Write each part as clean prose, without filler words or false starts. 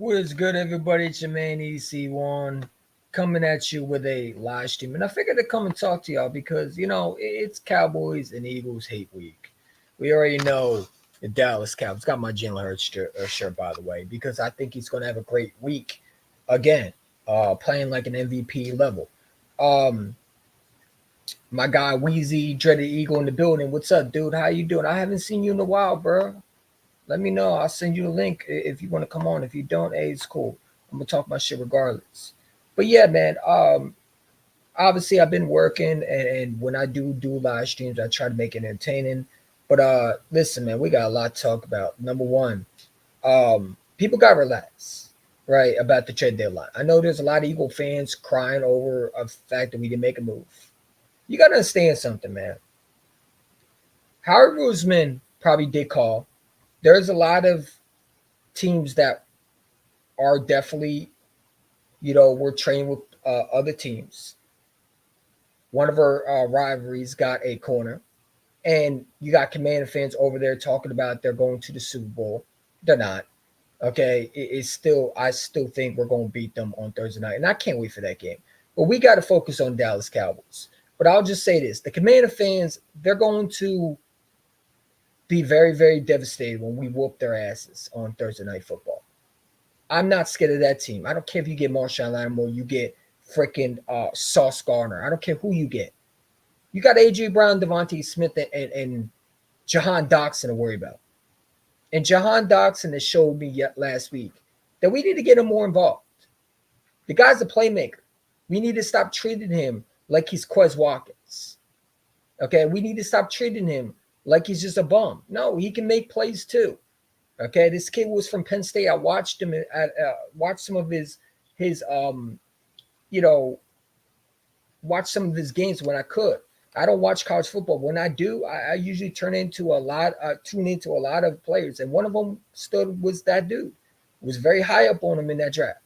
What is good, everybody? It's your man EC1 coming at you with a live stream. And I figured to come and talk to y'all because, it's Cowboys and Eagles hate week. We already know the Dallas Cowboys. Got my Jalen Hurts shirt, by the way, because I think he's going to have a great week again, playing like an MVP level. My guy Wheezy, Dreaded Eagle in the building. What's up, dude? How you doing? I haven't seen you in a while, bro. Let me know. I'll send you a link if you want to come on. If you don't, hey, it's cool. I'm gonna talk my shit regardless. But yeah, man. Obviously I've been working, and when I do live streams, I try to make it entertaining. But listen, man, we got a lot to talk about. Number one, people got to relax, right, about the trade deadline. I know there's a lot of Eagle fans crying over the fact that we didn't make a move. You got to understand something, man. Howard Roseman probably did call. There's a lot of teams that are definitely, we're training with other teams. One of our rivalries got a corner, and you got Commander fans over there talking about they're going to the Super Bowl. They're not. Okay, I still think we're going to beat them on Thursday night, and I can't wait for that game. But we got to focus on Dallas Cowboys. But I'll just say this: the Commander fans, they're going to be very, very devastated when we whoop their asses on Thursday Night Football. I'm not scared of that team. I don't care if you get Marshawn Lattimore, you get freaking Sauce Gardner. I don't care who you get. You got A.J. Brown, Devontae Smith, and Jahan Dotson to worry about. And Jahan Dotson has showed me last week that we need to get him more involved. The guy's a playmaker. We need to stop treating him like he's Quez Watkins. Okay, we need to stop treating him like he's just a bum. No, he can make plays too. Okay, this kid was from Penn State. I watched him. Watched some of his watch some of his games when I could. I don't watch college football. When I do, I usually tune into a lot of players, and one of them was that dude. Was very high up on him in that draft,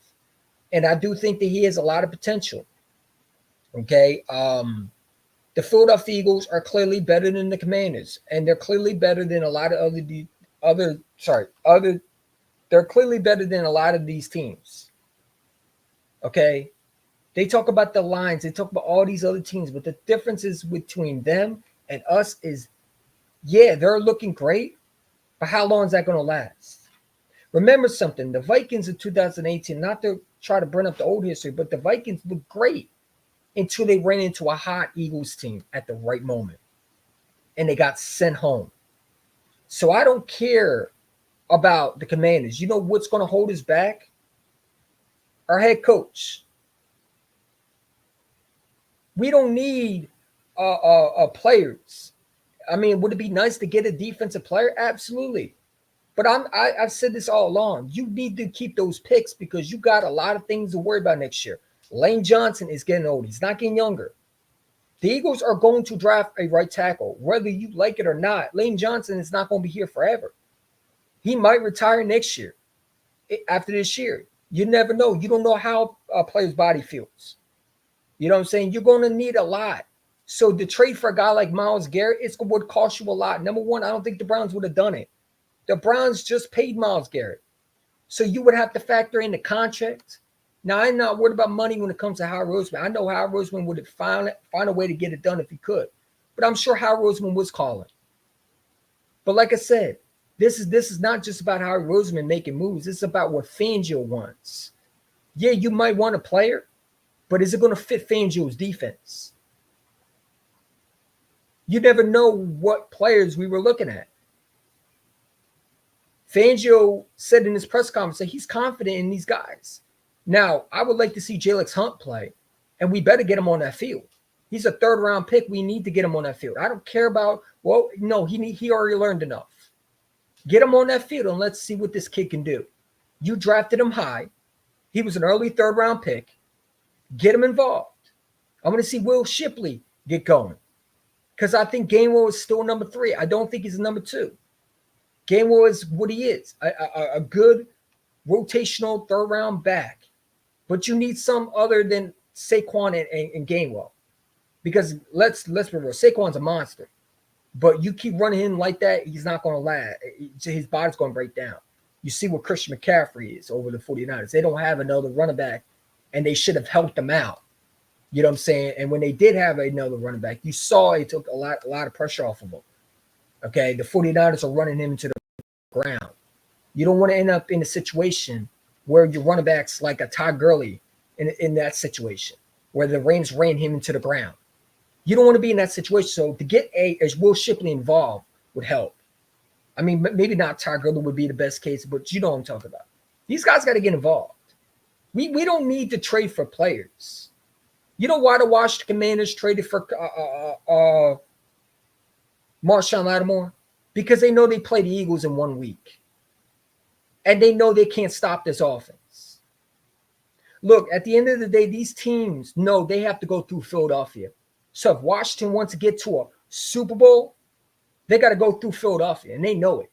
and I do think that he has a lot of potential. Okay, the Philadelphia Eagles are clearly better than the Commanders, and they're clearly better than a lot of they're clearly better than a lot of these teams. Okay, they talk about the lines, they talk about all these other teams, but the differences between them and us is, yeah, they're looking great, but how long is that going to last? Remember something: the Vikings in 2018, not to try to bring up the old history, but the Vikings looked great until they ran into a hot Eagles team at the right moment, and they got sent home. So I don't care about the Commanders. You know what's going to hold us back? Our head coach. We don't need players. I mean, would it be nice to get a defensive player? Absolutely. But I've said this all along. You need to keep those picks because you got a lot of things to worry about next year. Lane Johnson is getting old. He's not getting younger. The Eagles are going to draft a right tackle, whether you like it or not. Lane Johnson is not going to be here forever. He might retire next year, after this year. You never know. You don't know how a player's body feels. You know what I'm saying? You're going to need a lot. So the trade for a guy like Myles Garrett, it would cost you a lot. Number one, I don't think the Browns would have done it. The Browns just paid Myles Garrett. So you would have to factor in the contract. Now, I'm not worried about money when it comes to Howard Roseman. I know Howard Roseman would find a way to get it done if he could. But I'm sure Howard Roseman was calling. But like I said, this is not just about Howard Roseman making moves. It's about what Fangio wants. Yeah, you might want a player, but is it going to fit Fangio's defense? You never know what players we were looking at. Fangio said in his press conference that he's confident in these guys. Now, I would like to see Jalen Hunt play, and we better get him on that field. He's a third-round pick. We need to get him on that field. I don't care about, well, no, he already learned enough. Get him on that field, and let's see what this kid can do. You drafted him high. He was an early third-round pick. Get him involved. I want to see Will Shipley get going because I think Gainwell is still number 3. I don't think he's number 2. Gainwell is what he is, a good rotational third-round back. But you need some other than Saquon and Gainwell. Because let's be real, Saquon's a monster. But you keep running him like that, he's not going to last. His body's going to break down. You see what Christian McCaffrey is over the 49ers. They don't have another running back, and they should have helped them out. You know what I'm saying? And when they did have another running back, you saw it took a lot of pressure off of them. Okay, the 49ers are running him into the ground. You don't want to end up in a situation where your running back's like a Todd Gurley in that situation, where the Rams ran him into the ground. You don't want to be in that situation. So to get as Will Shipley involved would help. I mean, maybe not Todd Gurley would be the best case, but you know what I'm talking about. These guys got to get involved. We don't need to trade for players. You know why the Washington Commanders traded for Marshawn Lattimore? Because they know they play the Eagles in 1 week. And they know they can't stop this offense. Look, at the end of the day, these teams know they have to go through Philadelphia. So if Washington wants to get to a Super Bowl, they got to go through Philadelphia, and they know it.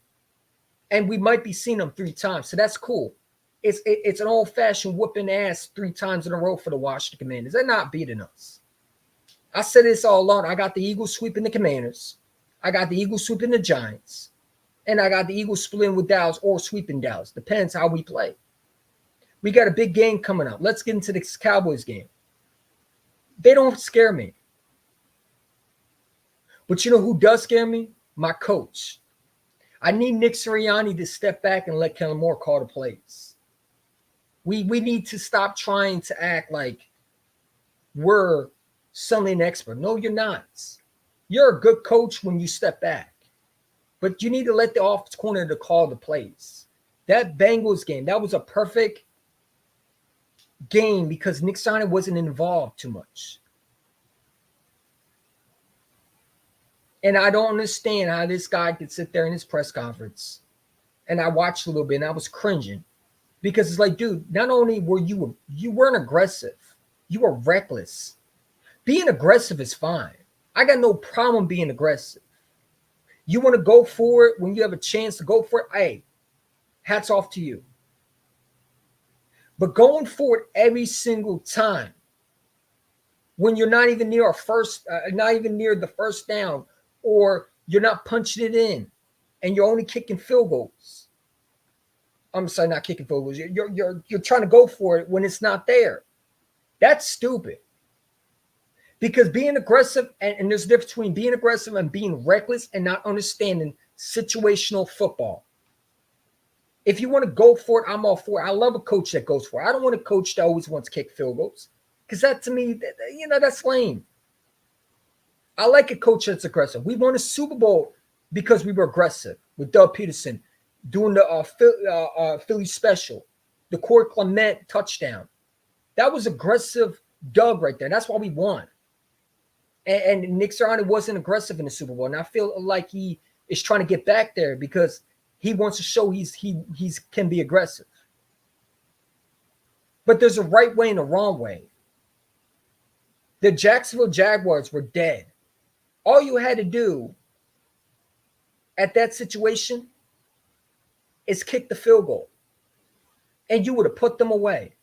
And we might be seeing them 3 times, so that's cool. It's an old-fashioned whooping ass 3 times in a row for the Washington Commanders. They're not beating us. I said this all along. I got the Eagles sweeping the Commanders. I got the Eagles sweeping the Giants. And I got the Eagles splitting with Dallas or sweeping Dallas. Depends how we play. We got a big game coming up. Let's get into this Cowboys game. They don't scare me. But you know who does scare me? My coach. I need Nick Sirianni to step back and let Kellen Moore call the plays. We need to stop trying to act like we're suddenly an expert. No, you're not. You're a good coach when you step back. But you need to let the offense corner to call the plays. That Bengals game, that was a perfect game because Nick Sirianni wasn't involved too much. And I don't understand how this guy could sit there in his press conference. And I watched a little bit and I was cringing. Because it's like, dude, not only were you weren't aggressive, you were reckless. Being aggressive is fine. I got no problem being aggressive. You want to go for it when you have a chance to go for it? Hey, hats off to you. But going for it every single time when you're not even near not even near the first down, or you're not punching it in, and you're only kicking field goals. I'm sorry, not kicking field goals. You're trying to go for it when it's not there. That's stupid. Because being aggressive, and there's a difference between being aggressive and being reckless and not understanding situational football. If you want to go for it, I'm all for it. I love a coach that goes for it. I don't want a coach that always wants to kick field goals because that, to me, that's lame. I like a coach that's aggressive. We won a Super Bowl because we were aggressive with Doug Peterson doing the Philly special, the Corey Clement touchdown. That was aggressive Doug right there. That's why we won. And Nick Sirianni wasn't aggressive in the Super Bowl. And I feel like he is trying to get back there because he wants to show he can be aggressive. But there's a right way and a wrong way. The Jacksonville Jaguars were dead. All you had to do at that situation is kick the field goal, and you would have put them away.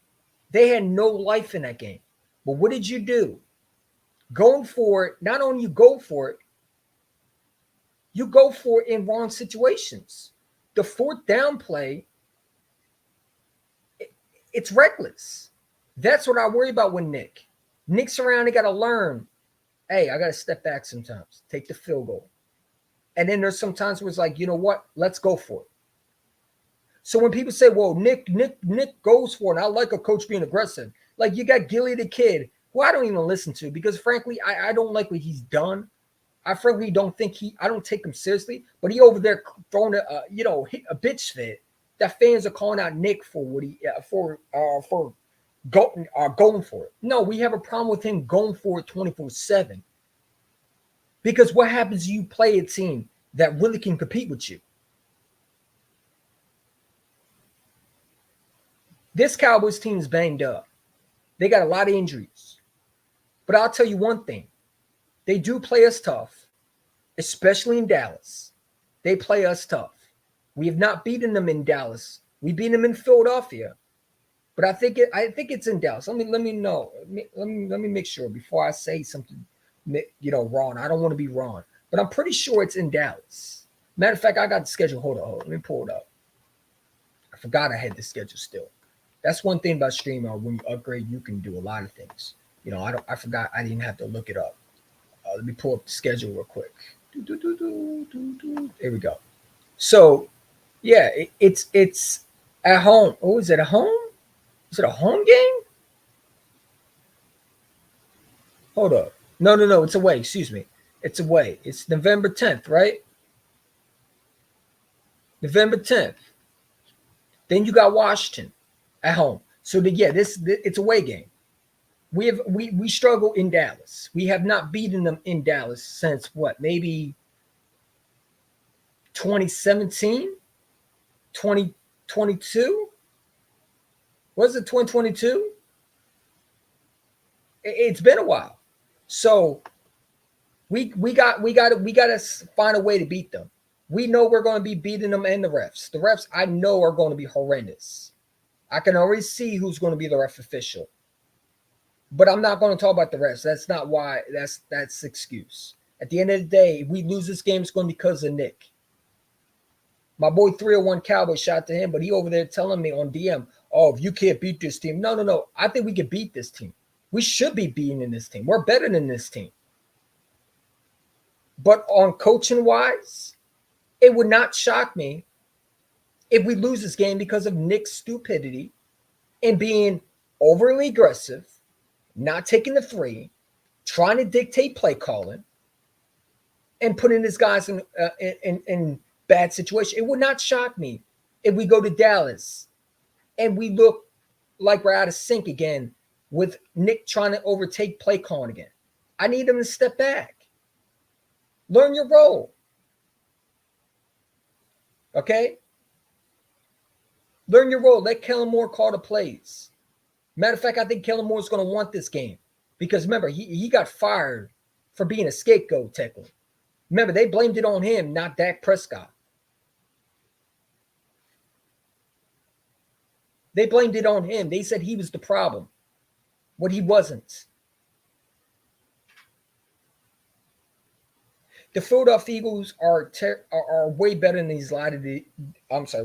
They had no life in that game. But what did you do? Going for it, not only you go for it, you go for it in wrong situations. The fourth down play, it's reckless. That's what I worry about with Nick. Nick's around, he got to learn. Hey, I got to step back sometimes, take the field goal. And then there's sometimes where it's like, you know what? Let's go for it. So when people say, well, Nick goes for it, and I like a coach being aggressive. Like you got Gilly the kid, who I don't even listen to because frankly, I don't like what he's done. I frankly don't think I don't take him seriously, but he over there throwing a bitch fit that fans are calling out Nick for what he going for it. No, we have a problem with him going for it 24/7. Because what happens? You play a team that really can compete with you. This Cowboys team is banged up. They got a lot of injuries. But I'll tell you one thing. They do play us tough, especially in Dallas. They play us tough. We have not beaten them in Dallas. We beat them in Philadelphia. But I think it's in Dallas. Let me know. Let me make sure before I say something wrong. I don't want to be wrong. But I'm pretty sure it's in Dallas. Matter of fact, I got the schedule. Hold on. Let me pull it up. I forgot I had the schedule still. That's one thing about StreamYard. When you upgrade, you can do a lot of things. I forgot I didn't have to look it up. Let me pull up the schedule real quick. There we go. So, yeah, it's at home. Oh, is it at home? Is it a home game? Hold up. No. It's away. Excuse me. It's away. It's November 10th, right? November 10th. Then you got Washington at home. So it's a away game. We struggle in Dallas. We have not beaten them in Dallas since what? Maybe 2017, 2022. Was it 2022? It's been a while. So we got to find a way to beat them. We know we're going to be beating them and the refs. The refs I know are going to be horrendous. I can already see who's going to be the ref official. But I'm not going to talk about the refs. That's not why. That's excuse. At the end of the day, if we lose this game, it's going to be because of Nick. My boy 301 Cowboy, shout out to him, but he over there telling me on DM, oh, if you can't beat this team. No. I think we can beat this team. We should be beating this team. We're better than this team. But on coaching wise, it would not shock me if we lose this game because of Nick's stupidity and being overly aggressive, not taking the three, trying to dictate play calling, and putting his guys in bad situation. It would not shock me if we go to Dallas and we look like we're out of sync again with Nick trying to overtake play calling again. I need him to step back. Learn your role. Okay? Learn your role. Let Kellen Moore call the plays. Matter of fact, I think Kellen Moore is going to want this game because remember, he got fired for being a scapegoat technically. Remember, they blamed it on him, not Dak Prescott. They blamed it on him. They said he was the problem, what he wasn't. The Philadelphia Eagles are way better than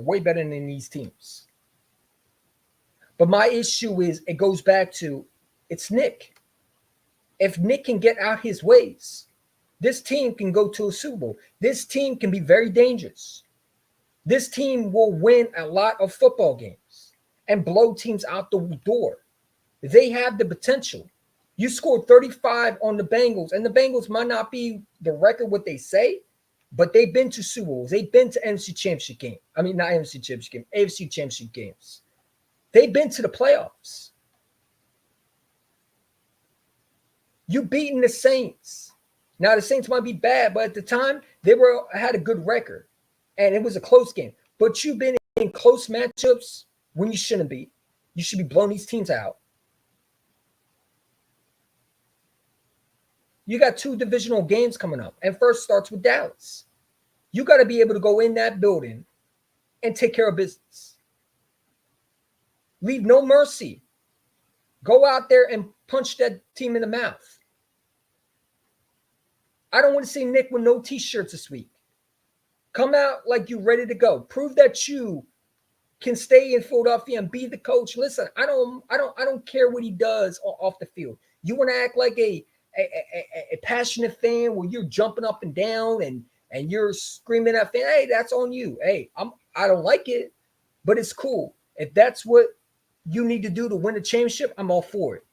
way better than these teams. But my issue is it goes back to it's Nick. If Nick can get out his ways, this team can go to a Super Bowl. This team can be very dangerous. This team will win a lot of football games and blow teams out the door. They have the potential. You scored 35 on the Bengals, and the Bengals might not be the record what they say, but they've been to Super Bowls. They've been to NFC Championship game. I mean, not NFC Championship game, AFC Championship games. They've been to the playoffs. You beating the Saints. Now, the Saints might be bad, but at the time, they had a good record, and it was a close game. But you've been in close matchups when you shouldn't be. You should be blowing these teams out. You got 2 divisional games coming up, and first starts with Dallas. You got to be able to go in that building and take care of business. Leave no mercy. Go out there and punch that team in the mouth. I don't want to see Nick with no t-shirts this week. Come out like you're ready to go. Prove that you can stay in Philadelphia and be the coach. Listen, I don't care what he does off the field. You want to act like a passionate fan where you're jumping up and down and you're screaming at fans. Hey, that's on you. Hey, I don't like it, but it's cool. If that's what you need to do to win a championship, I'm all for it.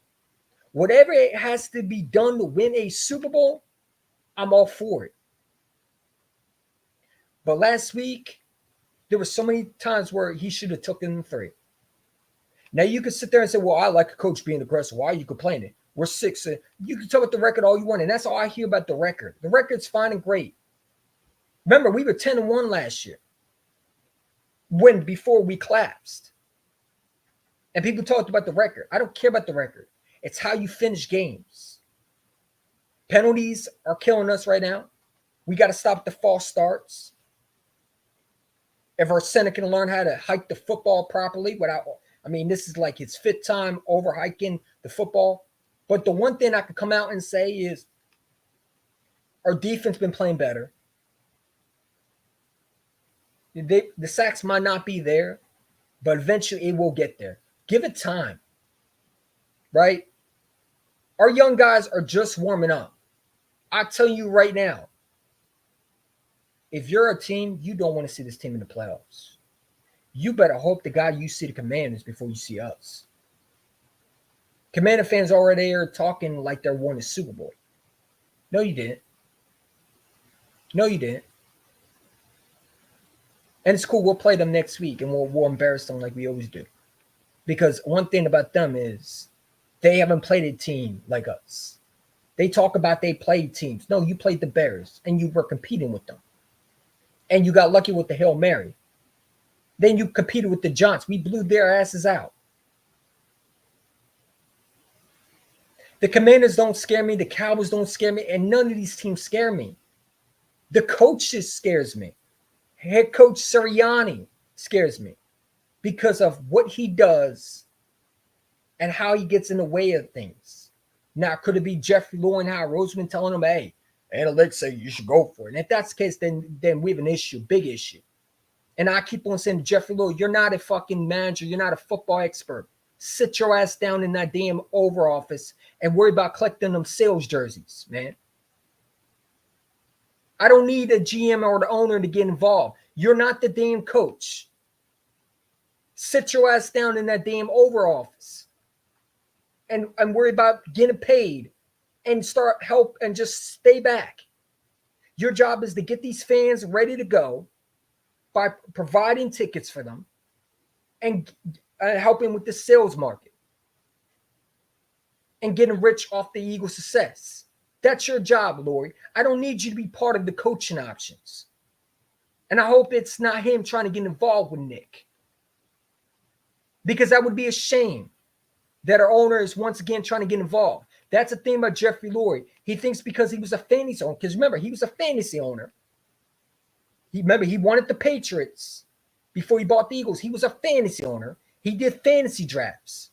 Whatever it has to be done to win a Super Bowl, I'm all for it. But last week, there were so many times where he should have taken them 3. Now, you can sit there and say, well, I like a coach being aggressive. Why are you complaining? We're 6. You can talk about the record all you want, and that's all I hear about the record. The record's fine and great. Remember, we were 10-1 last year before we collapsed. And people talked about the record. I don't care about the record. It's how you finish games. Penalties are killing us right now. We got to stop the false starts. If our center can learn how to hike the football properly this is like his 5th time over hiking the football. But the one thing I could come out and say is our defense been playing better. The sacks might not be there, but eventually it will get there. Give it time, right? Our young guys are just warming up. I tell you right now, if you're a team, you don't want to see this team in the playoffs. You better hope to God you see the Commanders before you see us. Commander fans already are talking like they're winning a Super Bowl. No, you didn't. No, you didn't. And it's cool. We'll play them next week, and we'll embarrass them like we always do. Because one thing about them is they haven't played a team like us. They talk about they played teams. No, you played the Bears, and you were competing with them. And you got lucky with the Hail Mary. Then you competed with the Giants. We blew their asses out. The Commanders don't scare me. The Cowboys don't scare me. And none of these teams scare me. The coaches scares me. Head coach Sirianni scares me because of what he does and how he gets in the way of things. Now, could it be Jeffrey Lurie and Howard Roseman telling him, hey, analytics say you should go for it? And if that's the case, then we have an issue, big issue. And I keep on saying, Jeffrey Lurie, you're not a fucking manager. You're not a football expert. Sit your ass down in that damn Oval Office and worry about collecting them sales jerseys, man. I don't need a GM or the owner to get involved. You're not the damn coach. Sit your ass down in that damn Oval Office and worry about getting paid and start help and just stay back. Your job is to get these fans ready to go by providing tickets for them and helping with the sales market and getting rich off the Eagles' success. That's your job, Lurie. I don't need you to be part of the coaching options. And I hope it's not him trying to get involved with Nick. Because that would be a shame that our owner is once again trying to get involved. That's the thing about Jeffrey Lurie. He thinks because he was a fantasy owner, because remember, he was a fantasy owner. He wanted the Patriots before he bought the Eagles. He was a fantasy owner. He did fantasy drafts.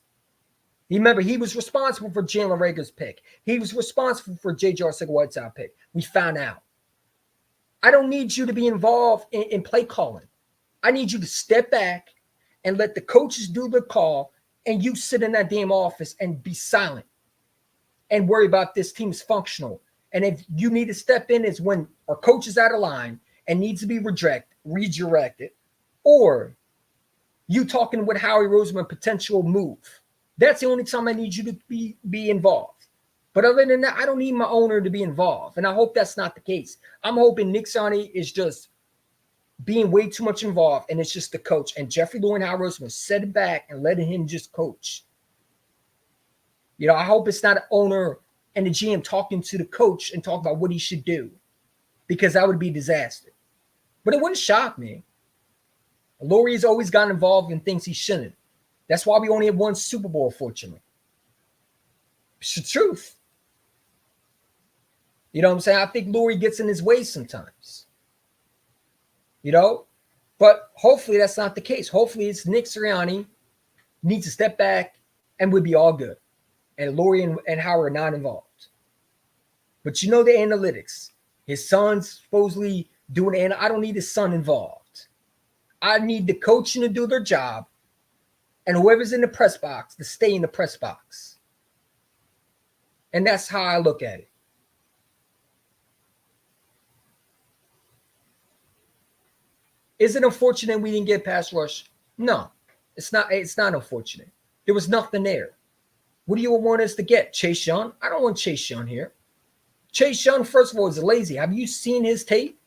Remember, he was responsible for Jalen Rager's pick. He was responsible for J.J. Arcega-Whiteside pick. We found out. I don't need you to be involved in play calling. I need you to step back and let the coaches do the call, and you sit in that damn office and be silent and worry about this team's functional. And if you need to step in is when our coach is out of line and needs to be redirected, or you talking with Howie Roseman potential move. That's the only time I need you to be involved. But other than that, I don't need my owner to be involved. And I hope that's not the case. I'm hoping Nick Sirianni is just being way too much involved, and it's just the coach. And Jeffrey Lurie and Howard Roseman set it back and letting him just coach. You know, I hope it's not an owner and the GM talking to the coach and talking about what he should do, because that would be a disaster. But it wouldn't shock me. Lurie's always gotten involved in things he shouldn't. That's why we only have one Super Bowl, fortunately. It's the truth. You know what I'm saying? I think Lurie gets in his way sometimes. You know, but hopefully that's not the case. Hopefully it's Nick Sirianni needs to step back and we'll be all good. And Lurie and Howard are not involved. But you know the analytics. His son's supposedly doing it, and I don't need his son involved. I need the coaching to do their job, and whoever's in the press box to stay in the press box. And that's how I look at it. Is it unfortunate we didn't get pass rush? No, it's not. It's not unfortunate. There was nothing there. What do you want us to get? Chase Young? I don't want Chase Young here. Chase Young, first of all, is lazy. Have you seen his tape?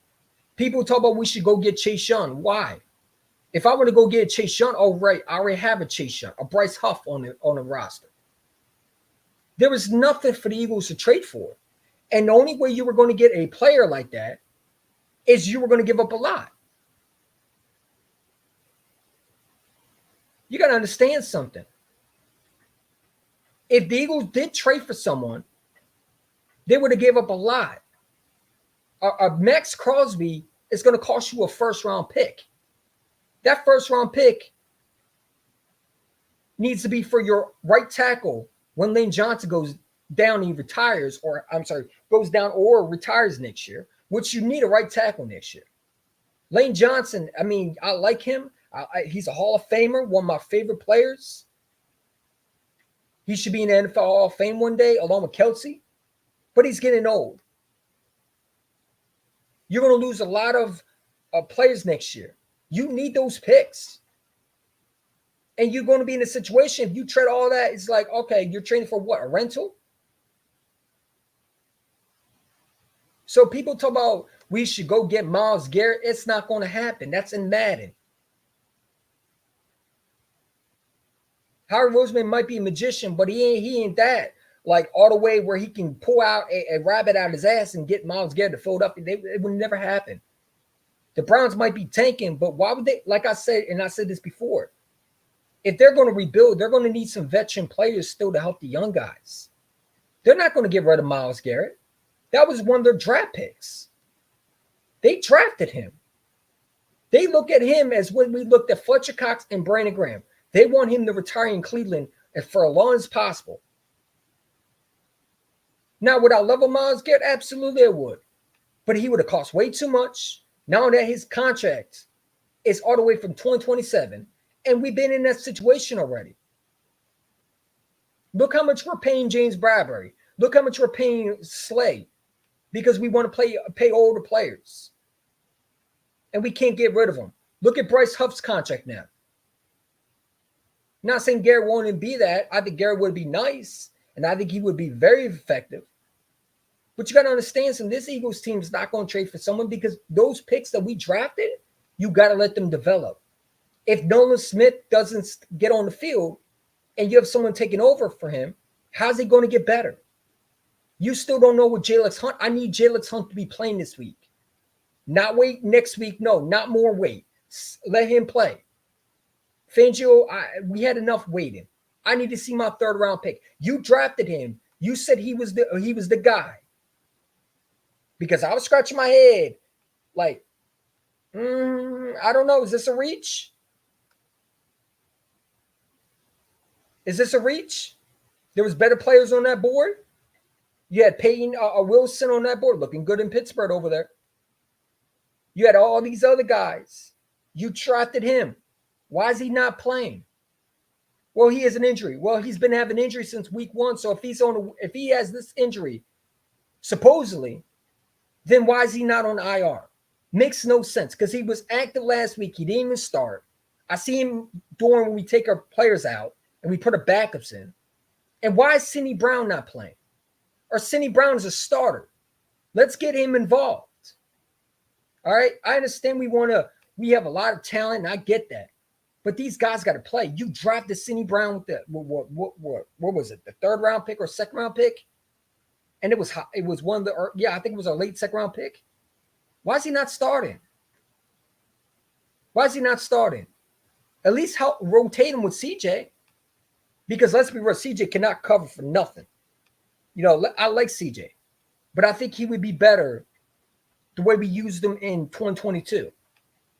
People talk about we should go get Chase Young. Why? If I want to go get Chase Young, oh right, I already have a Chase Young, a Bryce Huff on the roster. There was nothing for the Eagles to trade for. And the only way you were going to get a player like that is you were going to give up a lot. You got to understand something. If the Eagles did trade for someone, they would have gave up a lot. A Max Crosby is going to cost you a first-round pick. That first-round pick needs to be for your right tackle when Lane Johnson goes down and he retires, goes down or retires next year, which you need a right tackle next year. Lane Johnson, I mean, I like him. He's a Hall of Famer, one of my favorite players. He should be in the NFL Hall of Fame one day, along with Kelsey. But he's getting old. You're going to lose a lot of players next year. You need those picks. And you're going to be in a situation, if you trade all that, it's like, okay, you're trading for what, a rental? So people talk about we should go get Myles Garrett. It's not going to happen. That's in Madden. Howard Roseman might be a magician, but he ain't that. Like all the way where he can pull out a rabbit out of his ass and get Myles Garrett to fill it up. It would never happen. The Browns might be tanking, but why would they? Like I said, and I said this before, if they're going to rebuild, they're going to need some veteran players still to help the young guys. They're not going to get rid of Myles Garrett. That was one of their draft picks. They drafted him. They look at him as when we looked at Fletcher Cox and Brandon Graham. They want him to retire in Cleveland for as long as possible. Now, would I love a Myles Garrett? Absolutely, I would. But he would have cost way too much. Now that his contract is all the way from 2027, and we've been in that situation already. Look how much we're paying James Bradbury. Look how much we're paying Slay because we want to pay older players. And we can't get rid of them. Look at Bryce Huff's contract now. Not saying Garrett won't be that. I think Garrett would be nice, and I think he would be very effective. But you got to understand, this Eagles team is not going to trade for someone because those picks that we drafted, you got to let them develop. If Nolan Smith doesn't get on the field and you have someone taking over for him, how's he going to get better? You still don't know what Jalex Hunt. I need Jalex Hunt to be playing this week. Not wait next week. No, not more wait. Let him play. Fangio, we had enough waiting. I need to see my third-round pick. You drafted him. You said he was the guy. Because I was scratching my head like, I don't know. Is this a reach? Is this a reach? There was better players on that board. You had Peyton Wilson on that board, looking good in Pittsburgh over there. You had all these other guys. You drafted him. Why is he not playing? Well, he has an injury. Well, he's been having injury since week 1. So if he has this injury, supposedly, then why is he not on IR? Makes no sense because he was active last week. He didn't even start. I see him during when we take our players out and we put our backups in. And why is Sidney Brown not playing? Or Sidney Brown is a starter. Let's get him involved. All right. I understand we have a lot of talent, and I get that. But these guys got to play. You drafted Sidney Brown with the what was it? The 3rd round pick or 2nd round pick? And it was one of the I think it was a late 2nd round pick. Why is he not starting? Why is he not starting? At least help rotate him with CJ. Because let's be real, CJ cannot cover for nothing. You know, I like CJ. but I think he would be better the way we used him in 2022.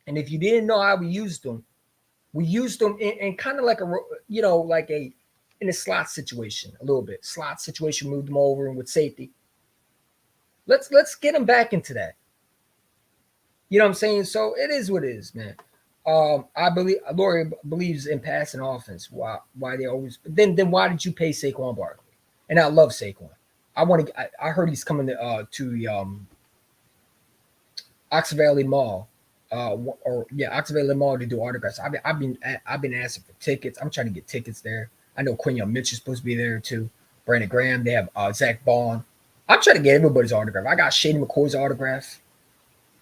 And if you didn't know how we used him in kind of like a, like in a slot situation a little bit. Slot situation, moved him over and with safety. Let's get him back into that. You know what I'm saying? So it is what it is, man. I believe Lori believes in passing offense. Why they always then why did you pay Saquon Barkley? And I love Saquon. I heard he's coming to the Ox Valley Mall, Ox Valley Mall to do autographs. I've been asking for tickets. I'm trying to get tickets there. I know Quinion Mitch is supposed to be there too. Brandon Graham. They have Zach Bond. I'm trying to get everybody's autograph. I got Shady McCoy's autograph.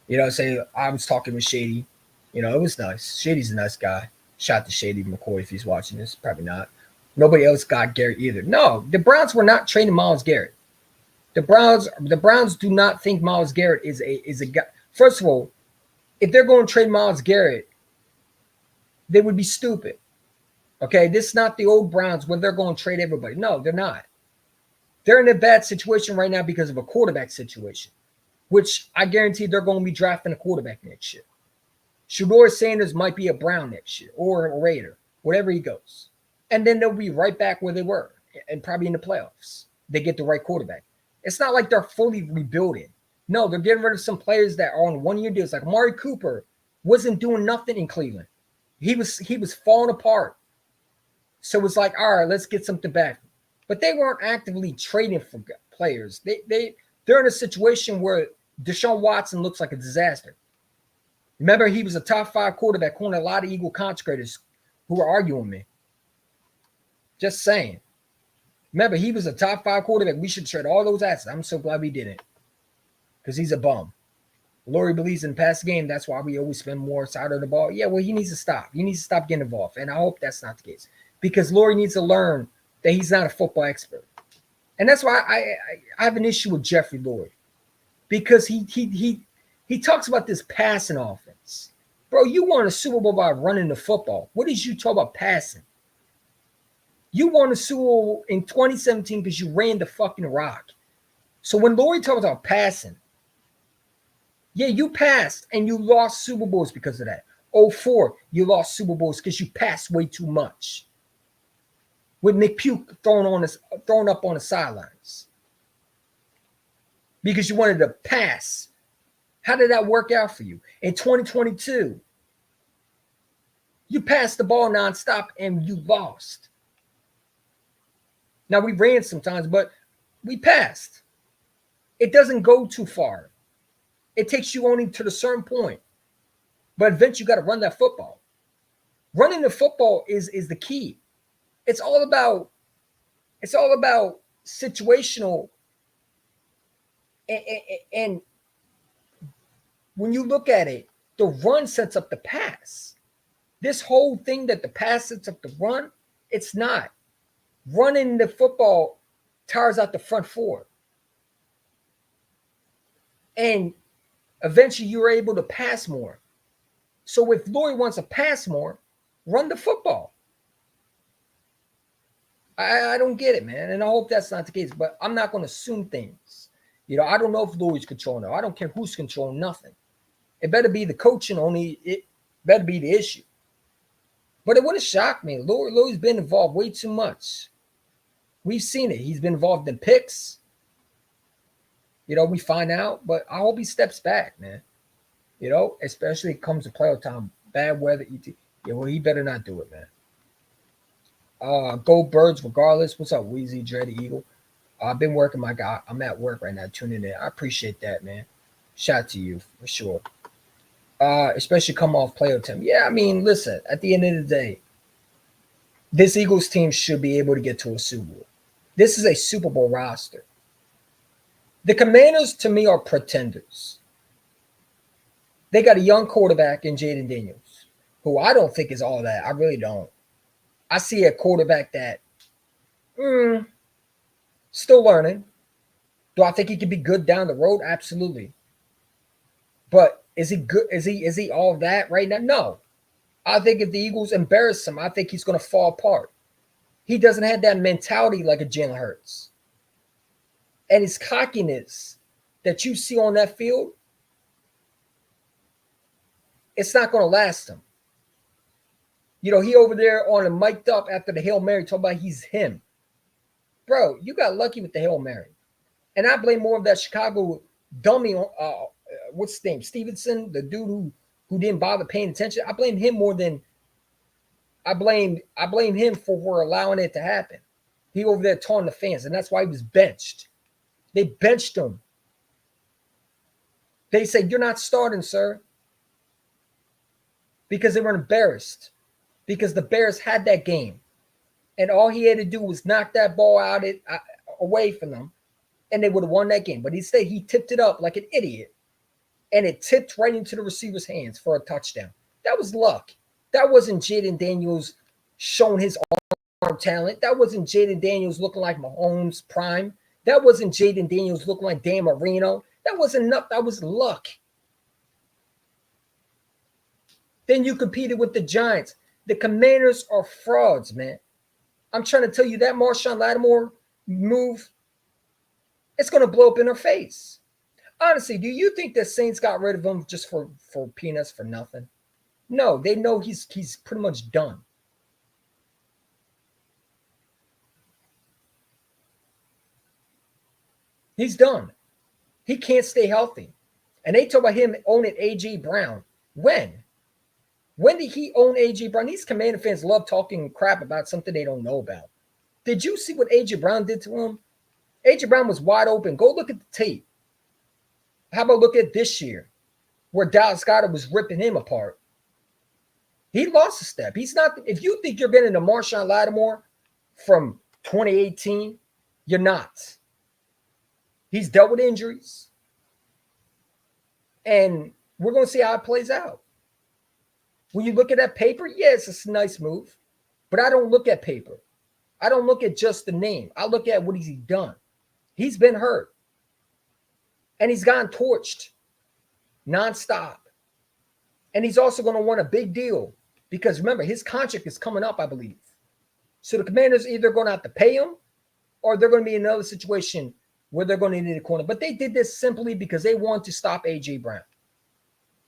You know what I'm saying? I was talking with Shady. You know, it was nice. Shady's a nice guy. Shout out to Shady McCoy if he's watching this. Probably not. Nobody else got Garrett either. No, the Browns were not trading Myles Garrett. The Browns do not think Myles Garrett is a guy. First of all, if they're going to trade Myles Garrett, they would be stupid. Okay, this is not the old Browns where they're going to trade everybody. No, they're not. They're in a bad situation right now because of a quarterback situation, which I guarantee they're going to be drafting a quarterback next year. Shedeur Sanders might be a Brown next year or a Raider, wherever he goes. And then they'll be right back where they were and probably in the playoffs. They get the right quarterback. It's not like they're fully rebuilding. No, they're getting rid of some players that are on one-year deals. Like Amari Cooper wasn't doing nothing in Cleveland. He was falling apart. So it's like, all right, let's get something back. But they weren't actively trading for players. They're in a situation where Deshaun Watson looks like a disaster. Remember, he was a top 5 quarterback, according to a lot of Eagle contributors who were arguing with me. Just saying. Remember, he was a top 5 quarterback. We should trade all those assets. I'm so glad we didn't. Because he's a bum. Lori believes in the pass game. That's why we always spend more side of the ball. Yeah, well, he needs to stop. He needs to stop getting involved. And I hope that's not the case. Because Lori needs to learn that he's not a football expert. And that's why I have an issue with Jeffrey Lurie. Because he talks about this passing offense. Bro, you won a Super Bowl by running the football. What did you talk about passing? You won a Super Bowl in 2017 because you ran the fucking rock. So when Lori talks about passing, yeah, you passed and you lost Super Bowls because of that. 2004, you lost Super Bowls because you passed way too much. With McPuke thrown up on the sidelines. Because you wanted to pass. How did that work out for you? In 2022, you passed the ball nonstop and you lost. Now, we ran sometimes, but we passed. It doesn't go too far. It takes you only to a certain point. But eventually, you got to run that football. Running the football is the key. It's all about situational. And when you look at it, the run sets up the pass. This whole thing that the pass sets up the run, it's not. Running the football tires out the front four. And eventually you're able to pass more. So if Lori wants to pass more, run the football. I don't get it, man. And I hope that's not the case. But I'm not going to assume things. You know, I don't know if Lori's controlling it. I don't care who's controlling nothing. It better be the coaching only. It better be the issue. But it would have shocked me. Lori's been involved way too much. We've seen it. He's been involved in picks. You know, we find out. But I hope he steps back, man. You know, especially it comes to playoff time. Bad weather. Yeah, well, he better not do it, man. Go Birds regardless. What's up, Weezy, Dread Eagle? I've been working my guy. I'm at work right now, tuning in. I appreciate that, man. Shout out to you for sure. Especially come off playoff time. Yeah, I mean, listen, at the end of the day, this Eagles team should be able to get to a Super Bowl. This is a Super Bowl roster. The Commanders, to me, are pretenders. They got a young quarterback in Jaden Daniels, who I don't think is all that. I really don't. I see a quarterback that still learning. Do I think he could be good down the road? Absolutely. But is he good? Is he all that right now? No. I think if the Eagles embarrass him, I think he's going to fall apart. He doesn't have that mentality like a Jalen Hurts. And his cockiness that you see on that field, it's not going to last him. You know, he over there on a mic'd up after the Hail Mary talking about he's him. Bro, you got lucky with the Hail Mary. And I blame more of that Chicago dummy, what's his name? Stevenson, the dude who didn't bother paying attention. I blame him more than I blame him for allowing it to happen. He over there taunting the fans, and that's why he was benched. They benched him. They said, "You're not starting, sir," because they were embarrassed. Because the Bears had that game, and all he had to do was knock that ball away from them, and they would have won that game. But instead, he tipped it up like an idiot, and it tipped right into the receiver's hands for a touchdown. That was luck. That wasn't Jaden Daniels showing his arm talent. That wasn't Jaden Daniels looking like Mahomes prime. That wasn't Jaden Daniels looking like Dan Marino. That wasn't enough. That was luck. Then you competed with the Giants. The Commanders are frauds, man. I'm trying to tell you that Marshawn Lattimore move, it's going to blow up in her face. Honestly, do you think the Saints got rid of him just for peanuts, for nothing? No, they know he's pretty much done. He's done. He can't stay healthy. And they talk about him owning A.J. Brown. When? When did he own A.J. Brown? These Commander fans love talking crap about something they don't know about. Did you see what A.J. Brown did to him? A.J. Brown was wide open. Go look at the tape. How about look at this year where Dallas Goedert was ripping him apart? He lost a step. He's not. If you think you're getting a Marshawn Lattimore from 2018, you're not. He's dealt with injuries. And we're going to see how it plays out. When you look at that paper, yeah, it's a nice move. But I don't look at paper. I don't look at just the name. I look at what he's done. He's been hurt. And he's gotten torched nonstop. And he's also going to want a big deal. Because remember, his contract is coming up, I believe. So the Commanders either going to have to pay him or they're going to be in another situation where they're going to need a corner. But they did this simply because they want to stop A.J. Brown.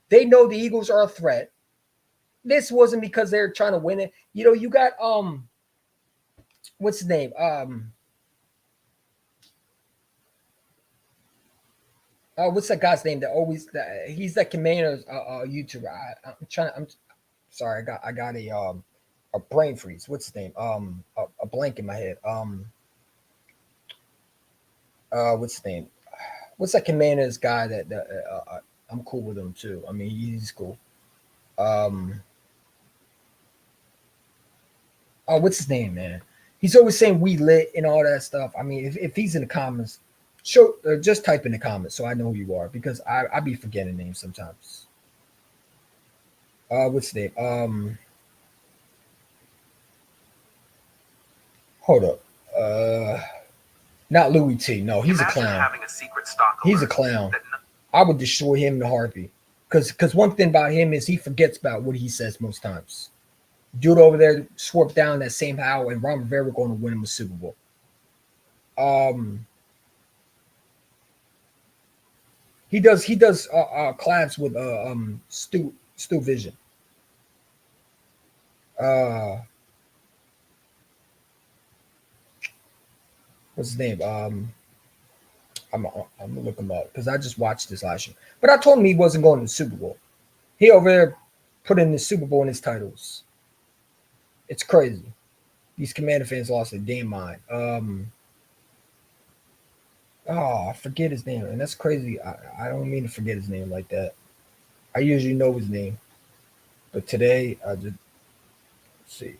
They know the Eagles are a threat. This wasn't because they're trying to win it. You know, you got what's his name? What's that guy's name that always he's that Commander's YouTuber. I'm sorry, I got a brain freeze. What's his name? A blank in my head. What's his name? What's that Commander's guy that I'm cool with him too. I mean, he's cool. What's his name, man? He's always saying we lit and all that stuff. I mean, if he's in the comments, just type in the comments so I know who you are because I be forgetting names sometimes. What's his name? Hold up. Not Louis T. No, he's a clown. Having a secret stock he's a clown. I would destroy him in a heartbeat. Because one thing about him is he forgets about what he says most times. Dude over there swooped down that same howl, and Ron Rivera going to win him a Super Bowl. He does collabs with Stu Vision. What's his name? I'm gonna look him up because I just watched this last year. But I told him he wasn't going to the Super Bowl. He over there put in the Super Bowl in his titles. It's crazy. These Commander fans lost their damn mind. I forget his name, and that's crazy. I don't mean to forget his name like that. I usually know his name, but today I just let's see.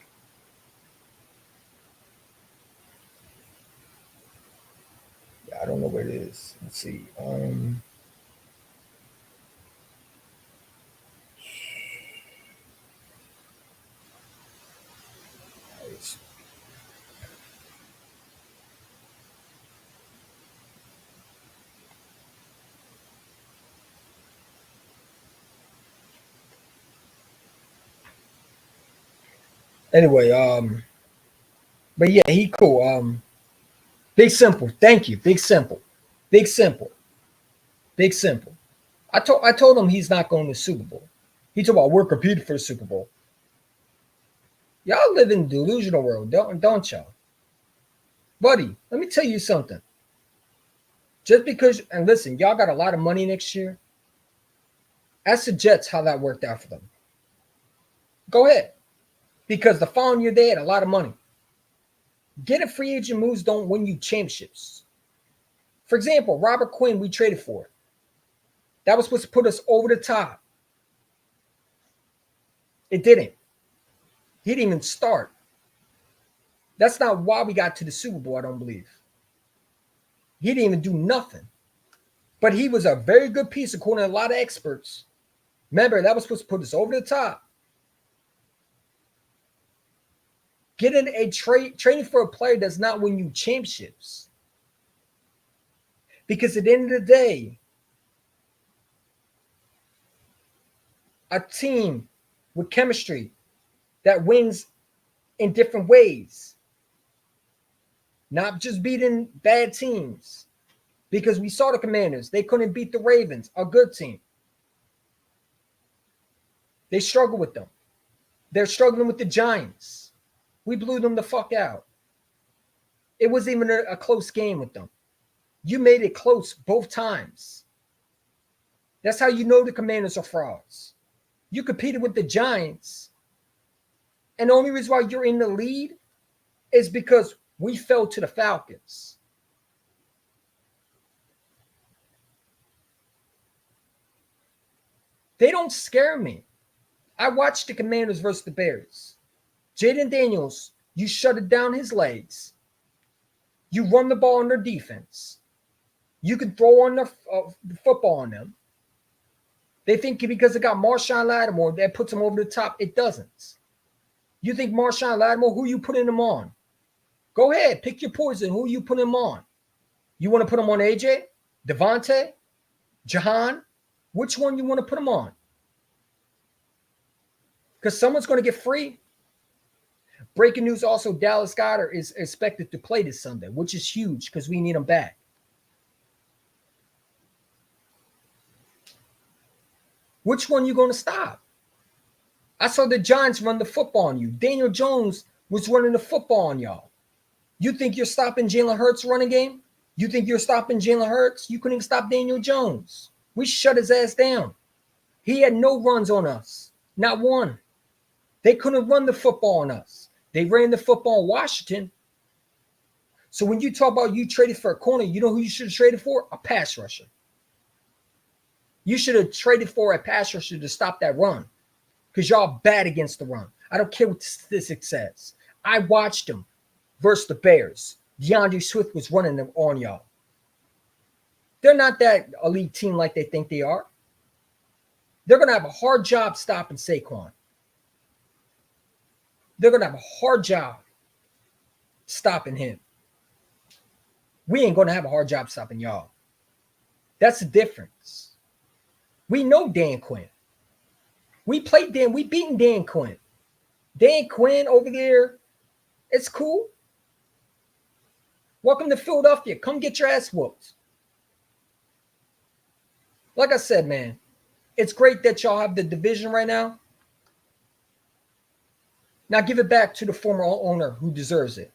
I don't know where it is. Let's see. Anyway, but yeah, he cool. Big Simple. Thank you. Big Simple. Big Simple. Big simple. I told him he's not going to the Super Bowl. He talked about we're competing for the Super Bowl. Y'all live in a delusional world, don't y'all? Buddy, let me tell you something. Just because, and listen, y'all got a lot of money next year. Ask the Jets how that worked out for them. Go ahead. Because the following year they had a lot of money. Getting free agent moves don't win you championships. For example, Robert Quinn, we traded for. That was supposed to put us over the top. It didn't. He didn't even start. That's not why we got to the Super Bowl, I don't believe. He didn't even do nothing. But he was a very good piece, according to a lot of experts. Remember, that was supposed to put us over the top. Getting a training for a player does not win you championships. Because at the end of the day, a team with chemistry that wins in different ways, not just beating bad teams. Because we saw the Commanders, they couldn't beat the Ravens, a good team. They struggled with them. They're struggling with the Giants. We blew them the fuck out. It wasn't even a close game with them. You made it close both times. That's how you know the Commanders are frauds. You competed with the Giants, and the only reason why you're in the lead is because we fell to the Falcons. They don't scare me. I watched the Commanders versus the Bears. Jaden Daniels, you shutted down his legs. You run the ball on their defense. You can throw on the football on them. They think because it got Marshawn Lattimore, that puts them over the top. It doesn't. You think Marshawn Lattimore, who you putting him on? Go ahead, pick your poison. Who you putting him on? You want to put him on AJ, Devontae, Jahan? Which one you want to put him on? Because someone's going to get free. Breaking news also, Dallas Goedert is expected to play this Sunday, which is huge because we need him back. Which one you going to stop? I saw the Giants run the football on you. Daniel Jones was running the football on y'all. You think you're stopping Jalen Hurts' running game? You think you're stopping Jalen Hurts? You couldn't even stop Daniel Jones. We shut his ass down. He had no runs on us. Not one. They couldn't run the football on us. They ran the football in Washington. So when you talk about you traded for a corner, you know who you should have traded for? A pass rusher. You should have traded for a pass rusher to stop that run because y'all bad against the run. I don't care what the statistic says. I watched them versus the Bears. DeAndre Swift was running them on y'all. They're not that elite team like they think they are. They're going to have a hard job stopping Saquon. They're going to have a hard job stopping him. We ain't going to have a hard job stopping y'all. That's the difference. We know Dan Quinn. We played Dan. We beaten Dan Quinn. Dan Quinn over there, it's cool. Welcome to Philadelphia. Come get your ass whooped. Like I said, man, it's great that y'all have the division right now. Now give it back to the former owner who deserves it.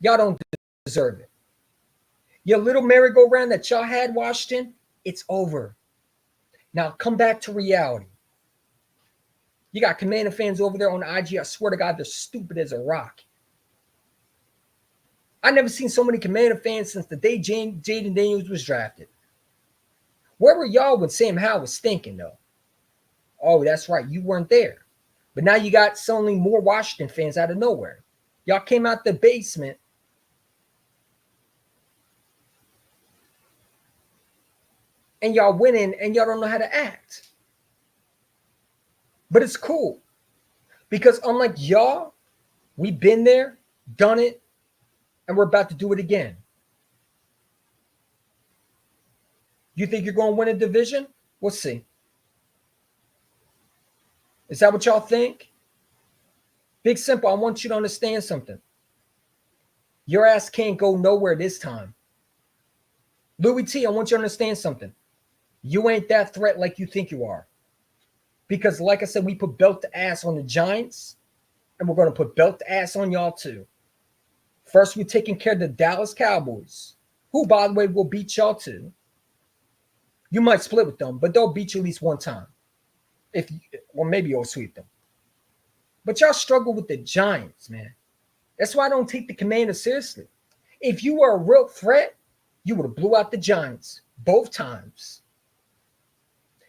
Y'all don't deserve it. Your little merry-go-round that y'all had, Washington, it's over. Now come back to reality. You got Commander fans over there on IG. I swear to God, they're stupid as a rock. I never seen so many Commander fans since the day Jaden Daniels was drafted. Where were y'all when Sam Howell was stinking, though? Oh, that's right. You weren't there. But now you got suddenly more Washington fans out of nowhere. Y'all came out the basement. And y'all winning and y'all don't know how to act. But it's cool. Because unlike y'all, we've been there, done it, and we're about to do it again. You think you're going to win a division? We'll see. Is that what y'all think? Big simple, I want you to understand something. Your ass can't go nowhere this time. Louis T, I want you to understand something. You ain't that threat like you think you are. Because, like I said, we put belt to ass on the Giants, and we're going to put belt to ass on y'all too. First, we're taking care of the Dallas Cowboys, who, by the way, will beat y'all too. You might split with them, but they'll beat you at least one time. Or maybe you'll sweep them. But y'all struggle with the Giants, man. That's why I don't take the Commanders seriously. If you were a real threat, you would have blew out the Giants both times.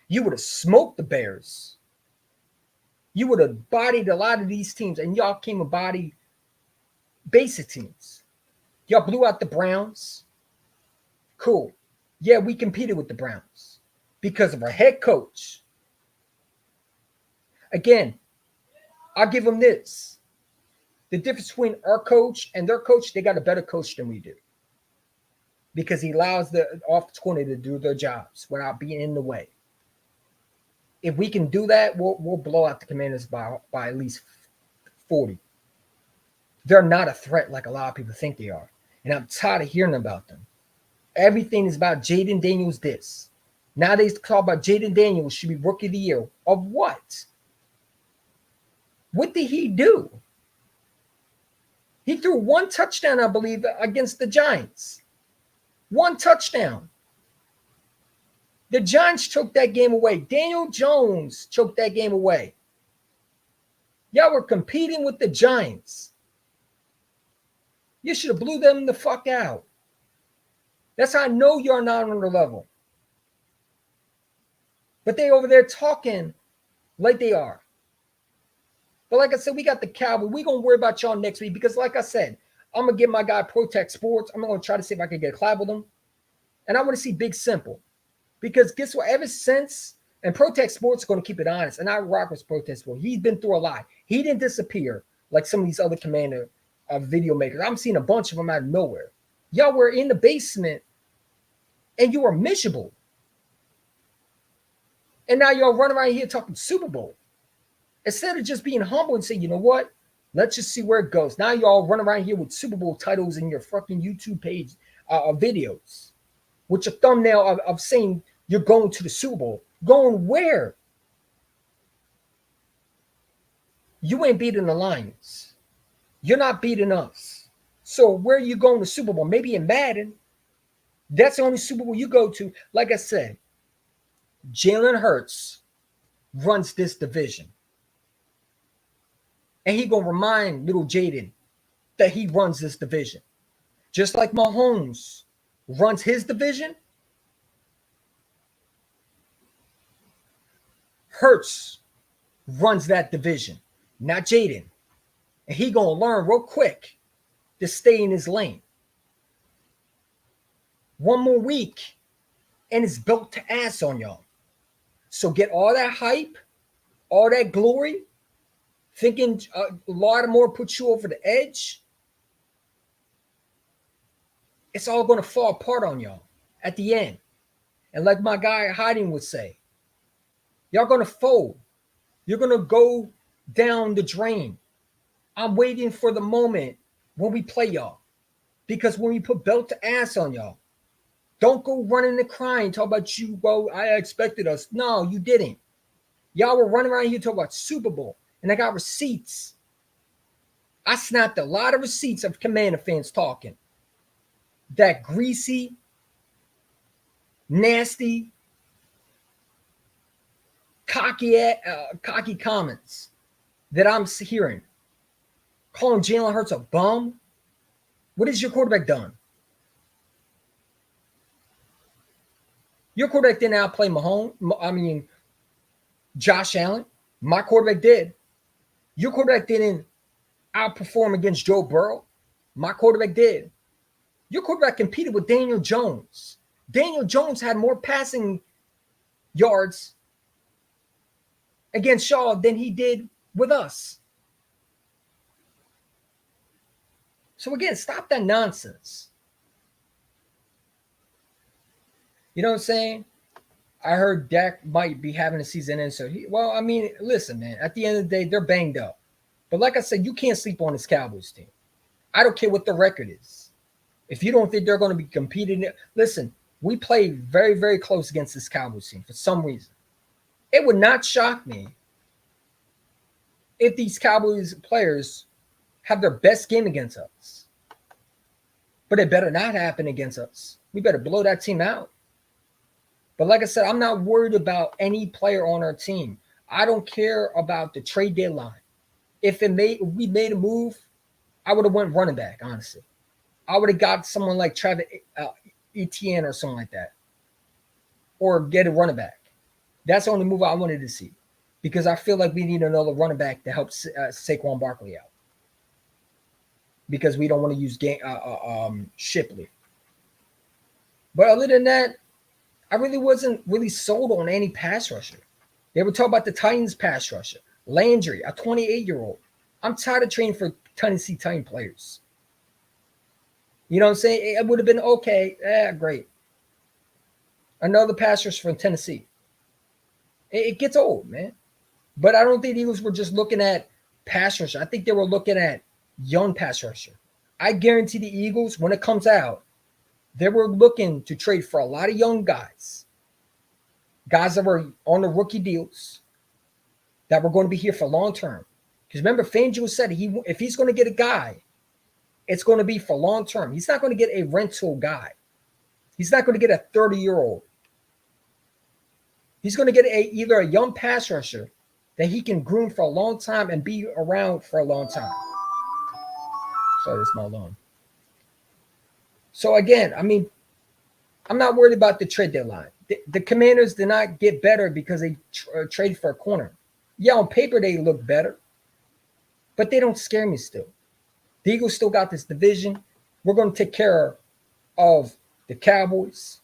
You would have smoked the Bears. You would have bodied a lot of these teams, and y'all came and bodied basic teams. Y'all blew out the Browns. Cool. Yeah, we competed with the Browns because of our head coach. Again, I'll give them this. The difference between our coach and their coach, they got a better coach than we do. Because he allows the offensive coordinator to do their jobs without being in the way. If we can do that, we'll blow out the Commanders by at least 40. They're not a threat like a lot of people think they are. And I'm tired of hearing about them. Everything is about Jaden Daniels this. Nowadays, the call about Jaden Daniels should be Rookie of the Year. Of what? What did he do? He threw one touchdown, I believe, against the Giants. One touchdown. The Giants choked that game away. Daniel Jones choked that game away. Y'all were competing with the Giants. You should have blew them the fuck out. That's how I know you're not on their level. But they over there talking like they are. But like I said, we got the Cowboys. We're going to worry about y'all next week because like I said, I'm going to get my guy Protect Sports. I'm going to try to see if I can get a collab with him. And I want to see Big Simple. Because guess what? Ever since, and Protect Sports is going to keep it honest, and I rock with Protect Sports. He's been through a lot. He didn't disappear like some of these other Commander video makers. I'm seeing a bunch of them out of nowhere. Y'all were in the basement, and you were miserable. And now y'all run around here talking Super Bowl. Instead of just being humble and saying, you know what? Let's just see where it goes. Now y'all run around here with Super Bowl titles in your fucking YouTube page videos. With your thumbnail of saying you're going to the Super Bowl. Going where? You ain't beating the Lions. You're not beating us. So where are you going to Super Bowl? Maybe in Madden. That's the only Super Bowl you go to. Like I said, Jalen Hurts runs this division. And he going to remind little Jaden that he runs this division. Just like Mahomes runs his division, Hurts runs that division, not Jaden. And he going to learn real quick to stay in his lane. One more week, and it's built to ass on y'all. So get all that hype, all that glory, thinking Lattimore put you over the edge. It's all going to fall apart on y'all at the end. And like my guy Hiding would say, y'all going to fold. You're going to go down the drain. I'm waiting for the moment when we play y'all. Because when we put belt to ass on y'all, don't go running and crying, talk about you, well, I expected us. No, you didn't. Y'all were running around here talking about Super Bowl. And I got receipts. I snapped a lot of receipts of Commander fans talking. That greasy, nasty, cocky comments that I'm hearing. Calling Jalen Hurts a bum. What has your quarterback done? Your quarterback didn't outplay Josh Allen. My quarterback did. Your quarterback didn't outperform against Joe Burrow. My quarterback did. Your quarterback competed with Daniel Jones. Daniel Jones had more passing yards against Shaw than he did with us. So again, stop that nonsense. You know what I'm saying? I heard Dak might be having a season end. So listen, man, at the end of the day, they're banged up. But like I said, you can't sleep on this Cowboys team. I don't care what the record is. If you don't think they're going to be competing, listen, We played very, very close against this Cowboys team for some reason. It would not shock me if these Cowboys players have their best game against us. But it better not happen against us. We better blow that team out. But like I said, I'm not worried about any player on our team. I don't care about the trade deadline. If we made a move, I would have went running back, honestly. I would have got someone like Travis Etienne or something like that. Or get a running back. That's the only move I wanted to see. Because I feel like we need another running back to help Saquon Barkley out. Because we don't want to use Shipley. But other than that, I really wasn't really sold on any pass rusher. They were talking about the Titans pass rusher. Landry, a 28-year-old. I'm tired of training for Tennessee Titan players. You know what I'm saying? It would have been okay. Great. Another pass rusher from Tennessee. It gets old, man. But I don't think the Eagles were just looking at pass rusher. I think they were looking at young pass rusher. I guarantee the Eagles, when it comes out, they were looking to trade for a lot of young guys. Guys that were on the rookie deals that were going to be here for long term. Because remember, Fangio said if he's going to get a guy, it's going to be for long term. He's not going to get a rental guy. He's not going to get a 30-year-old. He's going to get either a young pass rusher that he can groom for a long time and be around for a long time. Sorry, that's my alarm. So again, I mean, I'm not worried about the trade deadline. The Commanders did not get better because they traded for a corner. Yeah, on paper they look better, but they don't scare me still. The Eagles still got this division. We're going to take care of the Cowboys.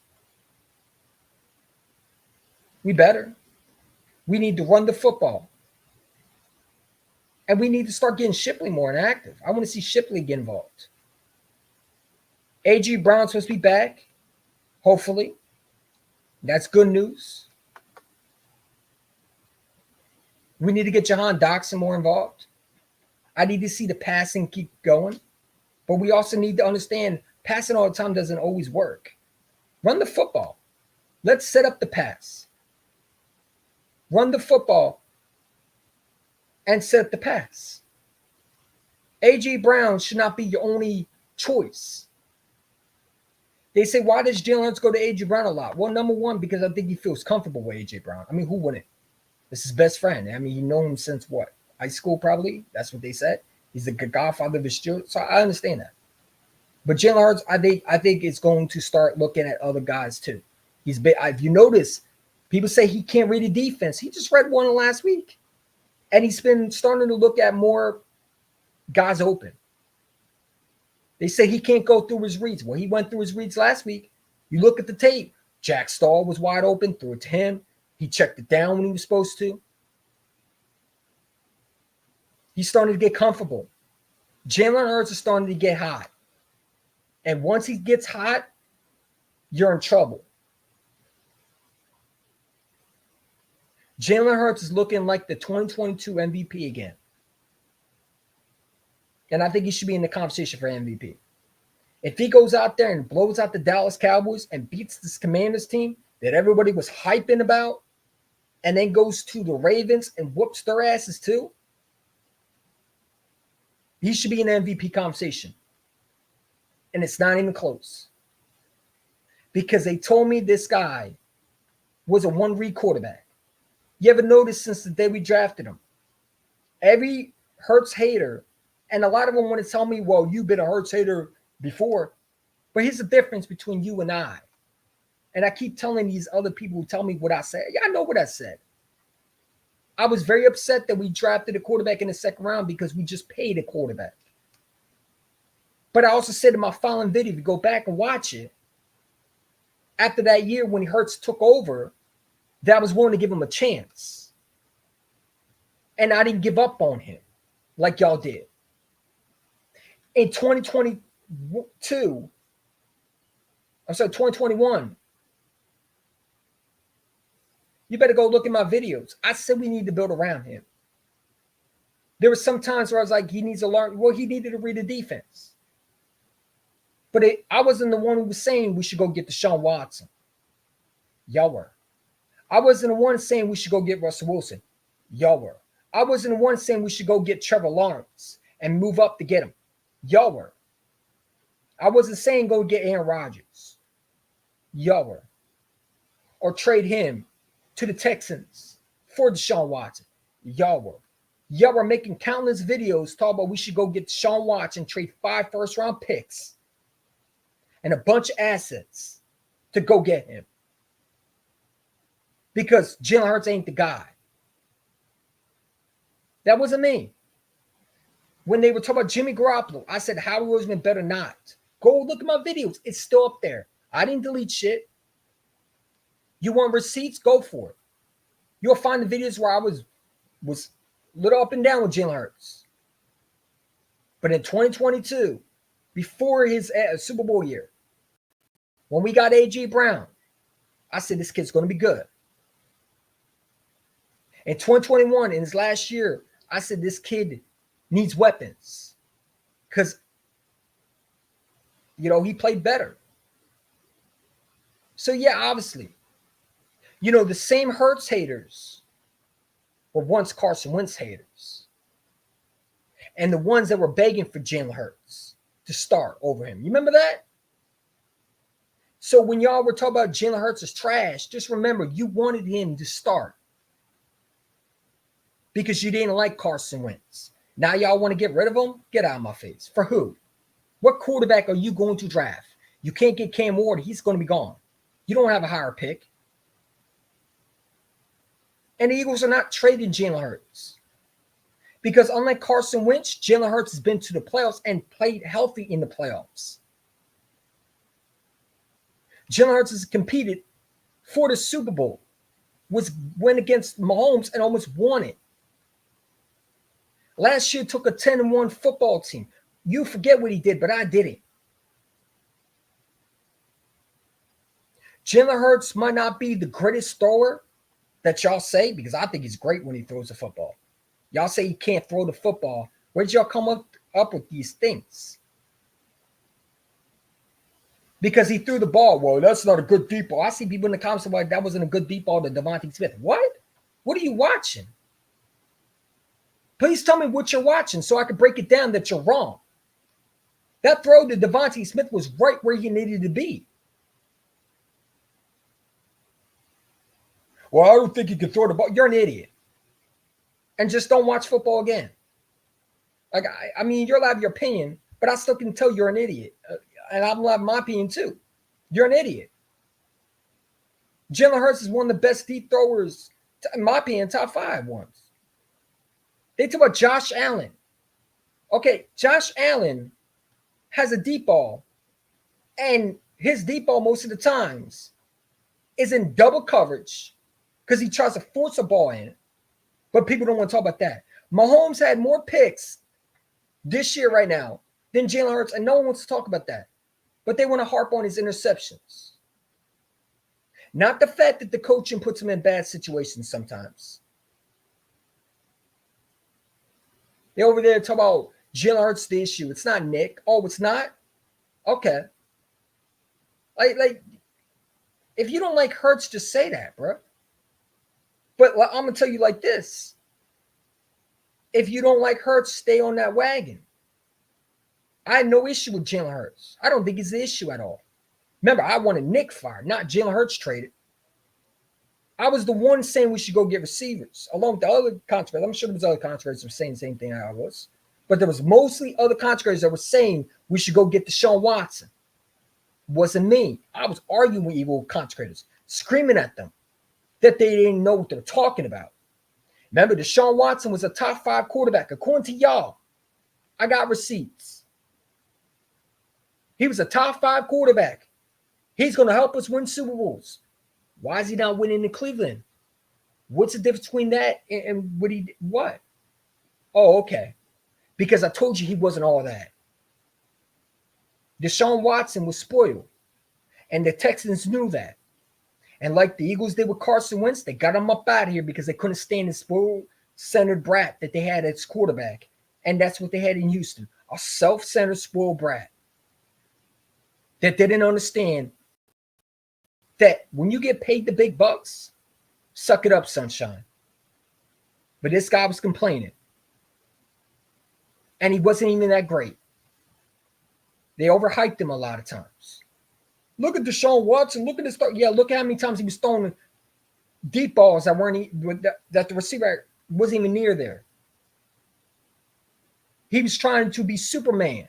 We better. We need to run the football. And we need to start getting Shipley more inactive. I want to see Shipley get involved. A.J. Brown's supposed to be back, hopefully. That's good news. We need to get Jahan Dotson more involved. I need to see the passing keep going. But we also need to understand passing all the time doesn't always work. Run the football. Let's set up the pass. Run the football and set up the pass. A.J. Brown should not be your only choice. They say, why does Jalen Hurts go to A.J. Brown a lot? Well, number one, because I think he feels comfortable with A.J. Brown. I mean, who wouldn't? This is his best friend. I mean, you know him since what? High school, probably. That's what they said. He's the godfather of his children. So I understand that. But Jalen Hurts, I think it's going to start looking at other guys too. If you notice, people say he can't read a defense. He just read one last week. And he's been starting to look at more guys open. They say he can't go through his reads. Well, he went through his reads last week. You look at the tape. Jack Stahl was wide open, threw it to him. He checked it down when he was supposed to. He's starting to get comfortable. Jalen Hurts is starting to get hot. And once he gets hot, you're in trouble. Jalen Hurts is looking like the 2022 MVP again. And I think he should be in the conversation for MVP. If he goes out there and blows out the Dallas Cowboys and beats this Commanders team that everybody was hyping about, and then goes to the Ravens and whoops their asses too, he should be in the MVP conversation. And it's not even close. Because they told me this guy was a one-read quarterback. You ever notice since the day we drafted him? Every Hurts hater, and a lot of them want to tell me, well, you've been a Hurts hater before. But here's the difference between you and I. And I keep telling these other people who tell me what I said. Yeah, I know what I said. I was very upset that we drafted a quarterback in the second round because we just paid a quarterback. But I also said in my following video, if you go back and watch it, after that year when Hurts took over, that I was willing to give him a chance. And I didn't give up on him like y'all did. In 2021, you better go look at my videos. I said we need to build around him. There were some times where I was like, he needs to learn. Well, he needed to read the defense. But I wasn't the one who was saying we should go get Deshaun Watson. Y'all were. I wasn't the one saying we should go get Russell Wilson. Y'all were. I wasn't the one saying we should go get Trevor Lawrence and move up to get him. Y'all were. I wasn't saying go get Aaron Rodgers. Y'all were. Or trade him to the Texans for Deshaun Watson. Y'all were. Y'all were making countless videos talking about we should go get Deshaun Watson, trade 5 first-round picks and a bunch of assets to go get him. Because Jalen Hurts ain't the guy. That wasn't me. When they were talking about Jimmy Garoppolo, I said Howard Roseman better not. Go look at my videos. It's still up there. I didn't delete shit. You want receipts? Go for it. You'll find the videos where I was lit up and down with Jalen Hurts. But in 2022, before his Super Bowl year, when we got A.J. Brown, I said this kid's going to be good. In 2021, in his last year, I said this kid needs weapons because, he played better. So, yeah, obviously, the same Hurts haters were once Carson Wentz haters. And the ones that were begging for Jalen Hurts to start over him. You remember that? So when y'all were talking about Jalen Hurts is trash, just remember you wanted him to start because you didn't like Carson Wentz. Now y'all want to get rid of him? Get out of my face. For who? What quarterback are you going to draft? You can't get Cam Ward. He's going to be gone. You don't have a higher pick. And the Eagles are not trading Jalen Hurts. Because unlike Carson Wentz, Jalen Hurts has been to the playoffs and played healthy in the playoffs. Jalen Hurts has competed for the Super Bowl, went against Mahomes and almost won it. Last year took a 10-1 football team. You forget what he did, but I didn't. Jalen Hurts might not be the greatest thrower that y'all say, because I think he's great when he throws the football. Y'all say he can't throw the football. Where did y'all come up with these things? Because he threw the ball. Well, that's not a good deep ball. I see people in the comments like that wasn't a good deep ball to Devontae Smith. What? What are you watching? Please tell me what you're watching so I can break it down that you're wrong. That throw to Devontae Smith was right where he needed to be. Well, I don't think you can throw the ball. You're an idiot. And just don't watch football again. Like, I mean, you're allowed to have your opinion, but I still can tell you're an idiot. And I'm allowed my opinion too. You're an idiot. Jalen Hurts is one of the best deep throwers, in my opinion, top 5 ones. They talk about Josh Allen. Okay, Josh Allen has a deep ball, and his deep ball most of the times is in double coverage because he tries to force a ball in. But people don't want to talk about that. Mahomes had more picks this year right now than Jalen Hurts, and no one wants to talk about that. But they want to harp on his interceptions. Not the fact that the coaching puts him in bad situations sometimes. They're over there talking about Jalen Hurts the issue. It's not Nick. Oh, it's not? Okay. Like, if you don't like Hurts, just say that, bro. But I'm going to tell you like this. If you don't like Hurts, stay on that wagon. I had no issue with Jalen Hurts. I don't think it's the issue at all. Remember, I wanted Nick fired, not Jalen Hurts traded. I was the one saying we should go get receivers, along with the other controversies. I'm sure there was other controversies that were saying the same thing I was. But there was mostly other controversies that were saying we should go get Deshaun Watson. It wasn't me. I was arguing with evil contributors, screaming at them that they didn't know what they're talking about. Remember, Deshaun Watson was a top 5 quarterback. According to y'all, I got receipts. He was a top 5 quarterback. He's going to help us win Super Bowls. Why is he not winning in Cleveland? What's the difference between that and what? Oh, okay. Because I told you he wasn't all that. Deshaun Watson was spoiled. And the Texans knew that. And like the Eagles did with Carson Wentz, they got him up out of here because they couldn't stand the spoiled-centered brat that they had as quarterback. And that's what they had in Houston. A self-centered spoiled brat. that didn't understand that when you get paid the big bucks, suck it up, sunshine. But this guy was complaining. And he wasn't even that great. They overhyped him a lot of times. Look at Deshaun Watson. Look at this. Yeah, look at how many times he was throwing deep balls that the receiver wasn't even near there. He was trying to be Superman.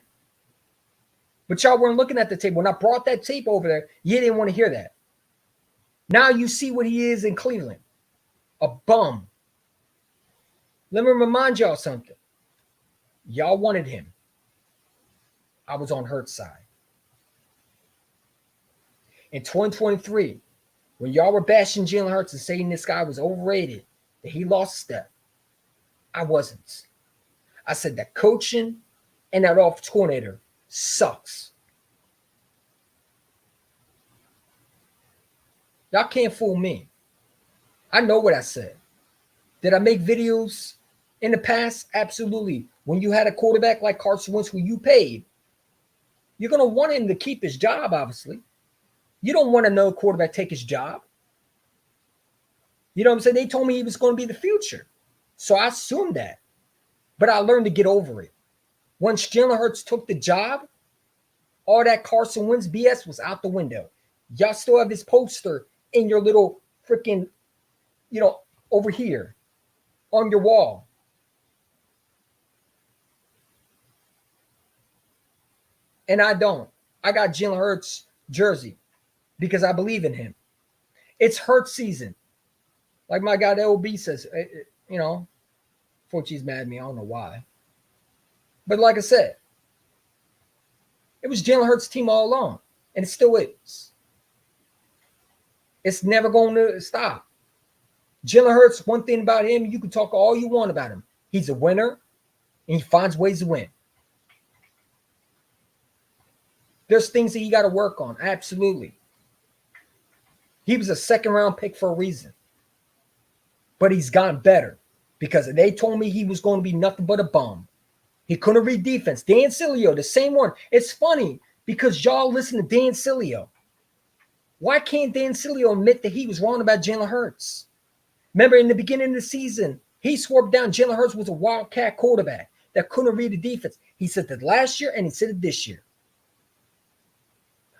But y'all weren't looking at the tape. When I brought that tape over there, you didn't want to hear that. Now you see what he is in Cleveland. A bum. Let me remind y'all something. Y'all wanted him. I was on Hurt's side. In 2023, when y'all were bashing Jalen Hurts and saying this guy was overrated, that he lost a step, I wasn't. I said that coaching and that offensive coordinator sucks. Y'all can't fool me. I know what I said. Did I make videos in the past? Absolutely. When you had a quarterback like Carson Wentz who you paid, you're going to want him to keep his job, obviously. You don't want another quarterback take his job. You know what I'm saying? They told me he was going to be the future. So I assumed that. But I learned to get over it. Once Jalen Hurts took the job, all that Carson Wentz BS was out the window. Y'all still have his poster in your little freaking, over here on your wall. And I don't. I got Jalen Hurts jersey because I believe in him. It's Hurts season. Like my guy, the LB says, Fortie's mad at me. I don't know why. But like I said, it was Jalen Hurts' team all along. And it still is. It's never going to stop. Jalen Hurts, one thing about him, you can talk all you want about him. He's a winner, and he finds ways to win. There's things that you got to work on. Absolutely. He was a second-round pick for a reason. But he's gotten better because they told me he was going to be nothing but a bum. He couldn't read defense. Dan Sileo, the same one. It's funny because y'all listen to Dan Sileo. Why can't Dan Sileo admit that he was wrong about Jalen Hurts? Remember, in the beginning of the season, he swore down Jalen Hurts was a wildcat quarterback that couldn't read the defense. He said that last year and he said it this year.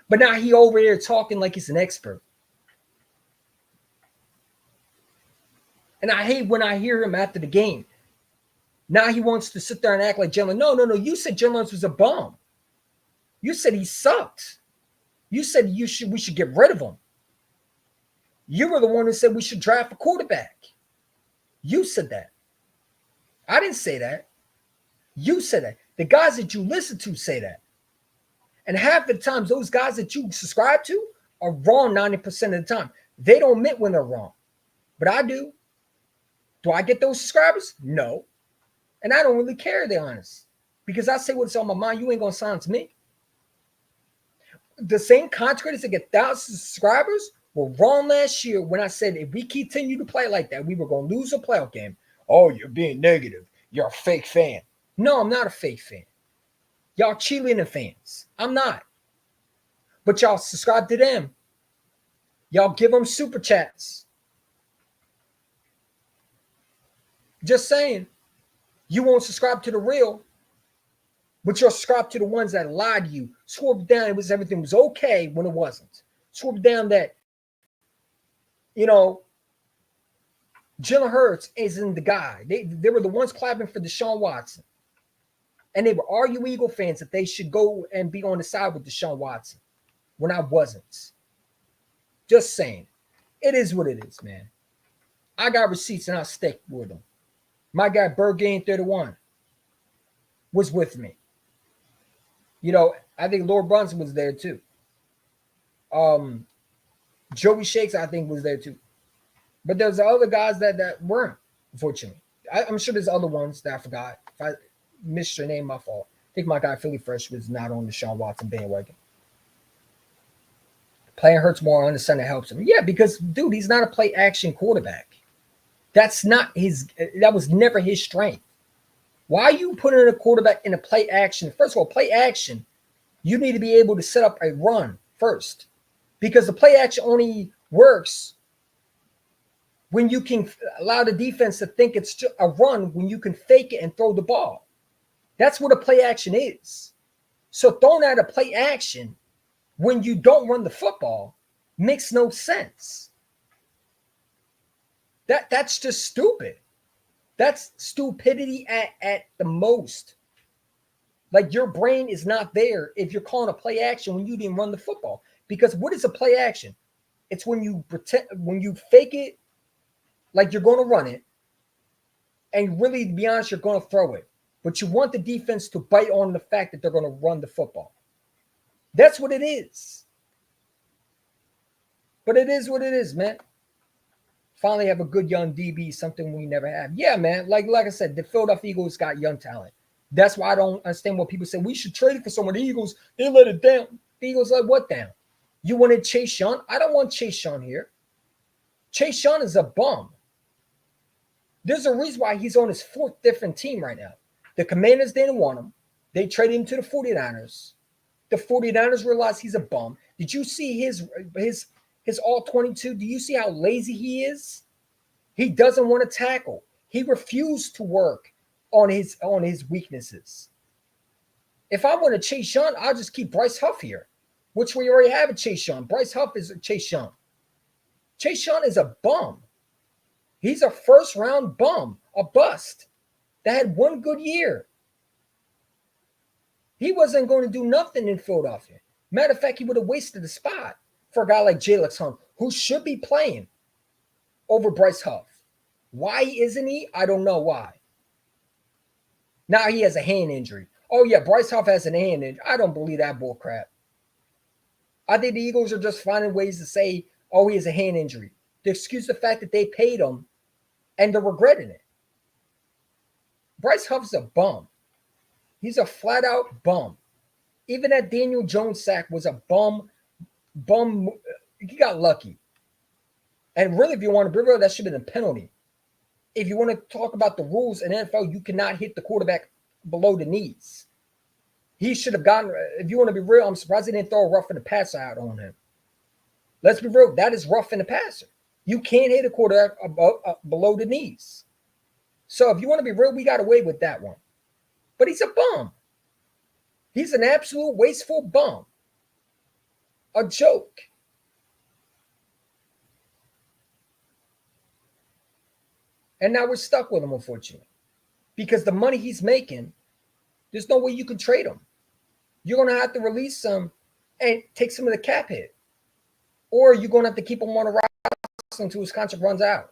But now he over there talking like he's an expert. And I hate when I hear him after the game. Now he wants to sit there and act like Jalen. No. You said Jalen Hurts was a bum. You said he sucked. You said we should get rid of him. You were the one who said we should draft a quarterback. You said that. I didn't say that. You said that. The guys that you listen to say that. And half the times, those guys that you subscribe to are wrong 90% of the time. They don't admit when they're wrong. But I do. Do I get those subscribers? No. And I don't really care, to be honest. Because I say what's on my mind. You ain't going to silence me. The same contractors that get thousands of subscribers were wrong last year when I said if we continue to play like that, we were going to lose a playoff game. Oh, you're being negative. You're a fake fan. No, I'm not a fake fan. Y'all cheerleading fans. I'm not. But y'all subscribe to them. Y'all give them super chats. Just saying. You won't subscribe to the real, but you'll subscribe to the ones that lied to you. Swore down everything was okay when it wasn't. Swore down that, Jalen Hurts isn't the guy. They were the ones clapping for Deshaun Watson. And they were arguing Eagle fans that they should go and be on the side with Deshaun Watson when I wasn't. Just saying. It is what it is, man. I got receipts and I stick with them. My guy, Bird Game 31, was with me. I think Lord Brunson was there too. Joey Shakes, I think, was there too. But there's other guys that weren't, unfortunately. I'm sure there's other ones that I forgot. If I missed your name, my fault. I think my guy, Philly Fresh, was not on the Deshaun Watson bandwagon. Playing hurts more on the center helps him. Yeah, because, dude, he's not a play-action quarterback. That was never his strength. Why are you putting a quarterback in a play action? First of all, play action You need to be able to set up a run first, because the play action only works when you can allow the defense to think it's just a run, when you can fake it and throw the ball. That's what a play action is. So throwing out a play action when you don't run the football makes no sense. That's just stupid. That's stupidity at the most. Like, your brain is not there if you're calling a play action when you didn't run the football. Because what is a play action? It's when you fake it like you're going to run it, and really, to be honest, you're going to throw it. But you want the defense to bite on the fact that they're going to run the football. That's what it is. But it is what it is, man. Finally have a good young DB, something we never have. Yeah, man. Like I said, the Philadelphia Eagles got young talent. That's why I don't understand what people say. We should trade it for someone. The Eagles, they let it down. The Eagles let what down? You wanted Chase Young? I don't want Chase Young here. Chase Young is a bum. There's a reason why he's on his fourth different team right now. The Commanders didn't want him. They traded him to the 49ers. The 49ers realized he's a bum. Did you see his all 22? Do you see how lazy he is? He doesn't want to tackle. He refused to work on his weaknesses. If I want to Chase Young, I'll just keep Bryce Huff here, which we already have a Chase Young. Bryce Huff is a Chase Young. Chase Young is a bum. He's a first-round bum, a bust that had one good year. He wasn't going to do nothing in Philadelphia. Matter of fact, he would have wasted the spot for a guy like Jalen Hunt, who should be playing over Bryce Huff. Why isn't he? I don't know why. Now he has a hand injury. Oh, yeah, Bryce Huff has a hand injury. I don't believe that bull crap. I think the Eagles are just finding ways to say, oh, he has a hand injury, to excuse the fact that they paid him, and they're regretting it. Bryce Huff's a bum. He's a flat-out bum. Even that Daniel Jones sack was a bum. He got lucky. And really, if you want to be real, that should have been a penalty. If you want to talk about the rules in NFL, you cannot hit the quarterback below the knees. He should have gotten, if you want to be real, I'm surprised they didn't throw a rough in the passer out on him. Let's be real, that is rough in the passer. You can't hit a quarterback below the knees. So if you want to be real, we got away with that one. But he's a bum. He's an absolute wasteful bum. A joke. And now we're stuck with him, unfortunately. Because the money he's making, there's no way you can trade him. You're going to have to release some and take some of the cap hit. Or you're going to have to keep him on the roster until his contract runs out.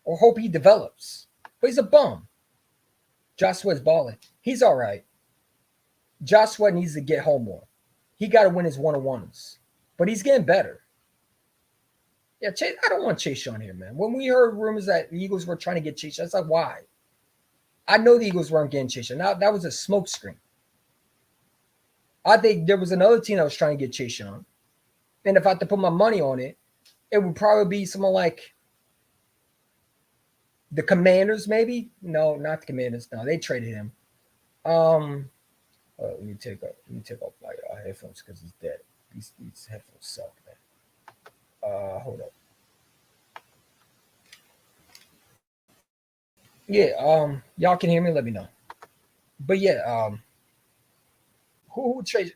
Or hope he develops. But he's a bum. Josh Sweat's balling. He's all right. Josh Sweat needs to get home more. He got to win his one-on-ones. But he's getting better. Yeah, Chase, I don't want Chase Young here, man. When we heard rumors that the Eagles were trying to get Chase Young, it's like, why? I know the Eagles weren't getting Chase Young. Now, that was a smoke screen. I think there was another team that was trying to get Chase Young. And if I had to put my money on it, it would probably be someone like the Commanders, maybe. No, not the Commanders. No, they traded him. Let me take off my headphones because he's dead. These headphones suck, man. Hold up. Yeah, y'all can hear me. Let me know. But yeah, who would trade?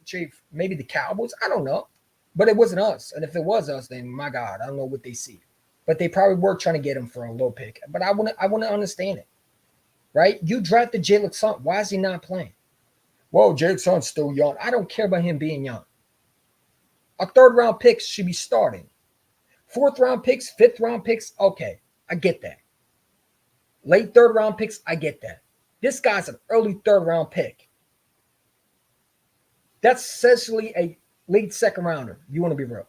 Maybe the Cowboys. I don't know. But it wasn't us. And if it was us, then my God, I don't know what they see. But they probably were trying to get him for a low pick. But I want to understand it, right? You drafted Jalen Hunt. Why is he not playing? Well, Jalen Hunt's still young. I don't care about him being young. A third-round pick should be starting. Fourth-round picks, fifth-round picks, okay, I get that. Late third-round picks, I get that. This guy's an early third-round pick. That's essentially a late second-rounder, if you want to be real.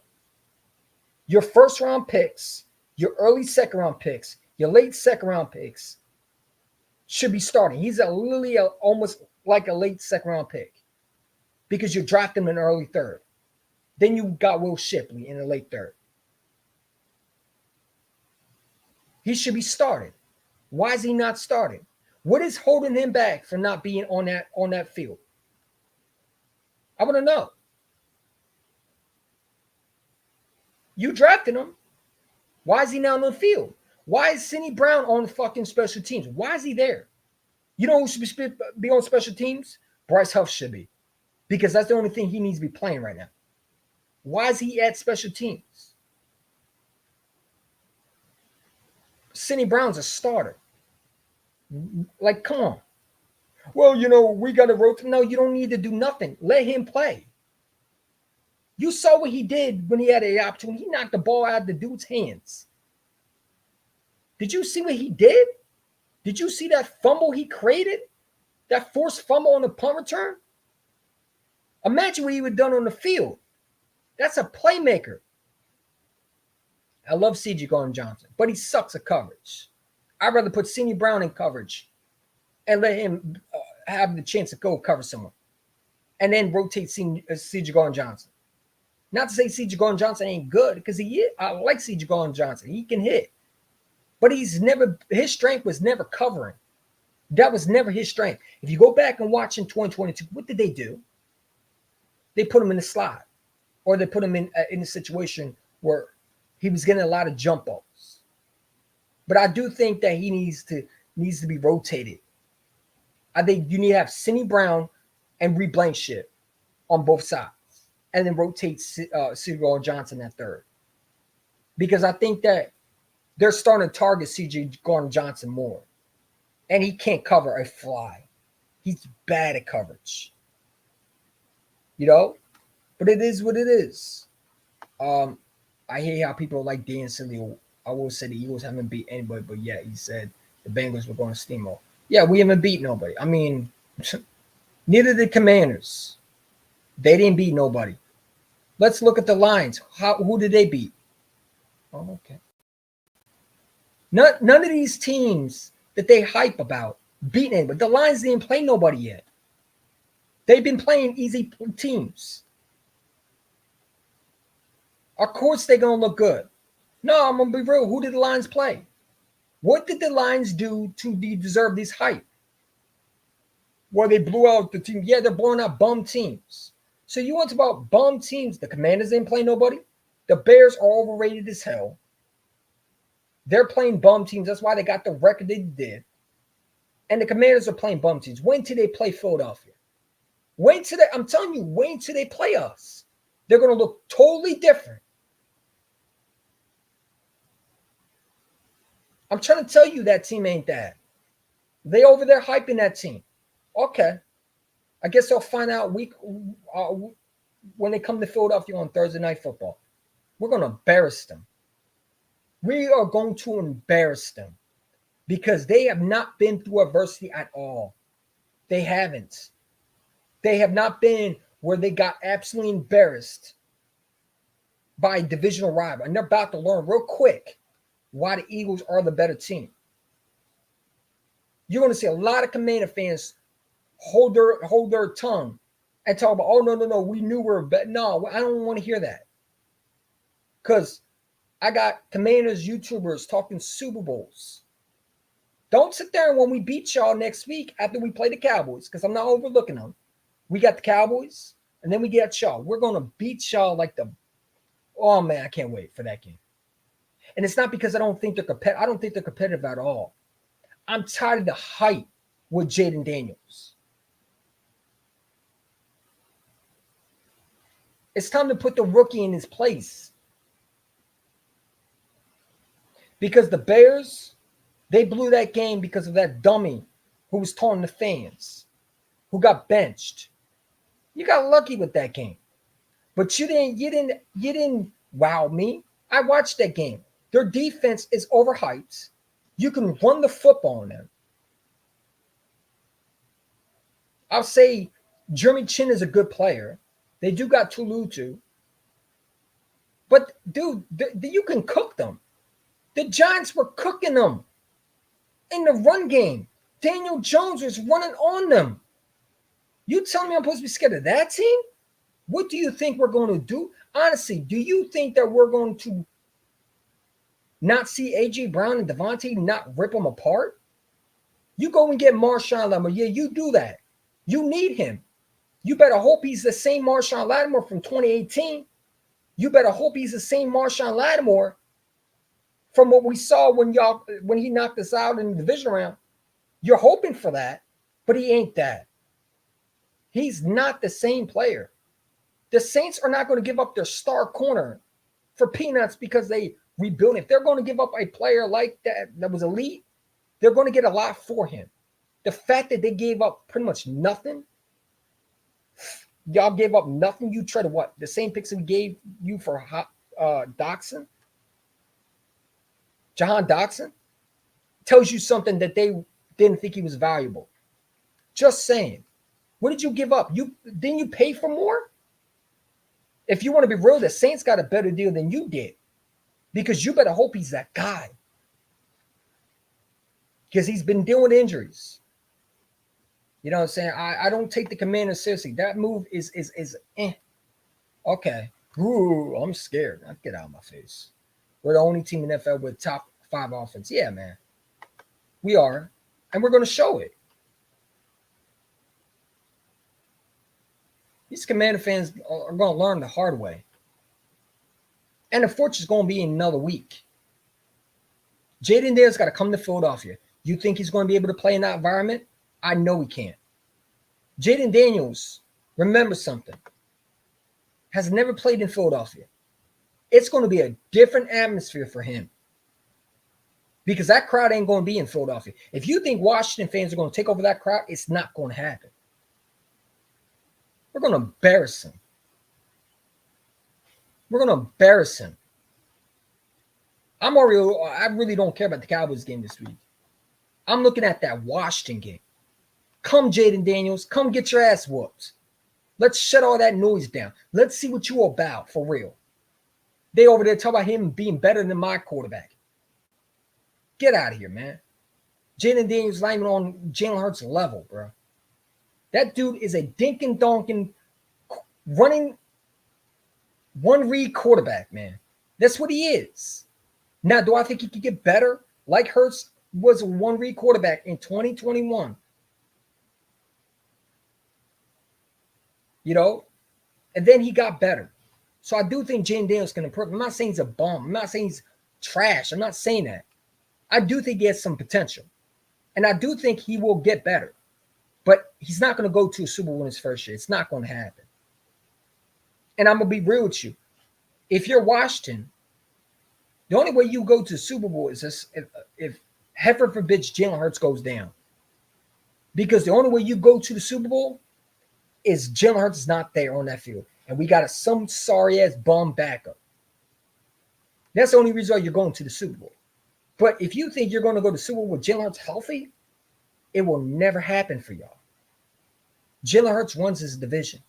Your first-round picks, your early second-round picks, your late second-round picks should be starting. He's literally almost like a late second-round pick because you dropped him in the early third. Then you got Will Shipley in the late third. He should be starting. Why is he not starting? What is holding him back from not being on that field? I want to know. You drafted him. Why is he now on the field? Why is Cindy Brown on fucking special teams? Why is he there? You know who should be on special teams? Bryce Huff should be. Because that's the only thing he needs to be playing right now. Why is he at special teams? Cindy Brown's a starter. Like, come on. Well, we got to rotate. No, you don't need to do nothing. Let him play. You saw what he did when he had an opportunity. He knocked the ball out of the dude's hands. Did you see what he did? Did you see that fumble he created? That forced fumble on the punt return? Imagine what he would have done on the field. That's a playmaker. I love C.J. Gardner-Johnson, but he sucks at coverage. I'd rather put Cindy Brown in coverage and let him have the chance to go cover someone and then rotate C.J. Gardner-Johnson. Not to say C.J. Gardner-Johnson ain't good, because I like C.J. Gardner-Johnson. He can hit. But his strength was never covering. That was never his strength. If you go back and watch in 2022, what did they do? They put him in the slot, or they put him in a situation where he was getting a lot of jump balls. But I do think that he needs to be rotated. I think you need to have Cindy Brown and Reed Blankenship on both sides, and then rotate C.J. Johnson at third. Because I think that they're starting to target C.J. Gardner-Johnson more. And he can't cover a fly. He's bad at coverage. But it is what it is. I hear how people like Dan Silly. I will say the Eagles haven't beat anybody, but yeah, he said the Bengals were going to steamroll. Yeah, we haven't beat nobody. I mean, neither did Commanders. They didn't beat nobody. Let's look at the Lions. Who did they beat? Oh, okay. None of these teams that they hype about beat anybody. The Lions didn't play nobody yet. They've been playing easy teams. Of course they're going to look good. No, I'm going to be real. Who did the Lions play? What did the Lions do to deserve this hype? Well, they blew out the team. Yeah, they're blowing out bum teams. So you want to talk about bum teams? The Commanders didn't play nobody. The Bears are overrated as hell. They're playing bum teams. That's why they got the record they did. And the Commanders are playing bum teams. Wait till they play Philadelphia. I'm telling you, wait till they play us. They're going to look totally different. I'm trying to tell you that team ain't that. They over there hyping that team. Okay. I guess they'll find out when they come to Philadelphia on Thursday Night Football. We're going to embarrass them. We are going to embarrass them because they have not been through adversity at all. They haven't. They have not been where they got absolutely embarrassed by a divisional rival. And they're about to learn real quick why the Eagles are the better team. You're going to see a lot of Commander fans hold their tongue and talk about, oh, no, we knew we were better. No, I don't want to hear that. Because I got Commanders YouTubers talking Super Bowls. Don't sit there when we beat y'all next week after we play the Cowboys, because I'm not overlooking them. We got the Cowboys, and then we get y'all. We're going to beat y'all like oh, man, I can't wait for that game. And it's not because I don't think they're competitive. I don't think they're competitive at all. I'm tired of the hype with Jaden Daniels. It's time to put the rookie in his place. Because the Bears, they blew that game because of that dummy who was taunting the fans, who got benched. You got lucky with that game. But you didn't wow me. I watched that game. Their defense is overhyped. You can run the football on them. I'll say Jeremy Chin is a good player. They do got Tulutu. But, dude, you can cook them. The Giants were cooking them in the run game. Daniel Jones was running on them. You telling me I'm supposed to be scared of that team? What do you think we're going to do? Honestly, do you think that we're going to not see A.J. Brown and Devontae not rip them apart? You go and get Marshawn Lattimore. Yeah, you do that. You need him. You better hope he's the same Marshawn Lattimore from 2018. You better hope he's the same Marshawn Lattimore from what we saw when he knocked us out in the division round. You're hoping for that, but he ain't that. He's not the same player. The Saints are not going to give up their star corner for peanuts because they rebuild. If they're going to give up a player like that was elite, they're going to get a lot for him. The fact that they gave up pretty much nothing, y'all gave up nothing. You traded what? The same picks we gave you for Dotson? Jahan Dotson? Tells you something that they didn't think he was valuable. Just saying. What did you give up? Didn't you pay for more? If you want to be real, the Saints got a better deal than you did. Because you better hope he's that guy. Because he's been dealing with injuries. You know what I'm saying? I don't take the Commanders seriously. That move is Okay. Ooh, I'm scared. I'll get out of my face. We're the only team in the NFL with top 5 offense. Yeah, man. We are. And we're going to show it. These Commander fans are going to learn the hard way. And the fortune's going to be in another week. Jaden Dale's got to come to Philadelphia. You think he's going to be able to play in that environment? I know he can't. Jaden Daniels, remember something, has never played in Philadelphia. It's going to be a different atmosphere for him. Because that crowd ain't going to be in Philadelphia. If you think Washington fans are going to take over that crowd, it's not going to happen. We're going to embarrass him. We're going to embarrass him. I really don't care about the Cowboys game this week. I'm looking at that Washington game. Come, Jaden Daniels. Come get your ass whooped. Let's shut all that noise down. Let's see what you're about for real. They over there talk about him being better than my quarterback. Get out of here, man. Jaden Daniels not even on Jalen Hurts' level, bro. That dude is a dinkin' donkin' running one-read quarterback, man. That's what he is. Now, do I think he could get better? Like Hurts was a one-read quarterback in 2021. You know? And then he got better. So I do think Jaden Daniels can improve. I'm not saying he's a bum. I'm not saying he's trash. I'm not saying that. I do think he has some potential. And I do think he will get better. But he's not going to go to a Super Bowl in his first year. It's not going to happen. And I'm going to be real with you. If you're Washington, the only way you go to the Super Bowl is if heaven forbid Jalen Hurts goes down. Because the only way you go to the Super Bowl is Jalen Hurts is not there on that field. And we got some sorry-ass bum backup. That's the only reason why you're going to the Super Bowl. But if you think you're going to go to the Super Bowl with Jalen Hurts healthy, it will never happen for y'all. Jalen Hurts runs his division.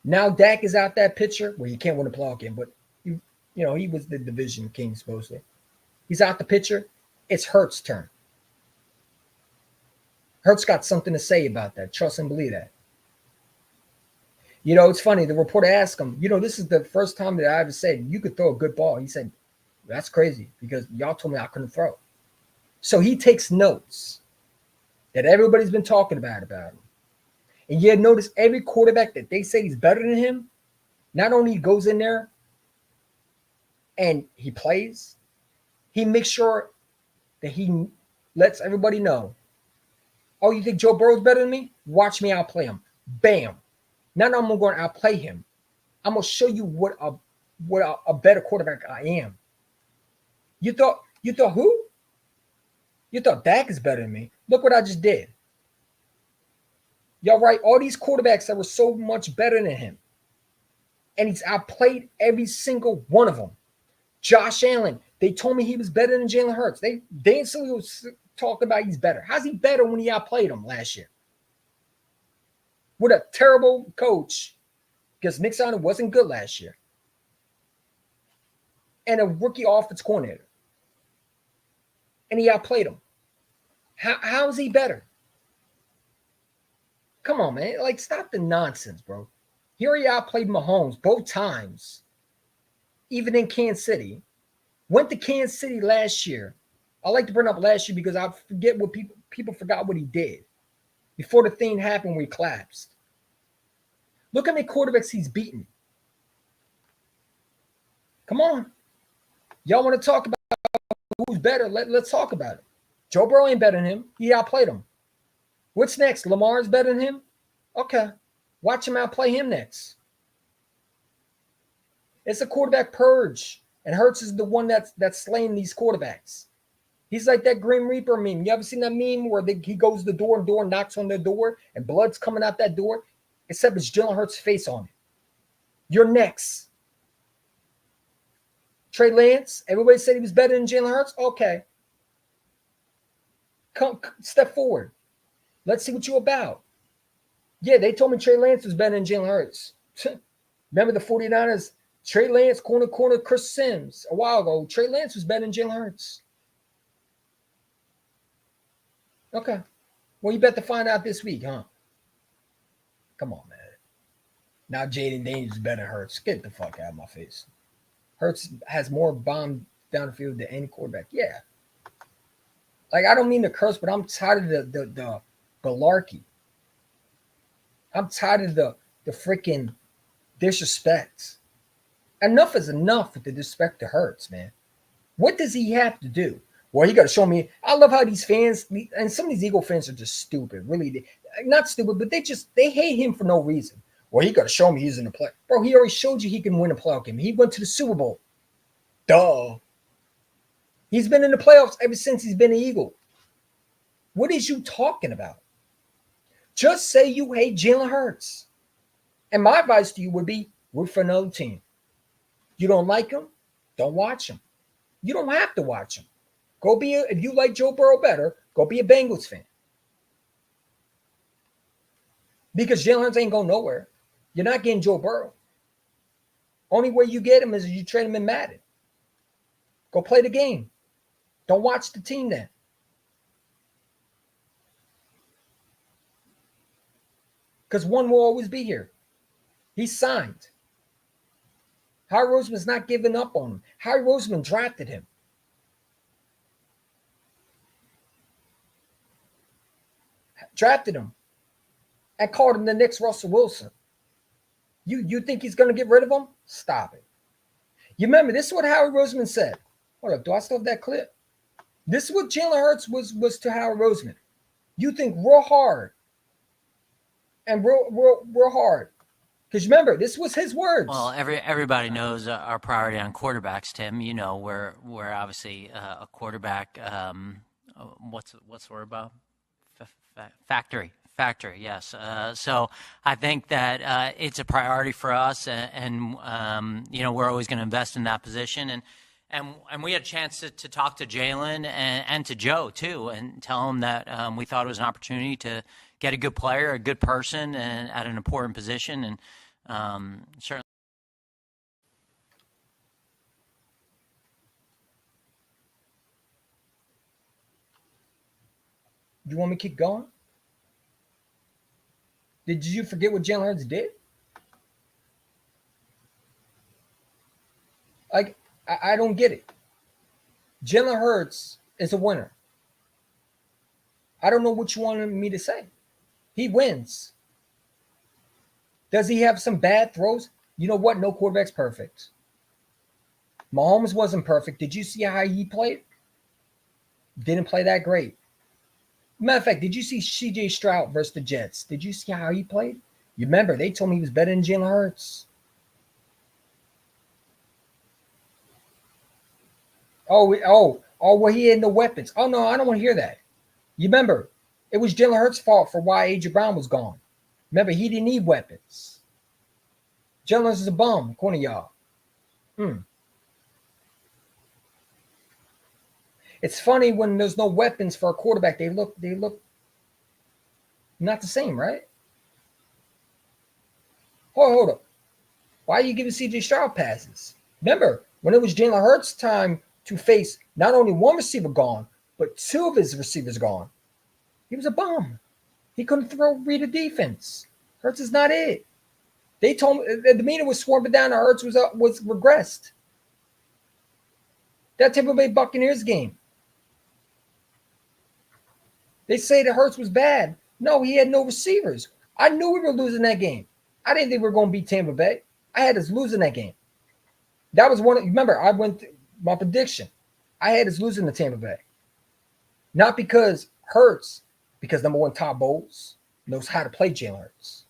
Now Dak is out that picture. Well, you can't win a playoff game, but you know he was the division king supposedly. He's out the picture. It's Hurts' turn. Hurts got something to say about that. Trust and believe that. You know, it's funny. The reporter asked him, this is the first time that I ever said you could throw a good ball. He said, that's crazy because y'all told me I couldn't throw. So he takes notes that everybody's been talking about him. And you notice every quarterback that they say he's better than him, not only goes in there and he plays, he makes sure that he lets everybody know, oh, you think Joe Burrow's better than me? Watch me outplay him. Bam. Now I'm going to outplay him. I'm going to show you what a better quarterback I am. You thought who? You thought Dak is better than me. Look what I just did. Y'all right? All these quarterbacks that were so much better than him. And he's outplayed every single one of them. Josh Allen, they told me he was better than Jalen Hurts. They instantly was talking about he's better. How's he better when he outplayed him last year? With a terrible coach, because Nick Sirianni wasn't good last year. And a rookie offense coordinator. And he outplayed him. How is he better? Come on, man. Like, stop the nonsense, bro. Here he outplayed Mahomes both times, even in Kansas City. Went to Kansas City last year. I like to bring up last year because I forget what people forgot what he did. before the thing happened where he collapsed. Look how many quarterbacks he's beaten. Come on. Y'all want to talk about who's better? Let's talk about it. Joe Burrow ain't better than him. He outplayed him. What's next? Lamar's better than him? Okay. Watch him outplay him next. It's a quarterback purge. And Hurts is the one that's slaying these quarterbacks. He's like that Grim Reaper meme. You ever seen that meme where he goes to the door, knocks on the door, and blood's coming out that door? Except it's Jalen Hurts' face on it. You're next. Trey Lance, everybody said he was better than Jalen Hurts. Okay. Come step forward. Let's see what you're about. Yeah, they told me Trey Lance was better than Jalen Hurts. Remember the 49ers? Trey Lance, corner, Chris Sims. A while ago, Trey Lance was better than Jalen Hurts. Okay. Well, you bet to find out this week, huh? Come on, man. Now Jaden Daniels is better than Hurts. Get the fuck out of my face. Hurts has more bomb down the field than any quarterback. Yeah. Like, I don't mean to curse, but I'm tired of the malarkey. I'm tired of the freaking disrespect. Enough is enough with the disrespect to Hurts, man. What does he have to do? Well, he got to show me. I love how these fans, and some of these Eagle fans are just stupid. Really, not stupid, but they hate him for no reason. Well, he got to show me he's in the play. Bro, he already showed you he can win a playoff game. He went to the Super Bowl. Duh. He's been in the playoffs ever since he's been an Eagle. What is you talking about? Just say you hate Jalen Hurts. And my advice to you would be root for another team. You don't like him? Don't watch him. You don't have to watch him. If you like Joe Burrow better, go be a Bengals fan. Because Jalen Hurts ain't going nowhere. You're not getting Joe Burrow. Only way you get him is if you trade him in Madden. Go play the game. Don't watch the team then. Because one will always be here. He's signed. Harry Roseman's not giving up on him. Harry Roseman drafted him. Drafted him. And called him the next Russell Wilson. You think he's going to get rid of him? Stop it. You remember, this is what Harry Roseman said. Hold up, do I still have that clip? This is what Jalen Hurts was to Harry Roseman. You think real hard. And real hard. Because remember, this was his words. Well, everybody knows our priority on quarterbacks, Tim. You know, we're obviously a quarterback. What's the word about? Factory, yes. So I think that it's a priority for us, and you know, we're always going to invest in that position. And we had a chance to talk to Jalen and to Joe too, and tell him that we thought it was an opportunity to get a good player, a good person, and at an important position, and certainly. You want me to keep going? Did you forget what Jalen Hurts did? Like, I don't get it. Jalen Hurts is a winner. I don't know what you wanted me to say. He wins. Does he have some bad throws? You know what? No quarterback's perfect. Mahomes wasn't perfect. Did you see how he played? Didn't play that great. Matter of fact, did you see C.J. Stroud versus the Jets? Did you see how he played? You remember, they told me he was better than Jalen Hurts. Well, he had no weapons. Oh, no, I don't want to hear that. You remember, it was Jalen Hurts' fault for why A.J. Brown was gone. Remember, he didn't need weapons. Jalen Hurts is a bum, according to y'all. It's funny when there's no weapons for a quarterback. They look not the same, right? Hold up. Why are you giving C.J. Stroud passes? Remember, when it was Jalen Hurts' time to face not only one receiver gone, but two of his receivers gone, he was a bum. He couldn't read a defense. Hurts is not it. They told me the meter was swarming down. Hurts was regressed. That Tampa Bay Buccaneers game. They say that Hurts was bad, No, he had no receivers. I knew we were losing that game. I didn't think we were going to beat Tampa Bay. I had us losing that game. That was one. Remember, I went my prediction. I had us losing to Tampa Bay, not because Hurts, because number one, Todd Bowles knows how to play Jalen Hurts,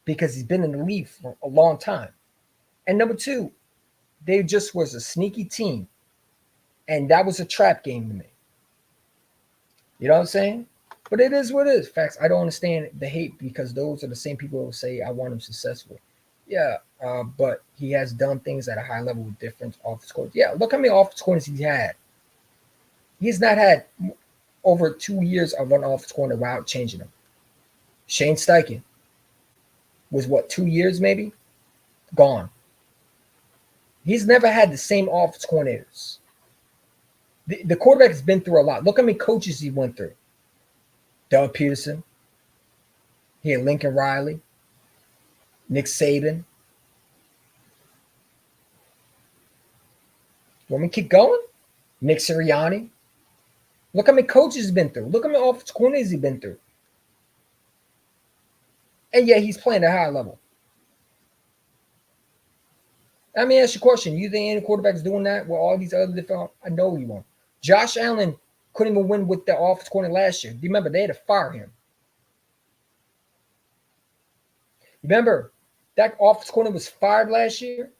because he's been in the league for a long time, and number two, they just was a sneaky team, and that was a trap game to me. You know what I'm saying? But it is what it is. Facts. I don't understand the hate because those are the same people who say I want him successful. Yeah, but he has done things at a high level with different offense coordinators. Yeah, look how many offense coordinators he's had. He's not had over 2 years of an offense coordinator without changing them. Shane Steichen was what, 2 years maybe? Gone. He's never had the same offense coordinators. The quarterback has been through a lot. Look how many coaches he went through. Doug Peterson. He had Lincoln Riley. Nick Saban. Want me to keep going? Nick Sirianni. Look how many coaches he's been through. Look how many offensive coordinators he's been through. And yeah, he's playing at a high level. Let me ask you a question. You think any quarterback's doing that with all these other different? I know he won't. Josh Allen couldn't even win with the offensive coordinator last year. Remember, they had to fire him. Remember, that offensive coordinator was fired last year.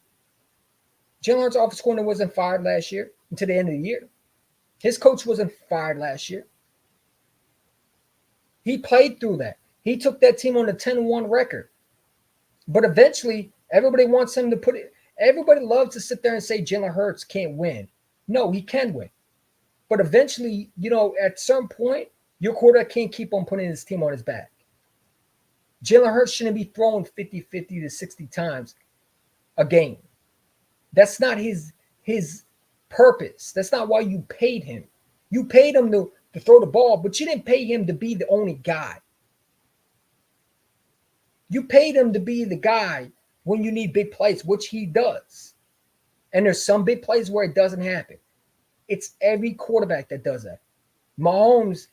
Jalen Hurts' offensive coordinator wasn't fired last year until the end of the year. His coach wasn't fired last year. He played through that. He took that team on a 10-1 record. But eventually, everybody wants him to put it. Everybody loves to sit there and say Jalen Hurts can't win. No, he can win. But eventually, at some point, your quarterback can't keep on putting his team on his back. Jalen Hurts shouldn't be throwing 50 to 60 times a game. That's not his purpose. That's not why you paid him. You paid him to throw the ball, but you didn't pay him to be the only guy. You paid him to be the guy when you need big plays, which he does. And there's some big plays where it doesn't happen. It's every quarterback that does that. Mahomes,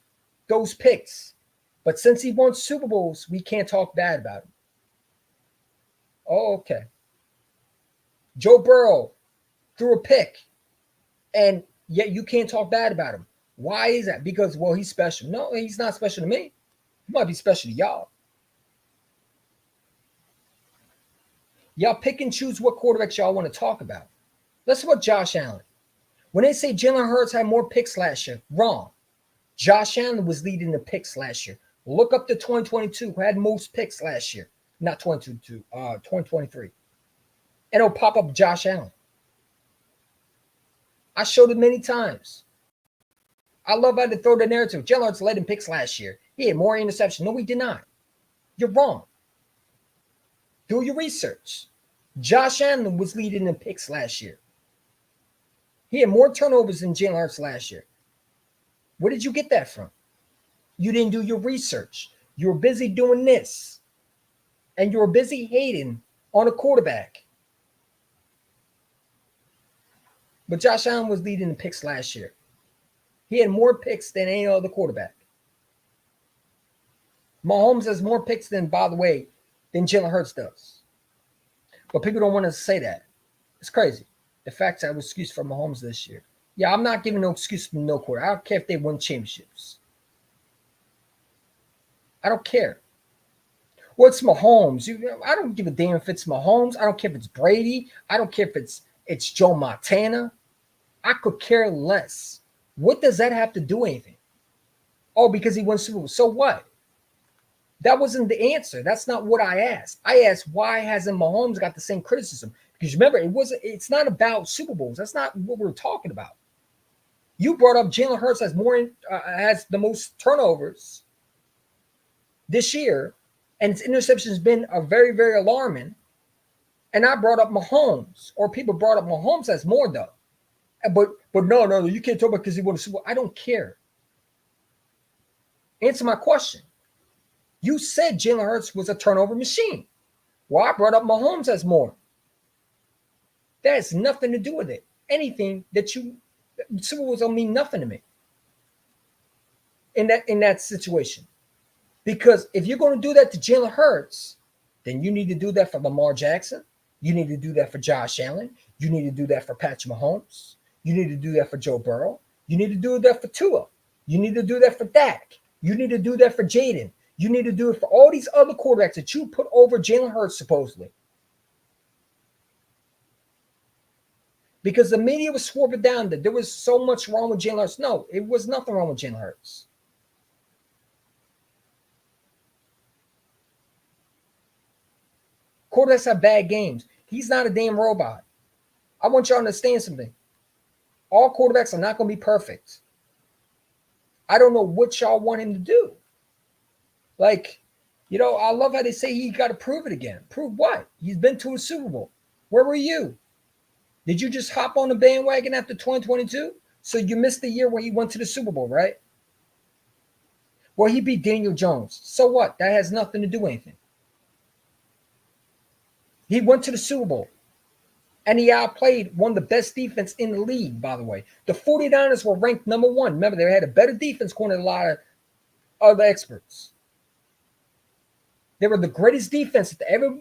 those picks. But since he won Super Bowls, we can't talk bad about him. Oh, okay. Joe Burrow threw a pick, and yet you can't talk bad about him. Why is that? Because, well, he's special. No, he's not special to me. He might be special to y'all. Y'all pick and choose what quarterbacks y'all want to talk about. Let's talk about Josh Allen. When they say Jalen Hurts had more picks last year, wrong. Josh Allen was leading the picks last year. Look up to 2022, who had most picks last year. Not 2022, 2023. And it'll pop up Josh Allen. I showed it many times. I love how to throw the narrative. Jalen Hurts led in picks last year. He had more interceptions. No, he did not. You're wrong. Do your research. Josh Allen was leading in picks last year. He had more turnovers than Jalen Hurts last year. Where did you get that from? You didn't do your research. You were busy doing this. And you were busy hating on a quarterback. But Josh Allen was leading the picks last year. He had more picks than any other quarterback. Mahomes has more picks than Jalen Hurts does. But people don't want to say that. It's crazy. The fact that I was excuse for Mahomes this year. Yeah, I'm not giving no excuse for no quarter. I don't care if they win championships. I don't care. What's Mahomes? I don't give a damn if it's Mahomes. I don't care if it's Brady. I don't care if it's Joe Montana. I could care less. What does that have to do anything? Oh, because he won Super Bowl. So what? That wasn't the answer. That's not what I asked. I asked why hasn't Mahomes got the same criticism? Because remember, it's not about Super Bowls. That's not what we're talking about. You brought up Jalen Hurts has the most turnovers this year, and his interception has been a very, very alarming. And I brought up Mahomes, or people brought up Mahomes has more though. But no, you can't talk about because he won a Super Bowl. I don't care. Answer my question. You said Jalen Hurts was a turnover machine. Well, I brought up Mahomes has more. That has nothing to do with it. Anything that Super Bowls don't mean nothing to me. In that situation. Because if you're going to do that to Jalen Hurts, then you need to do that for Lamar Jackson. You need to do that for Josh Allen. You need to do that for Patrick Mahomes. You need to do that for Joe Burrow. You need to do that for Tua. You need to do that for Dak. You need to do that for Jaden. You need to do it for all these other quarterbacks that you put over Jalen Hurts, supposedly. Because the media was swarming down that there was so much wrong with Jalen Hurts. No, it was nothing wrong with Jalen Hurts. Quarterbacks have bad games. He's not a damn robot. I want y'all to understand something. All quarterbacks are not going to be perfect. I don't know what y'all want him to do. Like, I love how they say he got to prove it again. Prove what? He's been to a Super Bowl. Where were you? Did you just hop on the bandwagon after 2022? So you missed the year where he went to the Super Bowl, right? Well, he beat Daniel Jones. So what? That has nothing to do with anything. He went to the Super Bowl. And he outplayed one of the best defense in the league, by the way. The 49ers were ranked number 1. Remember, they had a better defense according to a lot of other experts. They were the greatest defense that ever.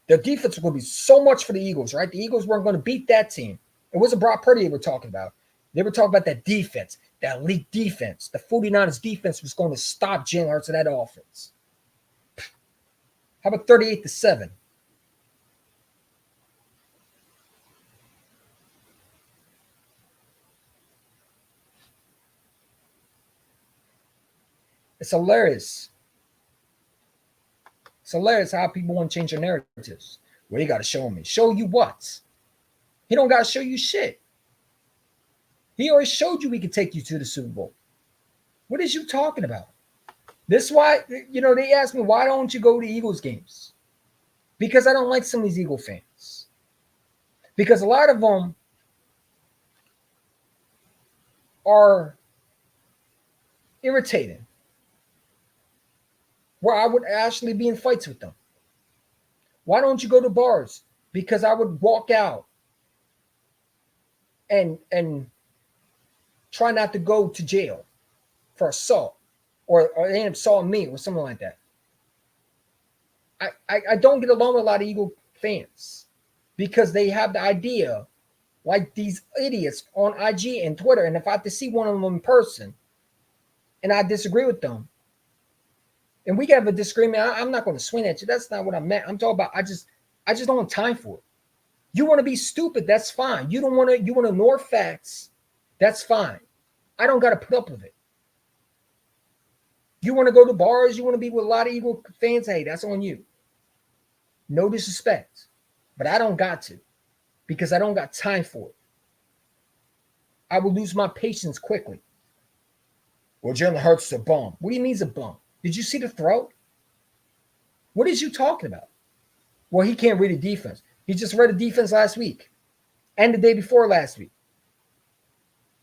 Their defense was going to be so much for the Eagles, right? The Eagles weren't going to beat that team. It wasn't Brock Purdy they were talking about. They were talking about that defense, that elite defense. The 49ers defense was going to stop Jalen Hurts and that offense. How about 38-7? It's hilarious. It's hilarious how people want to change their narratives. Well, you got to show me. Show you what? He don't got to show you shit. He already showed you he could take you to the Super Bowl. What is you talking about? This is why, they asked me, why don't you go to Eagles games? Because I don't like some of these Eagle fans. Because a lot of them are irritating. Where I would actually be in fights with them. Why don't you go to bars? Because I would walk out and try not to go to jail for assault, or they end up assaulting me or something like that. I don't get along with a lot of Eagle fans because they have the idea, like these idiots on IG and Twitter, and if I have to see one of them in person and I disagree with them, and we can have a disagreement, I'm not going to swing at you. That's not what I meant. I'm talking about I just don't have time for it. You want to be stupid, that's fine. You want to ignore facts, that's fine. I don't got to put up with it. You want to go to bars, you want to be with a lot of Eagle fans, hey, that's on you. No disrespect. But I don't got to, because I don't got time for it. I will lose my patience quickly. Well, Jalen Hurts is a bum. What do you mean he's a bum? Did you see the throw? What is you talking about? Well, he can't read a defense. He just read a defense last week and the day before last week.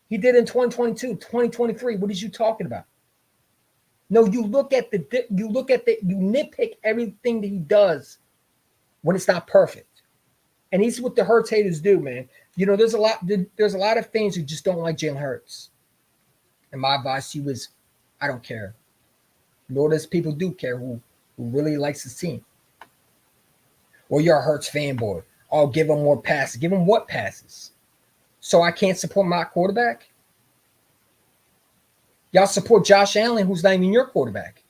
He did in 2022, 2023. What is you talking about? No, you nitpick everything that he does when it's not perfect. And he's what the Hurts haters do, man. There's a lot of fans who just don't like Jalen Hurts. And my advice to you is, I don't care. Nor does people do care who really likes his team. Or you're a Hurts fanboy. Oh, give him more passes. Give him what passes? So I can't support my quarterback? Y'all support Josh Allen, who's not even your quarterback.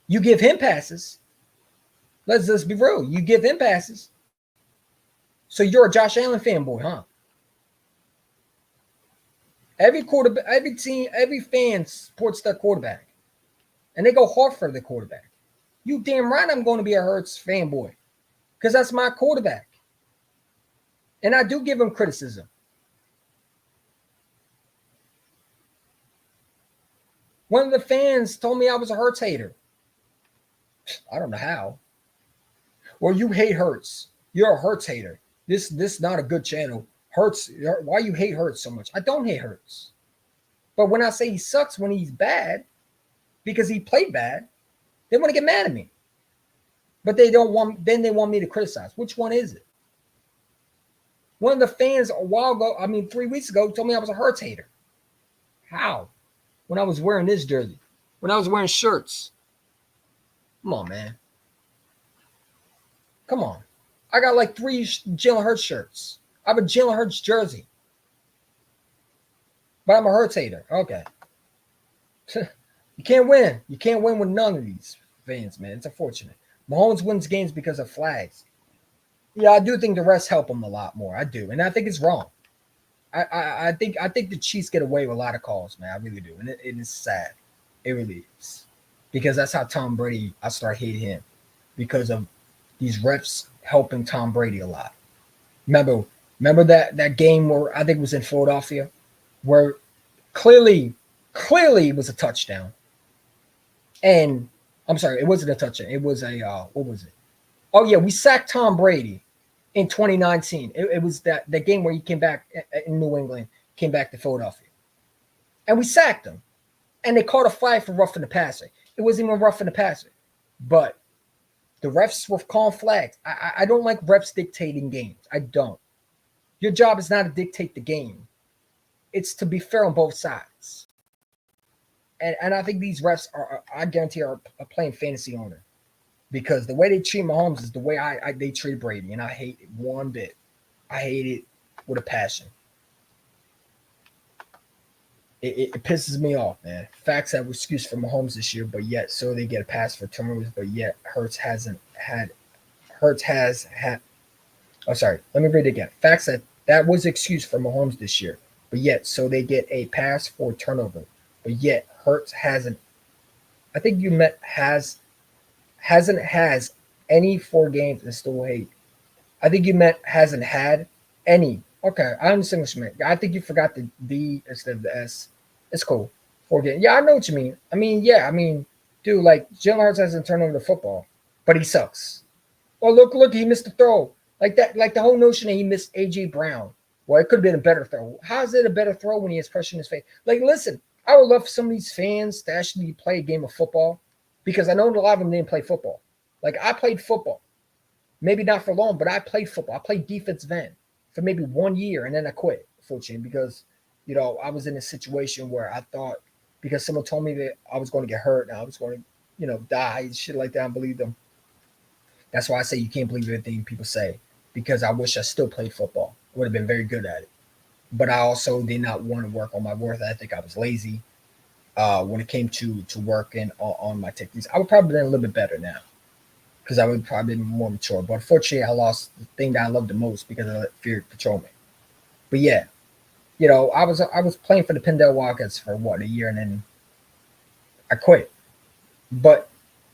You give him passes. Let's be real. You give him passes. So you're a Josh Allen fanboy, huh? Every quarterback, every team, every fan supports their quarterback. And they go hard for the quarterback. You damn right I'm going to be a Hurts fanboy. Because that's my quarterback. And I do give him criticism. One of the fans told me I was a Hurts hater. I don't know how. Well, you hate Hurts. You're a Hurts hater. This not a good channel. Hurts. Why you hate Hurts so much? I don't hate Hurts. But when I say he sucks when he's bad, because he played bad, they want to get mad at me. But they want me to criticize. Which one is it? One of the fans 3 weeks ago, told me I was a Hurts hater. How? When I was wearing this jersey. When I was wearing shirts. Come on, man. Come on. I got like 3 Jalen Hurts shirts. I have a Jalen Hurts jersey. But I'm a Hurts hater. Okay. You can't win. You can't win with none of these fans, man. It's unfortunate. Mahomes wins games because of flags. Yeah, I do think the refs help him a lot more. I do, and I think it's wrong. I think the Chiefs get away with a lot of calls, man. I really do, and it is sad. It really is, because that's how Tom Brady. I start hating him because of these refs helping Tom Brady a lot. Remember, remember that game where I think it was in Philadelphia, where clearly it was a touchdown, and I'm sorry, it wasn't a touchdown. It was a what was it? Oh yeah, we sacked Tom Brady in 2019. It was that game where he came back in New England, came back to Philadelphia, and we sacked him. And they called a flag for roughing the passer. It wasn't even roughing the passer, but the refs were calling flags. I don't like refs dictating games. I don't. Your job is not to dictate the game. It's to be fair on both sides. And I think these refs I guarantee, are playing fantasy owner, because the way they treat Mahomes is the way they treat Brady, and I hate it one bit. I hate it with a passion. It pisses me off, man. Facts have excuse for Mahomes this year, but yet so they get a pass for turnovers, but yet Hurts has had. Oh, sorry. Let me read it again. Facts that was excuse for Mahomes this year, but yet so they get a pass for turnover, but yet Hurts hasn't. I think you meant has any 4 games and still hate. I think you meant hasn't had any. Okay, I understand what you meant. I think you forgot the D instead of the S. It's cool. 4 games. Yeah, I know what you mean. I mean, yeah, I mean, dude, like Jalen Hurts hasn't turned over the football, but he sucks. Oh, look, he missed the throw. Like that, like the whole notion that he missed AJ Brown. Well, it could have been a better throw. How is it a better throw when he has pressure in his face? Like, listen, I would love for some of these fans to actually play a game of football, because I know a lot of them didn't play football. Like, I played football. Maybe not for long, but I played football. I played defensive end for maybe 1 year, and then I quit, fortunately, because I was in a situation where I thought, because someone told me that I was going to get hurt and I was going to die, shit like that. I believe them. That's why I say you can't believe everything people say, because I wish I still played football. I would have been very good at it, but I also did not want to work on my work ethic. I was lazy when it came to working on my techniques. I would probably been a little bit better now, because I would probably be more mature. But unfortunately, I lost the thing that I loved the most because I let fear control me. But yeah, I was playing for the Pendle Wildcats for what, a year, and then I quit. But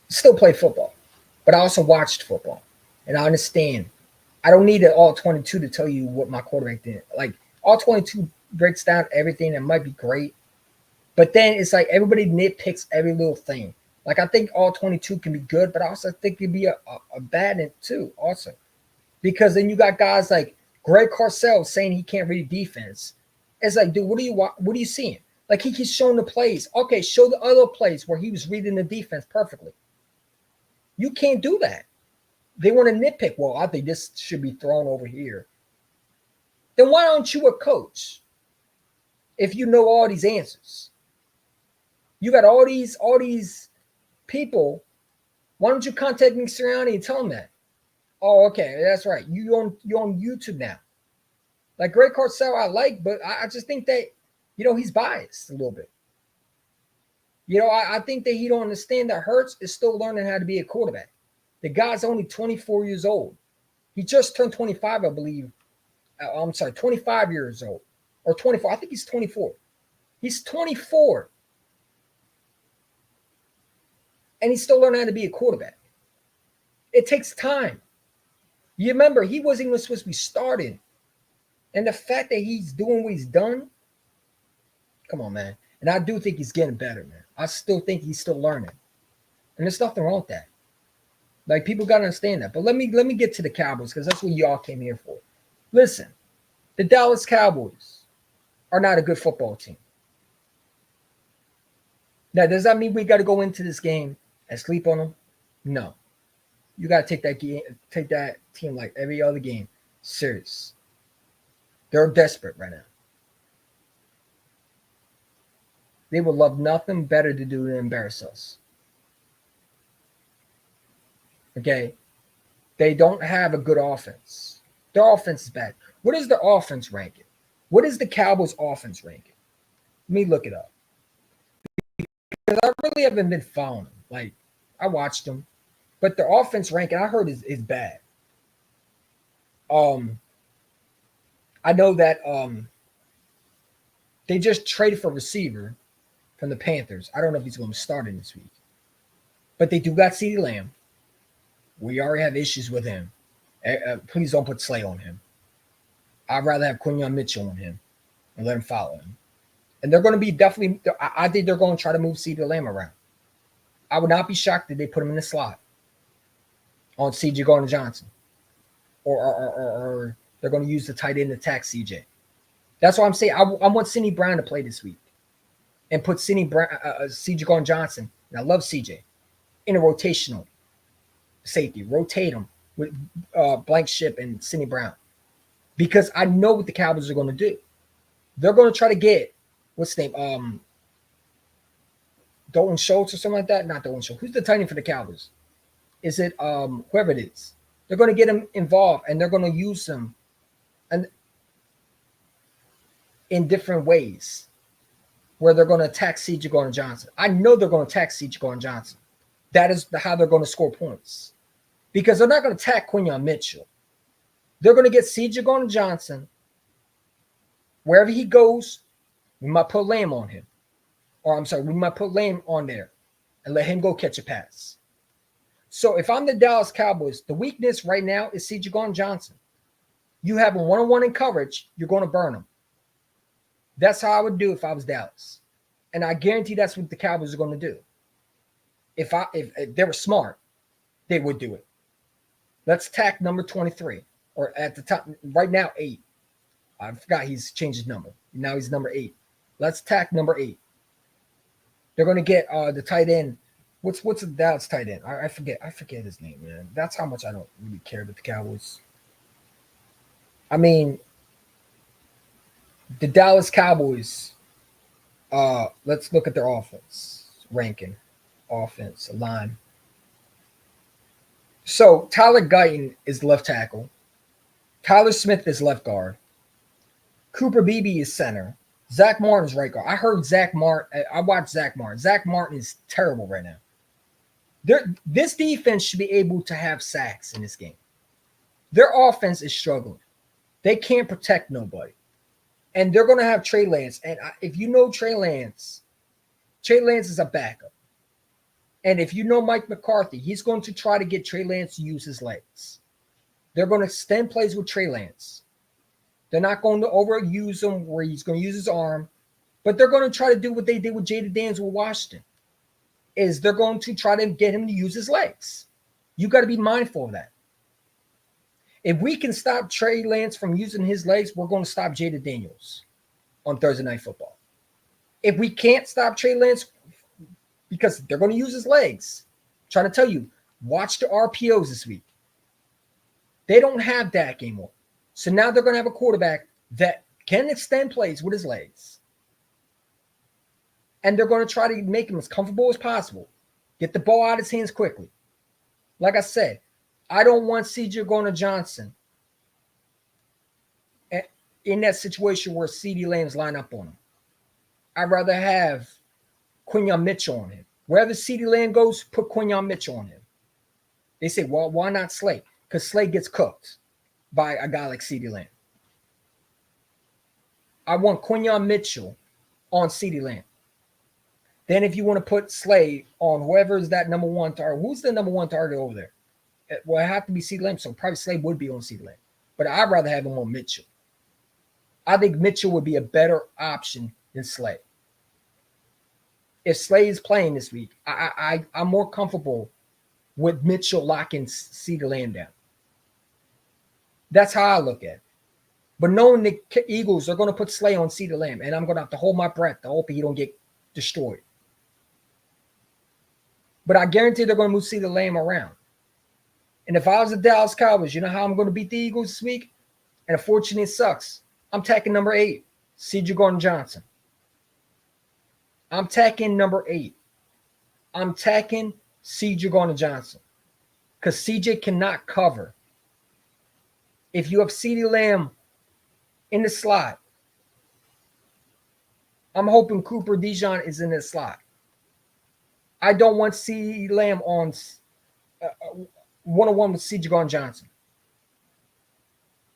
still played football. But I also watched football, and I understand. I don't need an all 22 to tell you what my quarterback did. Like, all 22 breaks down everything that might be great, but then it's like everybody nitpicks every little thing. Like, I think all 22 can be good, but I also think it could be a bad in too, also. Because then you got guys like Greg Carcel saying he can't read defense. It's like, dude, what are you seeing? Like, he's showing the plays. Okay, show the other plays where he was reading the defense perfectly. You can't do that. They want to nitpick. Well, I think this should be thrown over here. Then why aren't you a coach if you know all these answers? You got all these people. Why don't you contact Nick Sirianni and tell him that? Oh, okay, that's right. You on YouTube now. Like, Greg Carcel, I like, but I just think that he's biased a little bit. I think that he don't understand that Hurts is still learning how to be a quarterback. The guy's only 24 years old. He just turned 25, I believe. I'm sorry, 25 years old, or 24. I think he's 24. He's 24, and he's still learning how to be a quarterback. It takes time. You remember, he wasn't even supposed to be starting. And the fact that he's doing what he's done, come on, man. And I do think he's getting better, man. I still think he's still learning. And there's nothing wrong with that. Like, people got to understand that. But let me get to the Cowboys, because that's what y'all came here for. Listen, the Dallas Cowboys are not a good football team. Now, does that mean we got to go into this game and sleep on them? No. You got to take that team like every other game serious. They're desperate right now. They would love nothing better to do than embarrass us. Okay, they don't have a good offense. Their offense is bad. What is their offense ranking? What is the Cowboys' offense ranking? Let me look it up because I really haven't been following them. Like I watched them, but their offense ranking I heard is bad. Um, I know that they just traded for a receiver from the Panthers. I don't know if he's going to start in this week, but they do got CeeDee Lamb. We already have issues with him. Please don't put Slay on him. I'd rather have Quinyon Mitchell on him and let him follow him. And they're going to be definitely. I think they're going to try to move CeeDee Lamb around. I would not be shocked if they put him in the slot on CJ Gardner Johnson, or they're going to use the tight end to attack CJ. That's why I'm saying I want Sidney Brown to play this week and put CJ Gardner Johnson. And I love CJ in a rotational safety. Rotate him with Blank Ship and Sidney Brown because I know what the Cowboys are going to do. They're going to try to get what's his name, Dalton Schultz or something like that. Not Dalton Schultz. Who's the tight end for the Cowboys? Is it whoever it is? They're going to get him involved and they're going to use him and in different ways where they're going to attack C.J. Gardner Johnson. I know they're going to attack C.J. Gardner Johnson. That is how they're going to score points because they're not going to attack Quinyon Mitchell. They're going to get C.J. Gardner Johnson wherever he goes. We might put Lamb on him, or I'm sorry, we might put Lamb on there and let him go catch a pass. So if I'm the Dallas Cowboys, the weakness right now is C.J. Gardner Johnson. You have a one-on-one in coverage, you're going to burn him. That's how I would do if I was Dallas. And I guarantee that's what the Cowboys are going to do. If they were smart, they would do it. Let's attack number 23. Or at the top, right now, 8. I forgot he's changed his number. Now he's number 8. Let's attack number 8. They're going to get the tight end. What's the Dallas tight end? I forget his name, man. That's how much I don't really care about the Cowboys. I mean, the Dallas Cowboys, let's look at their offense ranking. Offense line. So Tyler Guyton is left tackle. Tyler Smith is left guard. Cooper Beebe is center. Zach Martin is right guard. I heard Zach Martin. I watched Zach Martin. Zach Martin is terrible right now. This defense should be able to have sacks in this game. Their offense is struggling. They can't protect nobody. And they're going to have Trey Lance. And if you know Trey Lance is a backup. And if you know Mike McCarthy, he's going to try to get Trey Lance to use his legs. They're going to extend plays with Trey Lance. They're not going to overuse him where he's going to use his arm. But they're going to try to do what they did with Jaden Daniels with Washington. Is they're going to try to get him to use his legs. You got to be mindful of that. If we can stop Trey Lance from using his legs, we're going to stop Jaden Daniels on Thursday Night Football. If we can't stop Trey Lance because they're going to use his legs, I'm trying to tell you, watch the RPOs this week. They don't have Dak anymore. So now they're going to have a quarterback that can extend plays with his legs. And they're going to try to make him as comfortable as possible. Get the ball out of his hands quickly. Like I said, I don't want C.J. Gardner Johnson in that situation where CeeDee Lamb's line up on him. I'd rather have Quinyon Mitchell on him. Wherever CeeDee Lamb goes, put Quinyon Mitchell on him. They say, well, why not Slay? Because Slay gets cooked by a guy like CeeDee Lamb. I want Quinyon Mitchell on CeeDee Lamb. Then if you want to put Slay on whoever is that number 1 target, who's the number 1 target over there? Well, it have to be CeeDee Lamb, so probably Slay would be on CeeDee Lamb. But I'd rather have him on Mitchell. I think Mitchell would be a better option than Slay. If Slay is playing this week, I'm more comfortable with Mitchell locking CeeDee Lamb down. That's how I look at it. But knowing the Eagles are going to put Slay on CeeDee Lamb, and I'm going to have to hold my breath to hope he don't get destroyed. But I guarantee they're going to move CeeDee Lamb around. And if I was the Dallas Cowboys, you know how I'm going to beat the Eagles this week? And unfortunately, it sucks. I'm taking number 8, C.J. Gardner Johnson. I'm taking number 8. I'm taking C.J. Gardner Johnson. because CJ cannot cover. If you have CeeDee Lamb in the slot, I'm hoping Cooper Dijon is in the slot. I don't want CeeDee Lamb on one-on-one with CJ Garn Johnson.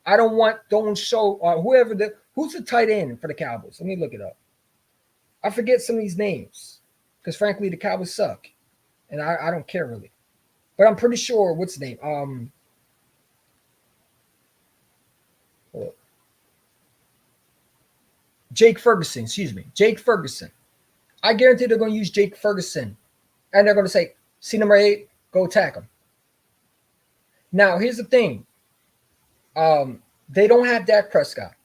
I don't show who's the tight end for the Cowboys. Let me look it up. I forget some of these names because frankly the Cowboys suck, and I don't care really. But I'm pretty sure what's the name? Jake Ferguson. Excuse me, Jake Ferguson. I guarantee they're going to use Jake Ferguson, and they're going to say, "See number 8, go attack him." Now here's the thing. They don't have Dak Prescott,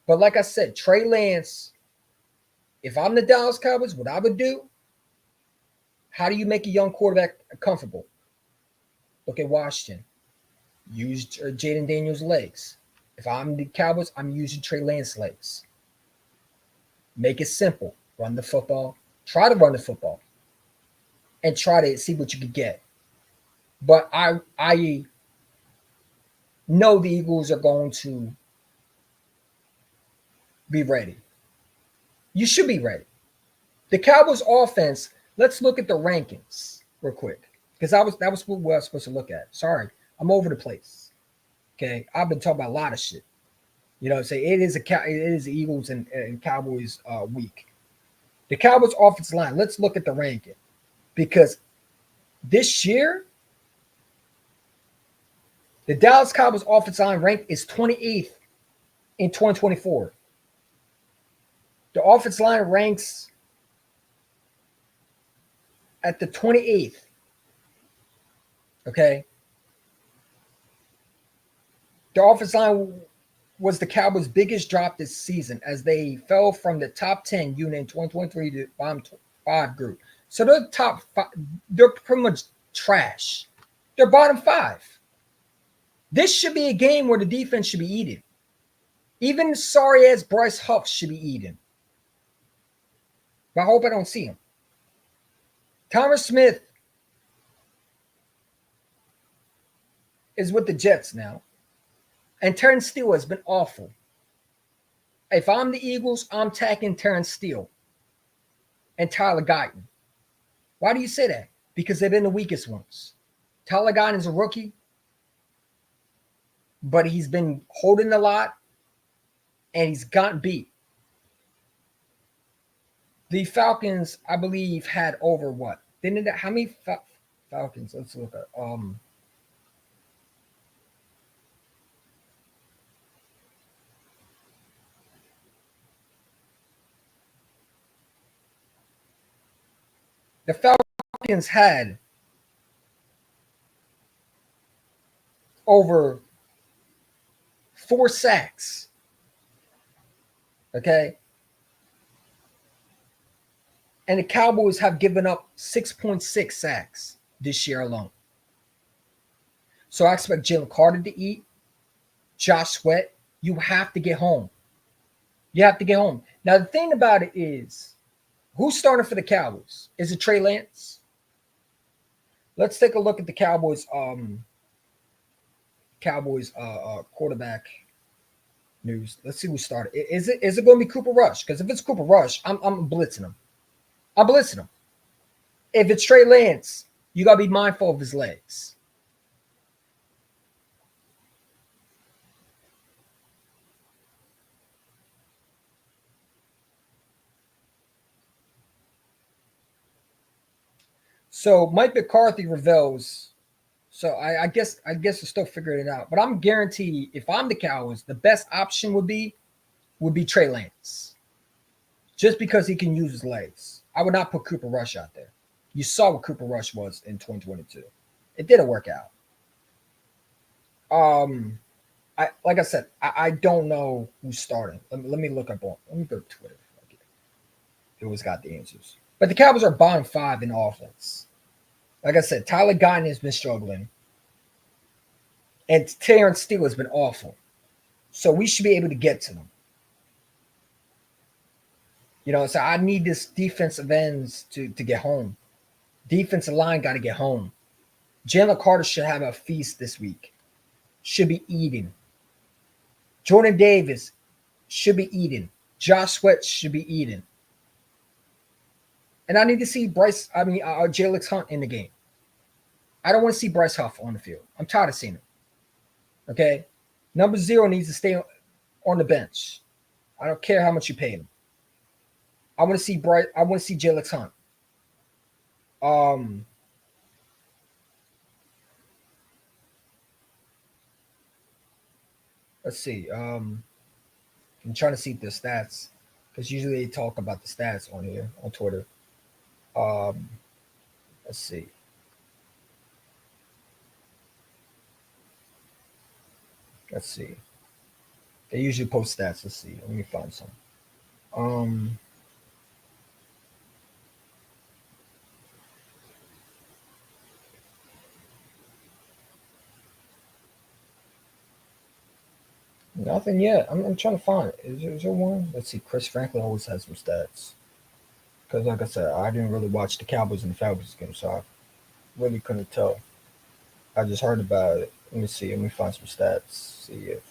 but like I said, Trey Lance. If I'm the Dallas Cowboys, what I would do, how do you make a young quarterback comfortable? Look at Washington. Use Jaden Daniels' legs. If I'm the Cowboys, I'm using Trey Lance's legs. Make it simple. Run the football. Try to run the football. And try to see what you can get. But I know the Eagles are going to be ready. You should be ready. The Cowboys offense, let's look at the rankings real quick. Because that was what I was supposed to look at. Sorry, I'm over the place. Okay, I've been talking about a lot of shit. You know what I'm saying? It is the Eagles and Cowboys week. The Cowboys offensive line, let's look at the ranking. Because this year, the Dallas Cowboys offensive line rank is 28th in 2024. The offensive line ranks at the 28th. Okay. The offensive line was the Cowboys' biggest drop this season as they fell from the top 10 unit in 2023 to bottom 5 group. So they're top 5. They're pretty much trash. They're bottom 5. This should be a game where the defense should be eating. Even sorry-ass Bryce Huff should be eating. But I hope I don't see him. Thomas Smith is with the Jets now. And Terrence Steele has been awful. If I'm the Eagles, I'm tagging Terrence Steele and Tyler Guyton. Why do you say that? Because they've been the weakest ones. Tyler Guyton is a rookie, but he's been holding a lot, and he's gotten beat. The Falcons, I believe, had over what? Didn't it? How many Falcons? Let's look at. The Falcons had over 4 sacks. Okay. And the Cowboys have given up 6.6 sacks this year alone. So I expect Jalen Carter to eat. Josh Sweat. You have to get home. You have to get home. Now, the thing about it is, who's starting for the Cowboys? Is it Trey Lance? Let's take a look at the Cowboys quarterback news. Let's see who started. Is it going to be Cooper Rush? Because if it's Cooper Rush, I'm blitzing him. I'm blitzing him. If it's Trey Lance, you got to be mindful of his legs. So Mike McCarthy reveals. So I guess we're still figuring it out. But I'm guaranteed if I'm the Cowboys, the best option would be Trey Lance. Just because he can use his legs. I would not put Cooper Rush out there. You saw what Cooper Rush was in 2022. It didn't work out. Like I said, I don't know who's starting. Let me look up on. Let me go to Twitter. It always got the answers. But the Cowboys are bottom 5 in offense. Like I said, Tyler Guyton has been struggling. And Terrence Steele has been awful. So we should be able to get to them. You know, so I need this defensive ends to get home. Defensive line got to get home. Jalen Carter should have a feast this week. Should be eating. Jordan Davis should be eating. Josh Sweat should be eating. And I need to see Jalen Hunt in the game. I don't want to see Bryce Huff on the field. I'm tired of seeing him. Okay? Number 0 needs to stay on the bench. I don't care how much you pay him. I want to see Bryce. I want to see Jalen Hunt. Let's see. I'm trying to see the stats because usually they talk about the stats on here on Twitter. Um, let's see. Let's see. They usually post stats. Let's see. Let me find some. Um, Nothing yet. I'm trying to find it. Is there one? Let's see. Chris Franklin always has some stats. Because, like I said, I didn't really watch the Cowboys and the Falcons game, so I really couldn't tell. I just heard about it. Let me see. Let me find some stats. See if.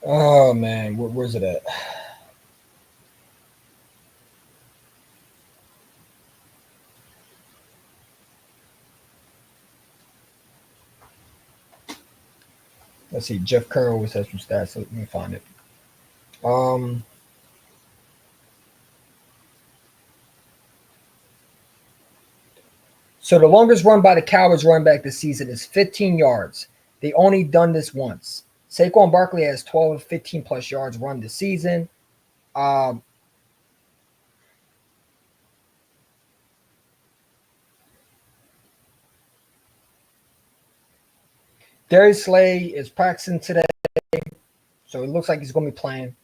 Oh man, where's it at? Let's see. Jeff Kerr always has some stats. Let me find it. Um, so the longest run by the Cowboys running back this season is 15 yards. They only done this once. Saquon Barkley has 12 15 plus yards run this season. Um, Darius Slay is practicing today, so it looks like he's going to be playing.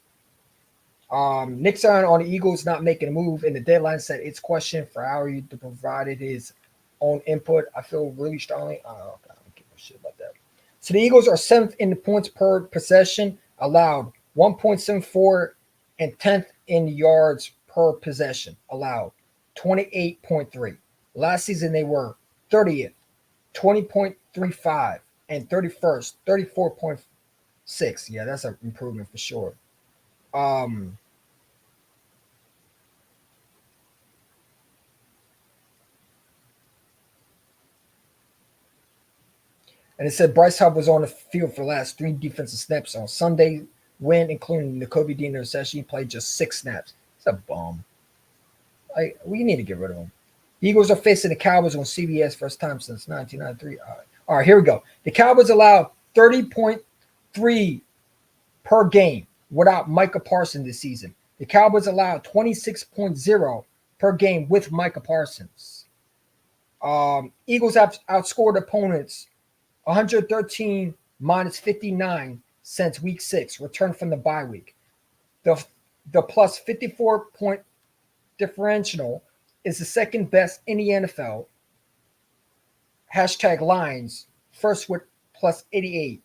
Nick Sirianni on the Eagles not making a move, and the deadline said it's questioned for how he provided his own input. I feel really strongly. I don't give a shit about that. So the Eagles are 7th in the points per possession allowed, 1.74, and 10th in yards per possession allowed, 28.3. Last season they were 30th, 20.35, and 31st, 34.6. Yeah, that's an improvement for sure. Um, and it said Bryce Hubb was on the field for the last 3 defensive snaps on Sunday win, including the Kobe Dean interception. He played just 6 snaps. It's a bum. We need to get rid of him. The Eagles are facing the Cowboys on CBS first time since 1993. All right, here we go. The Cowboys allowed 30.3 per game without Micah Parsons this season. The Cowboys allowed 26.0 per game with Micah Parsons. Eagles have outscored opponents 113 minus 59 since week 6, return from the bye week. The plus 54 point differential is the second best in the NFL. Hashtag Lions, first with plus 88.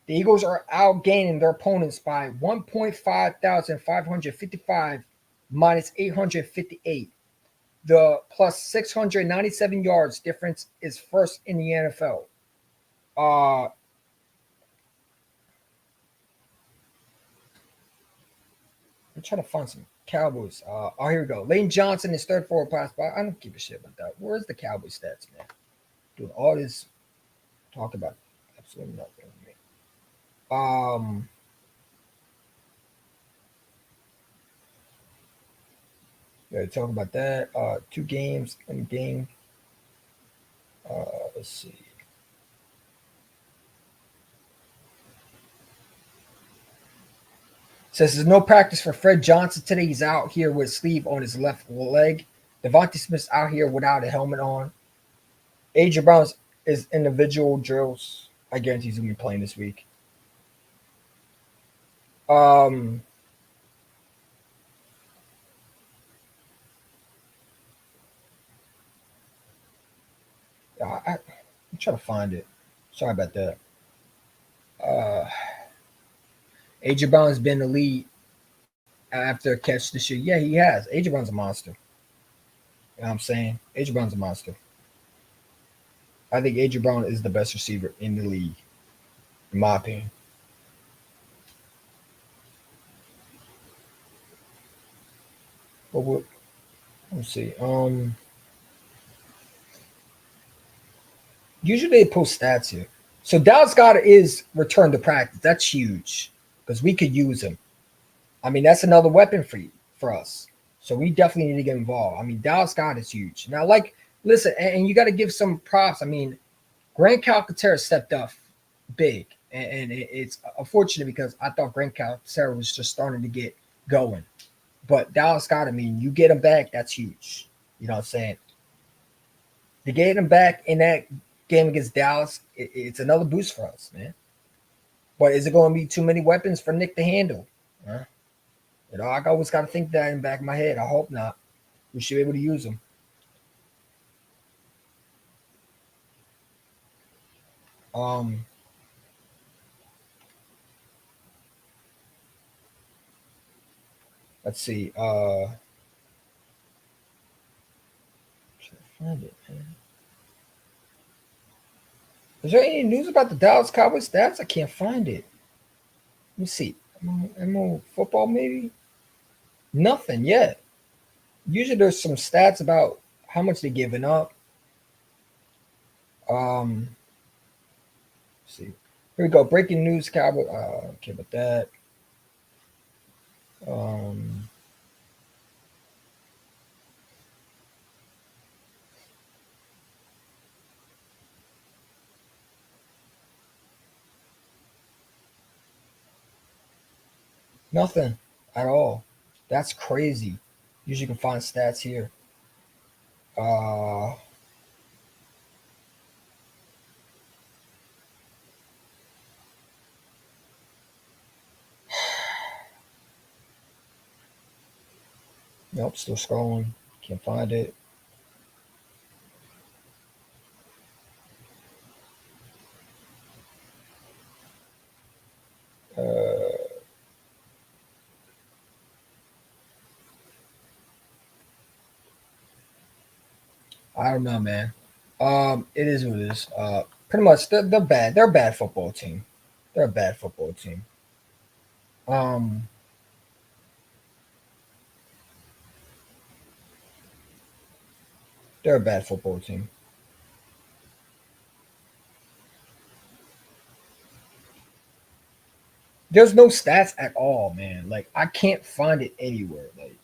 The Eagles are outgaining their opponents by 1.5555 minus 858. The plus 697 yards difference is first in the NFL. I'm trying to find some Cowboys. Here we go. Lane Johnson is third forward pass, but I don't give a shit about that. Where's the Cowboys stats, man? Doing all this talk about absolutely nothing. Um, yeah, talk about that. 2 games in the game. Let's see. Says there's no practice for Fred Johnson today. He's out here with a sleeve on his left leg. Devontae Smith's out here without a helmet on. AJ Brown's is individual drills. I guarantee he's gonna be playing this week. Um, I'm trying to find it. Sorry about that. Uh, AJ Brown's been the lead after a catch this year. Yeah, he has. AJ Brown's a monster. You know what I'm saying? AJ Brown's a monster. I think AJ Brown is the best receiver in the league, in my opinion. But what, let's see. Usually they post stats here. So Dallas Goddard is returned to practice. That's huge because we could use him. I mean, that's another weapon for us. So we definitely need to get involved. I mean, Dallas Goddard is huge. Now, like, listen, and you got to give some props. I mean, Grant Calcaterra stepped up big, and it's unfortunate because I thought Grant Calcaterra was just starting to get going. But Dallas Goddard, I mean, you get him back, that's huge. You know what I'm saying? To get him back in that game against Dallas, it's another boost for us, man. But is it going to be too many weapons for Nick to handle? Huh? You know, I always got to think that in the back of my head. I hope not. We should be able to use them. Um, let's see. Should I find it, man? Is there any news about the Dallas Cowboys stats? I can't find it. Let me see. MO football maybe? Nothing yet. Usually there's some stats about how much they're giving up. Let's see. Here we go. Breaking news, Cowboy. Okay, about that. Um, Nothing at all. That's crazy. Usually you can find stats here. Uh, nope, still scrolling. Can't find it. Uh, I don't know, man. It is what it is. Pretty much they're bad. They're a bad football team. They're a bad football team. Um, they're a bad football team. There's no stats at all, man. Like I can't find it anywhere. Like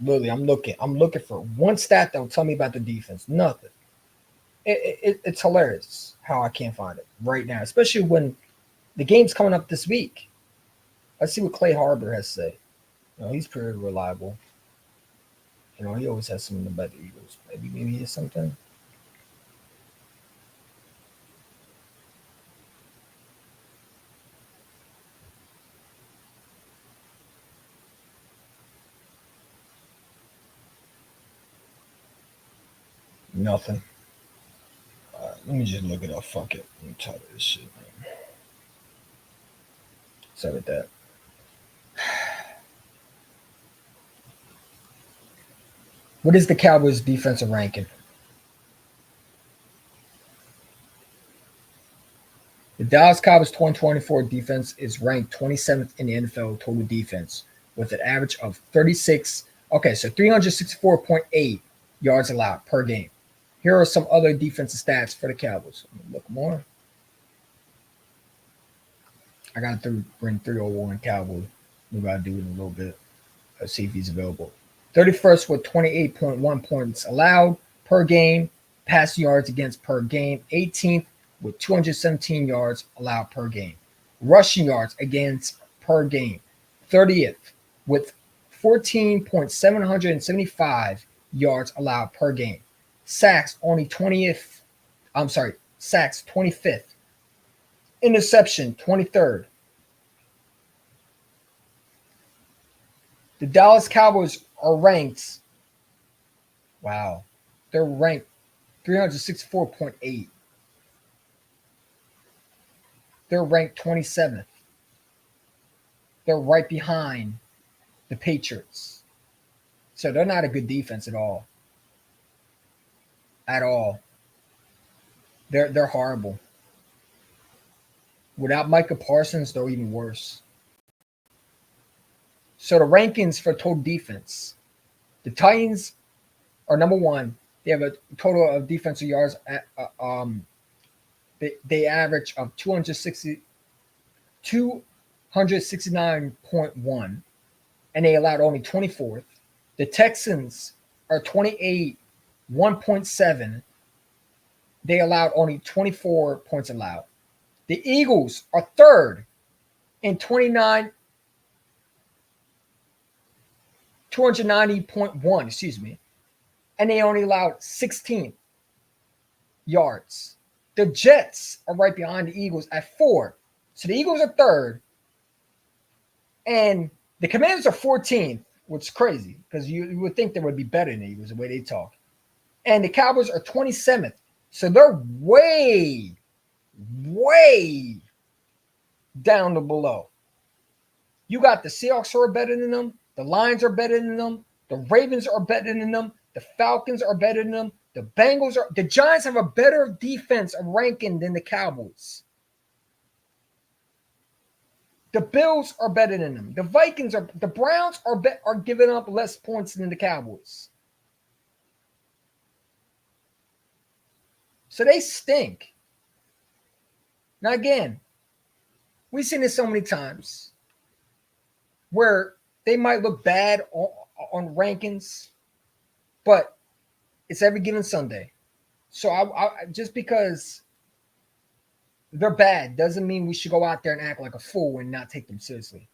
literally, I'm looking. I'm looking for one stat that will tell me about the defense. Nothing. It's hilarious how I can't find it right now, especially when the game's coming up this week. Let's see what Clay Harbor has to say. You know, he's pretty reliable. You know, he always has something about the Eagles. Maybe he has something. Nothing. Let me just look it up. Fuck it. I'm tired of this shit, man. Sorry about that. What is the Cowboys' defensive ranking? The Dallas Cowboys 2024 defense is ranked 27th in the NFL total defense with an average of 36. Okay, so 364.8 yards allowed per game. Here are some other defensive stats for the Cowboys. Look more. I got to bring 301 Cowboy. We got to do it in a little bit. Let's see if he's available. 31st with 28.1 points allowed per game, passing yards against per game. 18th with 217 yards allowed per game. Rushing yards against per game. 30th with 14.775 yards allowed per game. Sacks only 20th. I'm sorry, sacks 25th. Interception 23rd. The Dallas Cowboys are ranked. Wow. They're ranked 364.8. They're ranked 27th. they're right behind the Patriots. So they're not a good defense at all. At all. They're horrible. Without Micah Parsons, they're even worse. So the rankings for total defense. The Titans are number one. They have a total of defensive yards at they average of 269.1, and they allowed only 24th. The Texans are 28, 1.7. They allowed only 24 points allowed. The Eagles are third in 290.1, excuse me, and they only allowed 16 yards. The Jets are right behind the Eagles at 4. So the Eagles are third, and the Commanders are 14th, which is crazy because you would think they would be better than the Eagles the way they talk. And the Cowboys are 27th. So they're way, way down to below. You got the Seahawks who are better than them. The Lions are better than them. The Ravens are better than them. The Falcons are better than them. The Giants have a better defense ranking than the Cowboys. The Bills are better than them. The Browns are giving up less points than the Cowboys. So they stink. Now again, we've seen this so many times where they might look bad on rankings, but it's every given Sunday. So I just because they're bad doesn't mean we should go out there and act like a fool and not take them seriously.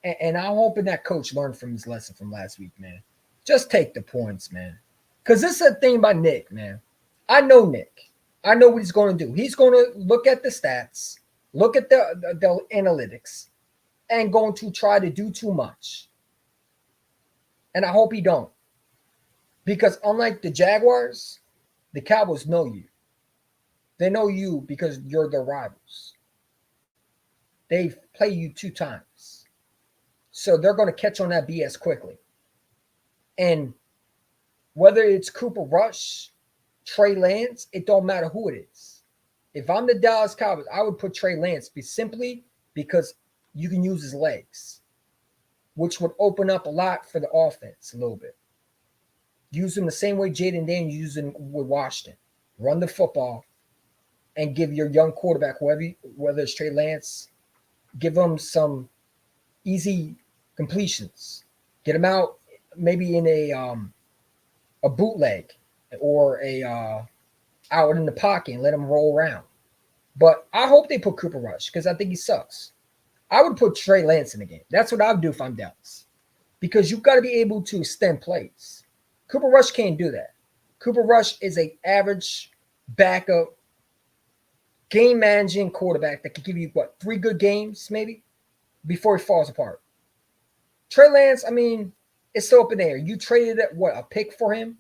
And I'm hoping that coach learned from his lesson from last week, man. Just take the points, man. Because this is a thing about Nick, man. I know Nick. I know what he's going to do. He's going to look at the stats, look at the analytics, and going to try to do too much. And I hope he don't. Because unlike the Jaguars, the Cowboys know you. They know you because you're their rivals. They've played you 2 times. So they're going to catch on that BS quickly. And whether it's Cooper Rush, Trey Lance, it don't matter who it is. If I'm the Dallas Cowboys, I would put Trey Lance simply because you can use his legs, which would open up a lot for the offense a little bit. Use him the same way Jaden Daniels used him with Washington. Run the football and give your young quarterback, whether it's Trey Lance, give him some easy completions. Get him out maybe in a bootleg or out in the pocket and let him roll around. But I hope they put Cooper Rush because I think he sucks. I would put Trey Lance in the game. That's what I would do if I'm Dallas. Because you've got to be able to extend plays. Cooper Rush can't do that. Cooper Rush is an average backup game managing quarterback that could give you 3 good games maybe before he falls apart. Trey Lance, I mean, it's still up in the air. You traded a pick for him?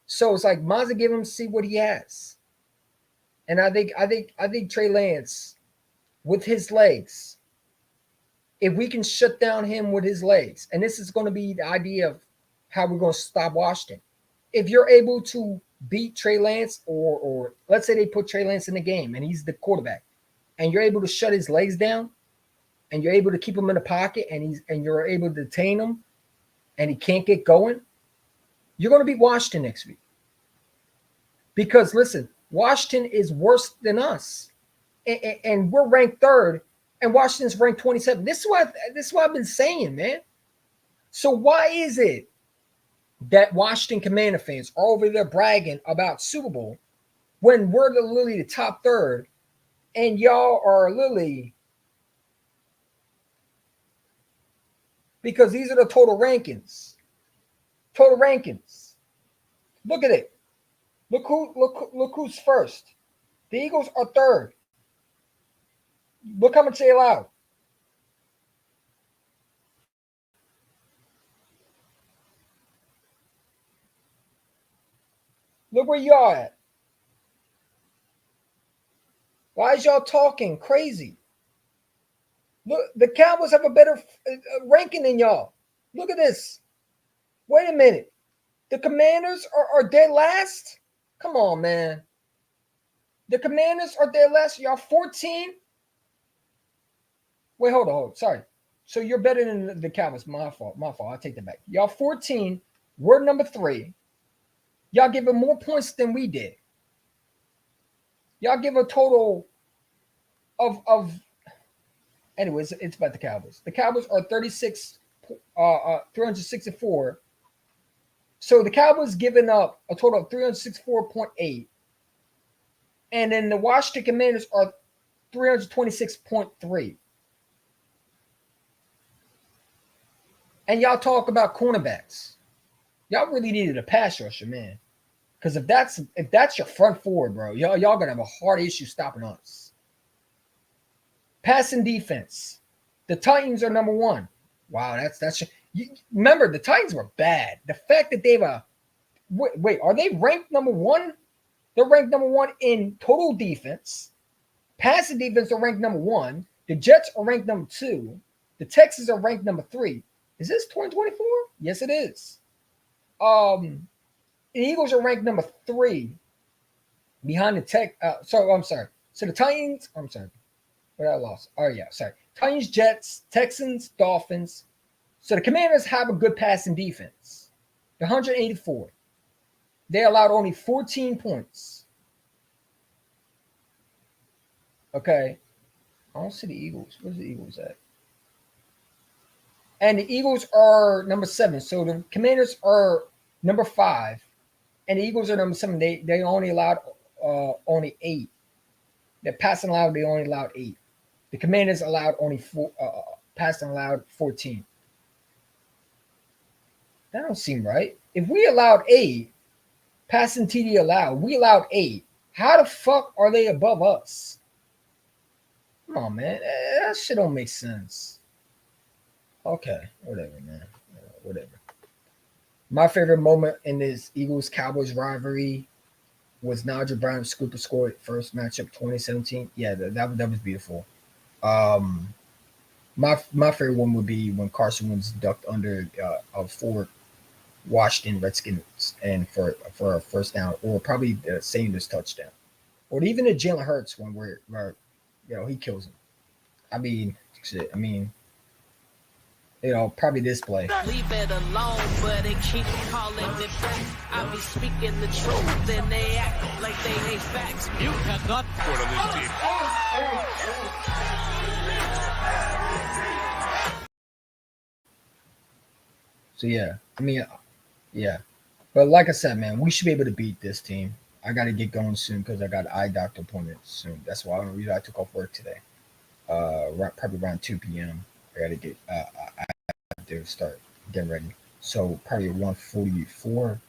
So it's like might as well give him see what he has. And I think Trey Lance with his legs, if we can shut down him with his legs, and this is going to be the idea of how we're going to stop Washington. If you're able to beat Trey Lance, or let's say they put Trey Lance in the game and he's the quarterback, and you're able to shut his legs down, and you're able to keep him in the pocket, and you're able to detain him, and he can't get going, you're going to beat Washington next week. Because listen, Washington is worse than us, and we're ranked 3rd, and Washington's ranked 27th. This is what I've been saying, man. So why is it that Washington Commander fans are over there bragging about Super Bowl when we're literally the top 3rd, and y'all are literally, because these are the total rankings. Total rankings. Look at it. Look who's first. The Eagles are 3rd. Look how much they allowed. Look where y'all at. Why is y'all talking crazy? Look, the Cowboys have a better ranking than y'all. Look at this. Wait a minute. The Commanders are dead last? Come on, man. The Commanders are dead last. Y'all 14? Wait, hold on. Sorry. So you're better than the Cowboys. My fault. My fault. I'll take that back. Y'all 14. We're number 3. Y'all give them more points than we did. Y'all give a total of anyways, it's about the Cowboys. The Cowboys are 364. So the Cowboys giving up a total of 364.8. And then the Washington Commanders are 326.3. And y'all talk about cornerbacks. Y'all really needed a pass rusher, man. Because if that's your front forward, bro, y'all gonna have a hard issue stopping us. Passing defense. The Titans are number 1. Wow, that's remember the Titans were bad. The fact that they've wait, are they ranked number 1? They're ranked number 1 in total defense. Passing defense are ranked number 1. The Jets are ranked number 2. The Texans are ranked number 3. Is this 2024? Yes, it is. The Eagles are ranked number 3 behind the Tech. I'm sorry. So the Titans. I'm sorry. What I lost? Oh yeah, sorry. Titans, Jets, Texans, Dolphins. So the Commanders have a good passing defense. They're 184. They allowed only 14 points. Okay. I don't see the Eagles. Where's the Eagles at? And the Eagles are number 7. So the Commanders are number 5. And the Eagles are number 7. They only allowed only 8. They're passing allowed, they only allowed 8. The Commanders allowed only 4, passing allowed 14. That don't seem right. If we allowed 8, passing TD allowed, we allowed 8. How the fuck are they above us? Come on, man. That shit don't make sense. Okay, whatever, man. Whatever. My favorite moment in this Eagles-Cowboys rivalry was Nigel Brown scoop scored first matchup 2017. Yeah, that was beautiful. My favorite one would be when Carson Wentz ducked under a forward Washington Redskins and for a first down, or probably the Sanders touchdown, or even the Jalen Hurts one where he kills him. I mean, shit. I mean, probably this play. Leave it alone, but they keep calling it back. I be speaking the truth, and they act like they hate facts. You cannot for the league team. So yeah, I mean, yeah, but like I said, man, we should be able to beat this team. I got to get going soon because I got an eye doctor appointment soon. That's why I took off work today. Probably around 2 p.m. I got to get to start getting ready. So probably 1:44,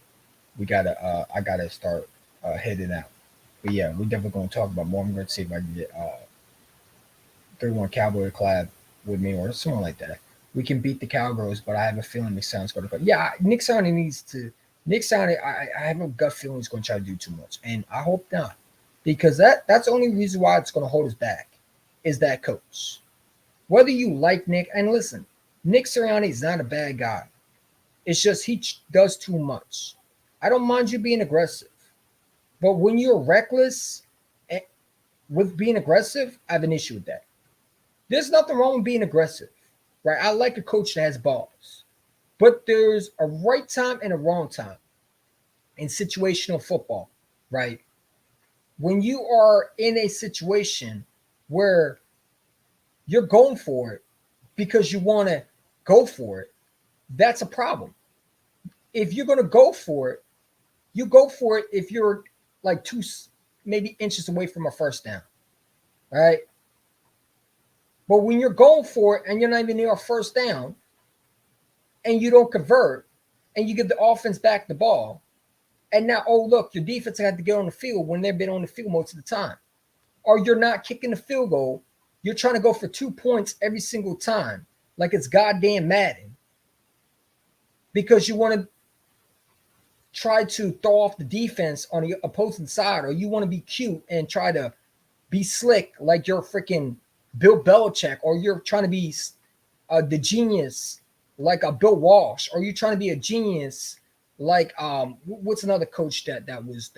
I gotta start heading out. But yeah, we're definitely gonna talk about more. I'm gonna see if I can get 31 Cowboy collab with me or something like that. We can beat the Cowgirls, but I have a feeling Nick Sirianni's gonna go. Yeah, Nick Sirianni, I have a gut feeling he's gonna try to do too much. And I hope not. Because that's the only reason why it's gonna hold us back is that coach. Whether you like Nick, and listen, Nick Sirianni is not a bad guy. It's just he does too much. I don't mind you being aggressive. But when you're reckless with being aggressive, I have an issue with that. There's nothing wrong with being aggressive, right? I like a coach that has balls. But there's a right time and a wrong time in situational football, right? When you are in a situation where you're going for it because you want to go for it, that's a problem. If you're going to go for it, you go for it if you're like 2 maybe inches away from a first down, all right? But when you're going for it and you're not even near a first down and you don't convert and you give the offense back the ball, and now, oh, look, your defense had to get on the field when they've been on the field most of the time, or you're not kicking the field goal, you're trying to go for 2 points every single time like it's goddamn Madden because you want to try to throw off the defense on the opposing side, or you want to be cute and try to be slick like you're freaking Bill Belichick, or you're trying to be the genius like a Bill Walsh, or you're trying to be a genius like what's another coach that was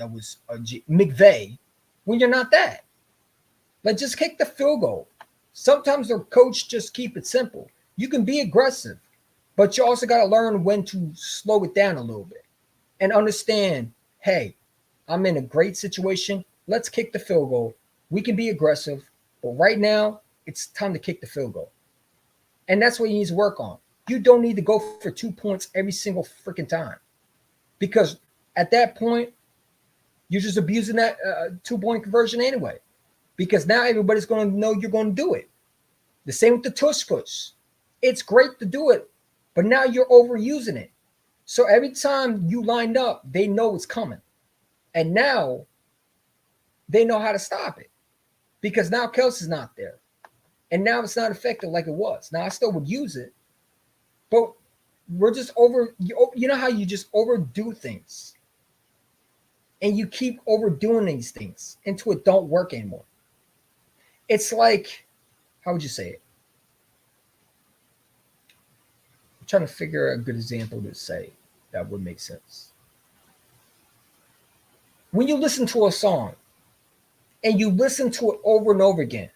McVay, when you're not that. Like, just kick the field goal. Sometimes the coach just keep it simple. You can be aggressive, but you also got to learn when to slow it down a little bit and understand, hey, I'm in a great situation. Let's kick the field goal. We can be aggressive, but right now it's time to kick the field goal. And that's what he needs to work on. You don't need to go for 2 points every single freaking time, because at that point, you're just abusing that 2-point conversion anyway, because now everybody's going to know you're going to do it. The same with the tush push. It's great to do it, but now you're overusing it. So every time you lined up, they know it's coming. And now they know how to stop it, because now Kelsey's not there. And now it's not effective like it was. Now I still would use it, but we're just you know how you just overdo things, and you keep overdoing these things until it don't work anymore. It's like, how would you say it? I'm trying to figure out a good example to say that would make sense. When you listen to a song and you listen to it over and over again,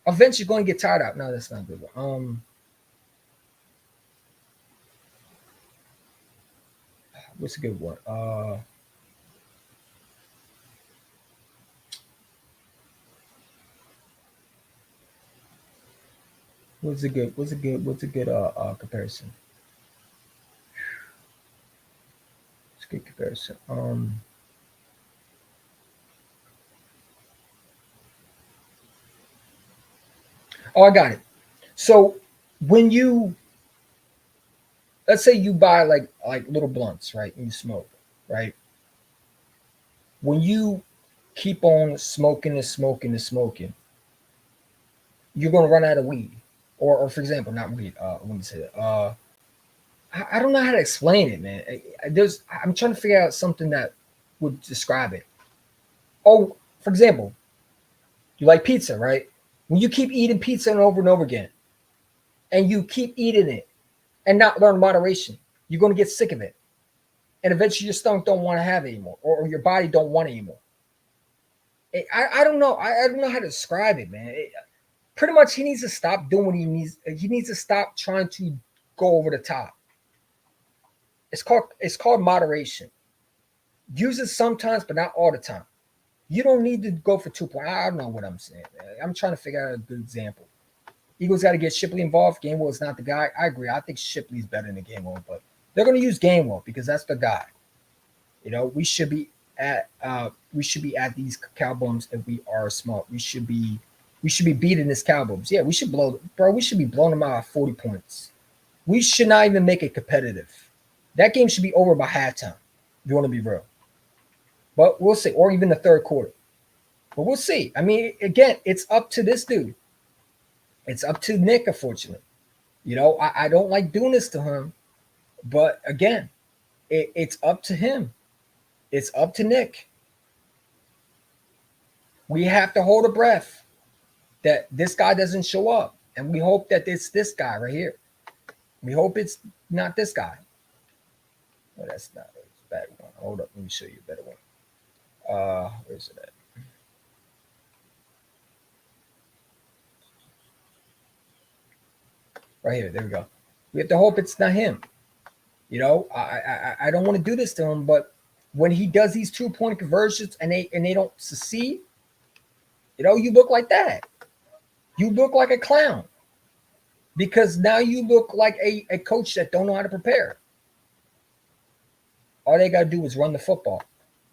eventually you're going to get tired out. No, that's not a good one. What's a good one? What's a good comparison? It's a good comparison. Oh, I got it. So when you, let's say you buy like little blunts, right? And you smoke, right? When you keep on smoking and smoking and smoking, you're gonna run out of weed. Or for example, not weed. Let me say that. I don't know how to explain it, man. I'm trying to figure out something that would describe it. Oh, for example, you like pizza, right? When you keep eating pizza and over again, and you keep eating it and not learn moderation, you're going to get sick of it. And eventually your stomach don't want to have it anymore, or your body don't want it anymore. I don't know. I don't know how to describe it, man. Pretty much he needs to stop doing what he needs. He needs to stop trying to go over the top. It's called moderation. Use it sometimes, but not all the time. You don't need to go for 2 points. I don't know what I'm saying, man. I'm trying to figure out a good example. Eagles got to get Shipley involved. Gainwell is not the guy. I agree. I think Shipley's better than Gainwell, but they're going to use Gainwell because that's the guy. You know, we should be at these Cowboys if we are smart. We should be beating this Cowboys. Yeah, we should we should be blowing them out at 40 points. We should not even make it competitive. That game should be over by halftime, if you want to be real. But we'll see, or even the third quarter. But we'll see. I mean, again, it's up to this dude. It's up to Nick, unfortunately. You know, I don't like doing this to him. But again, it's up to him. It's up to Nick. We have to hold a breath that this guy doesn't show up. And we hope that it's this guy right here. We hope it's not this guy. No, that's not a bad one. Hold up. Let me show you a better one. Where's it at? Right here. There we go. We have to hope it's not him. You know, I don't want to do this to him, but when he does these 2-point conversions and they don't succeed, you know, you look like that. You look like a clown. Because now you look like a coach that don't know how to prepare. All they got to do is run the football.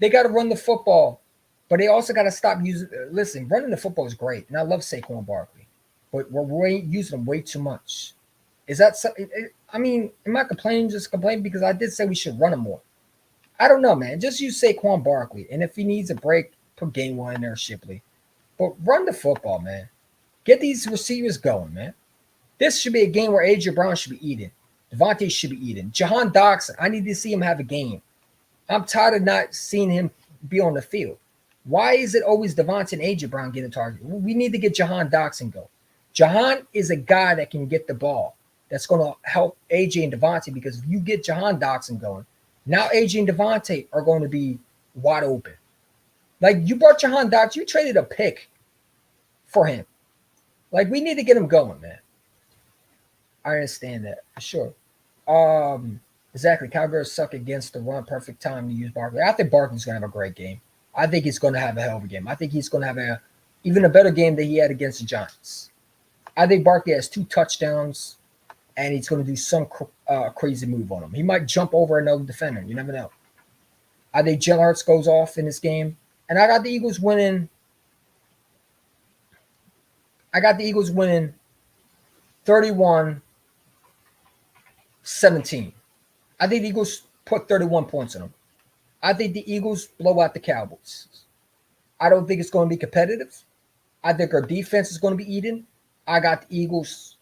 They got to run the football, but they also got to stop using. Listen, running the football is great, and I love Saquon Barkley, but we're using them way too much. Is that something? I mean, am I complaining? Just complaining because I did say we should run him more. I don't know, man. Just use Saquon Barkley, and if he needs a break, put Gainwell in there, Shipley. But run the football, man. Get these receivers going, man. This should be a game where A.J. Brown should be eating. Devontae should be eating. Jahan Dotson, I need to see him have a game. I'm tired of not seeing him be on the field. Why is it always Devontae and AJ Brown getting targeted? We need to get Jahan Dotson go. Jahan is a guy that can get the ball. That's going to help AJ and Devontae, because if you get Jahan Dotson going, now AJ and Devontae are going to be wide open. Like, you brought Jahan Dotson, you traded a pick for him. Like, we need to get him going, man. I understand that for sure. Exactly. Cowgirls suck against the run. Perfect time to use Barkley. I think Barkley's going to have a great game. I think he's going to have a hell of a game. I think he's going to have even a better game than he had against the Giants. I think Barkley has 2 touchdowns, and he's going to do some crazy move on him. He might jump over another defender. You never know. I think Jalen Hurts goes off in this game, and I got the Eagles winning. 31-17. I think the Eagles put 31 points on them. I think the Eagles blow out the Cowboys. I don't think it's going to be competitive. I think our defense is going to be eaten. I got the Eagles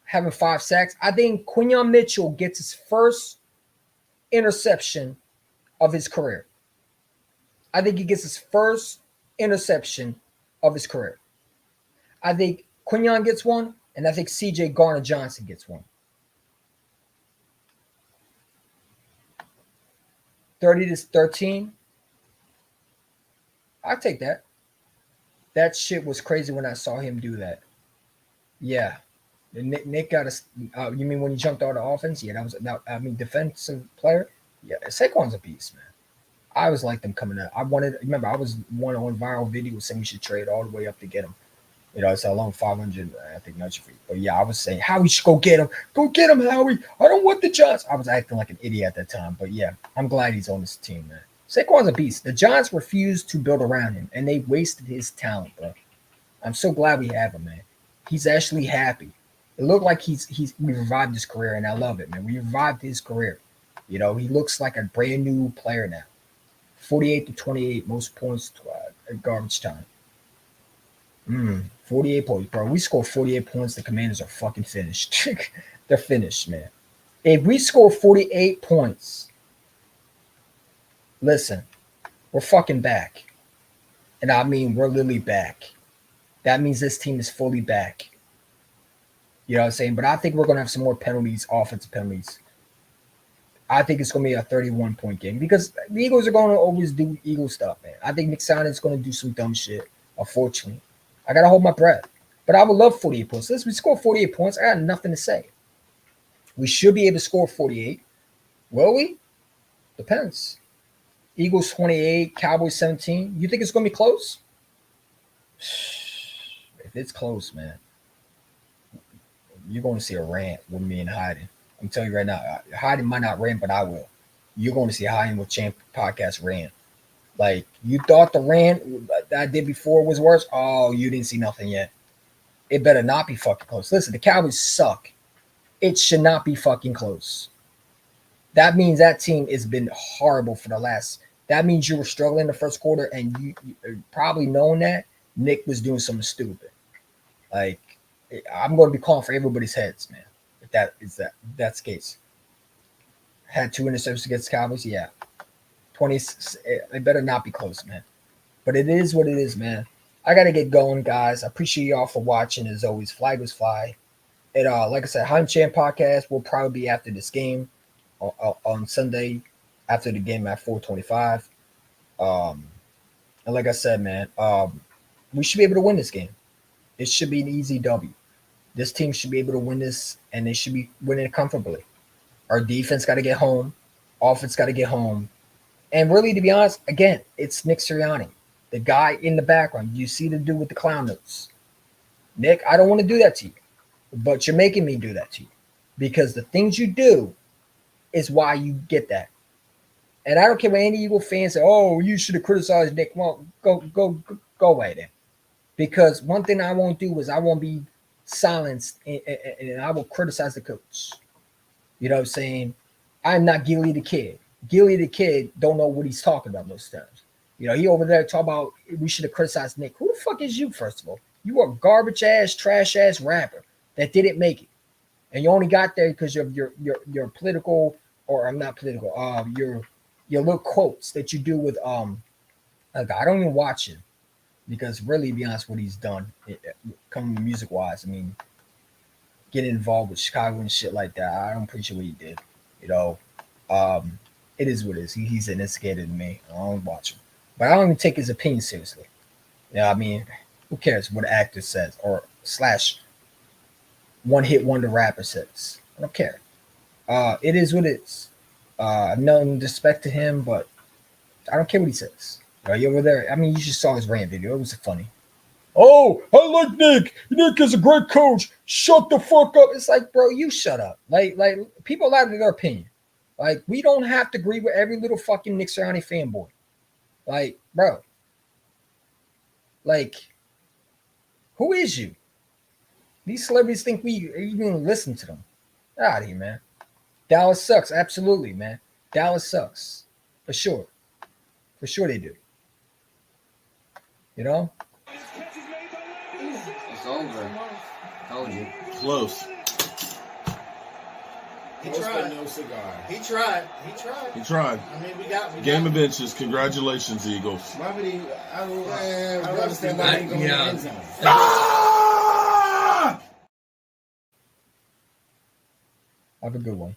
having 5 sacks. I think Quinyon Mitchell gets his first interception of his career. I think he gets his first interception of his career. I think Quinyon gets one, and I think CJ Garner-Johnson gets one. 30-13. I'll take that. That shit was crazy when I saw him do that. Yeah. Nick got you mean when he jumped out of offense? Yeah, defensive player. Yeah, Saquon's a beast, man. I always liked them coming out. I was one on viral video saying we should trade all the way up to get him. You know, it's a long 500, I think, nudge fee. But yeah, I was saying, Howie should go get him. Go get him, Howie. I don't want the Giants. I was acting like an idiot at that time. But yeah, I'm glad he's on this team, man. Saquon's a beast. The Giants refused to build around him, and they wasted his talent, bro. I'm so glad we have him, man. He's actually happy. It looked like we revived his career, and I love it, man. We revived his career. You know, he looks like a brand new player now. 48-28, most points at garbage time. 48 points, bro. We score 48 points. The Commanders are fucking finished. They're finished, man. If we score 48 points, listen, we're fucking back. And I mean, we're literally back. That means this team is fully back. You know what I'm saying? But I think we're going to have some more penalties, offensive penalties. I think it's going to be a 31-point game because the Eagles are going to always do Eagle stuff, man. I think Nick Sonnet's going to do some dumb shit, unfortunately. I got to hold my breath. But I would love 48 points. Listen, we score 48 points. I got nothing to say. We should be able to score 48. Will we? Depends. Eagles 28, Cowboys 17. You think it's going to be close? If it's close, man, you're going to see a rant with me and Heiden. I'm telling you right now, Heiden might not rant, but I will. You're going to see Heiden with Champ Podcast rant. Like, you thought the rant that I did before was worse? Oh, you didn't see nothing yet. It better not be fucking close. Listen, the Cowboys suck. It should not be fucking close. That means that team has been horrible for the last. That means you were struggling in the first quarter, and you probably knowing that Nick was doing something stupid. Like, I'm going to be calling for everybody's heads, man. If that's the case. Had 2 interceptions against the Cowboys, yeah. 20. It better not be close, man. But it is what it is, man. I got to get going, guys. I appreciate y'all for watching. As always, flag was fly. And like I said, Heim Champ Podcast will probably be after this game on Sunday, after the game at 4:25. And like I said, man, we should be able to win this game. It should be an easy W. This team should be able to win this, and they should be winning it comfortably. Our defense got to get home. Offense got to get home. And really, to be honest, again, it's Nick Sirianni, the guy in the background. You see the dude with the clown nose. Nick, I don't want to do that to you, but you're making me do that to you because the things you do is why you get that. And I don't care what any Eagle fans say, oh, you should have criticized Nick. Well, go away then. Because one thing I won't do is I won't be silenced and I will criticize the coach. You know what I'm saying? I'm not Gilly the Kid. Gilly the Kid don't know what he's talking about most times. You know, he over there talking about we should have criticized Nick. Who the fuck is you, first of all? You are a garbage-ass, trash-ass rapper that didn't make it. And you only got there because of your political, or I'm not political, your little quotes that you do with Like, I don't even watch him because, really, to be honest, what he's done, coming music wise, I mean, getting involved with Chicago and shit like that, I don't appreciate what he did. You know, um, it is what it is. He's an instigator to me. I don't watch him, but I don't even take his opinion seriously. Yeah, I mean, who cares what an actor says or slash one hit wonder rapper says? I don't care. It is what it is. I've known respect to him, but I don't care what he says. You over there? I mean, you just saw his rant video. It was funny. Oh, I like Nick. Nick is a great coach. Shut the fuck up. It's like, bro, you shut up. Like people have their opinion. Like, we don't have to agree with every little fucking Nick Sirianni fanboy. Like, bro. Like, who is you? These celebrities think we even listen to them. Get out of here, man. Dallas sucks. Absolutely, man. Dallas sucks. For sure. For sure they do. You know? It's over. Told you. Close. He tried. No cigar. He tried. He tried. I mean, we got Game of inches. Congratulations, Eagles. Why would he? I don't understand why he going in the end zone. Ah! Have a good one.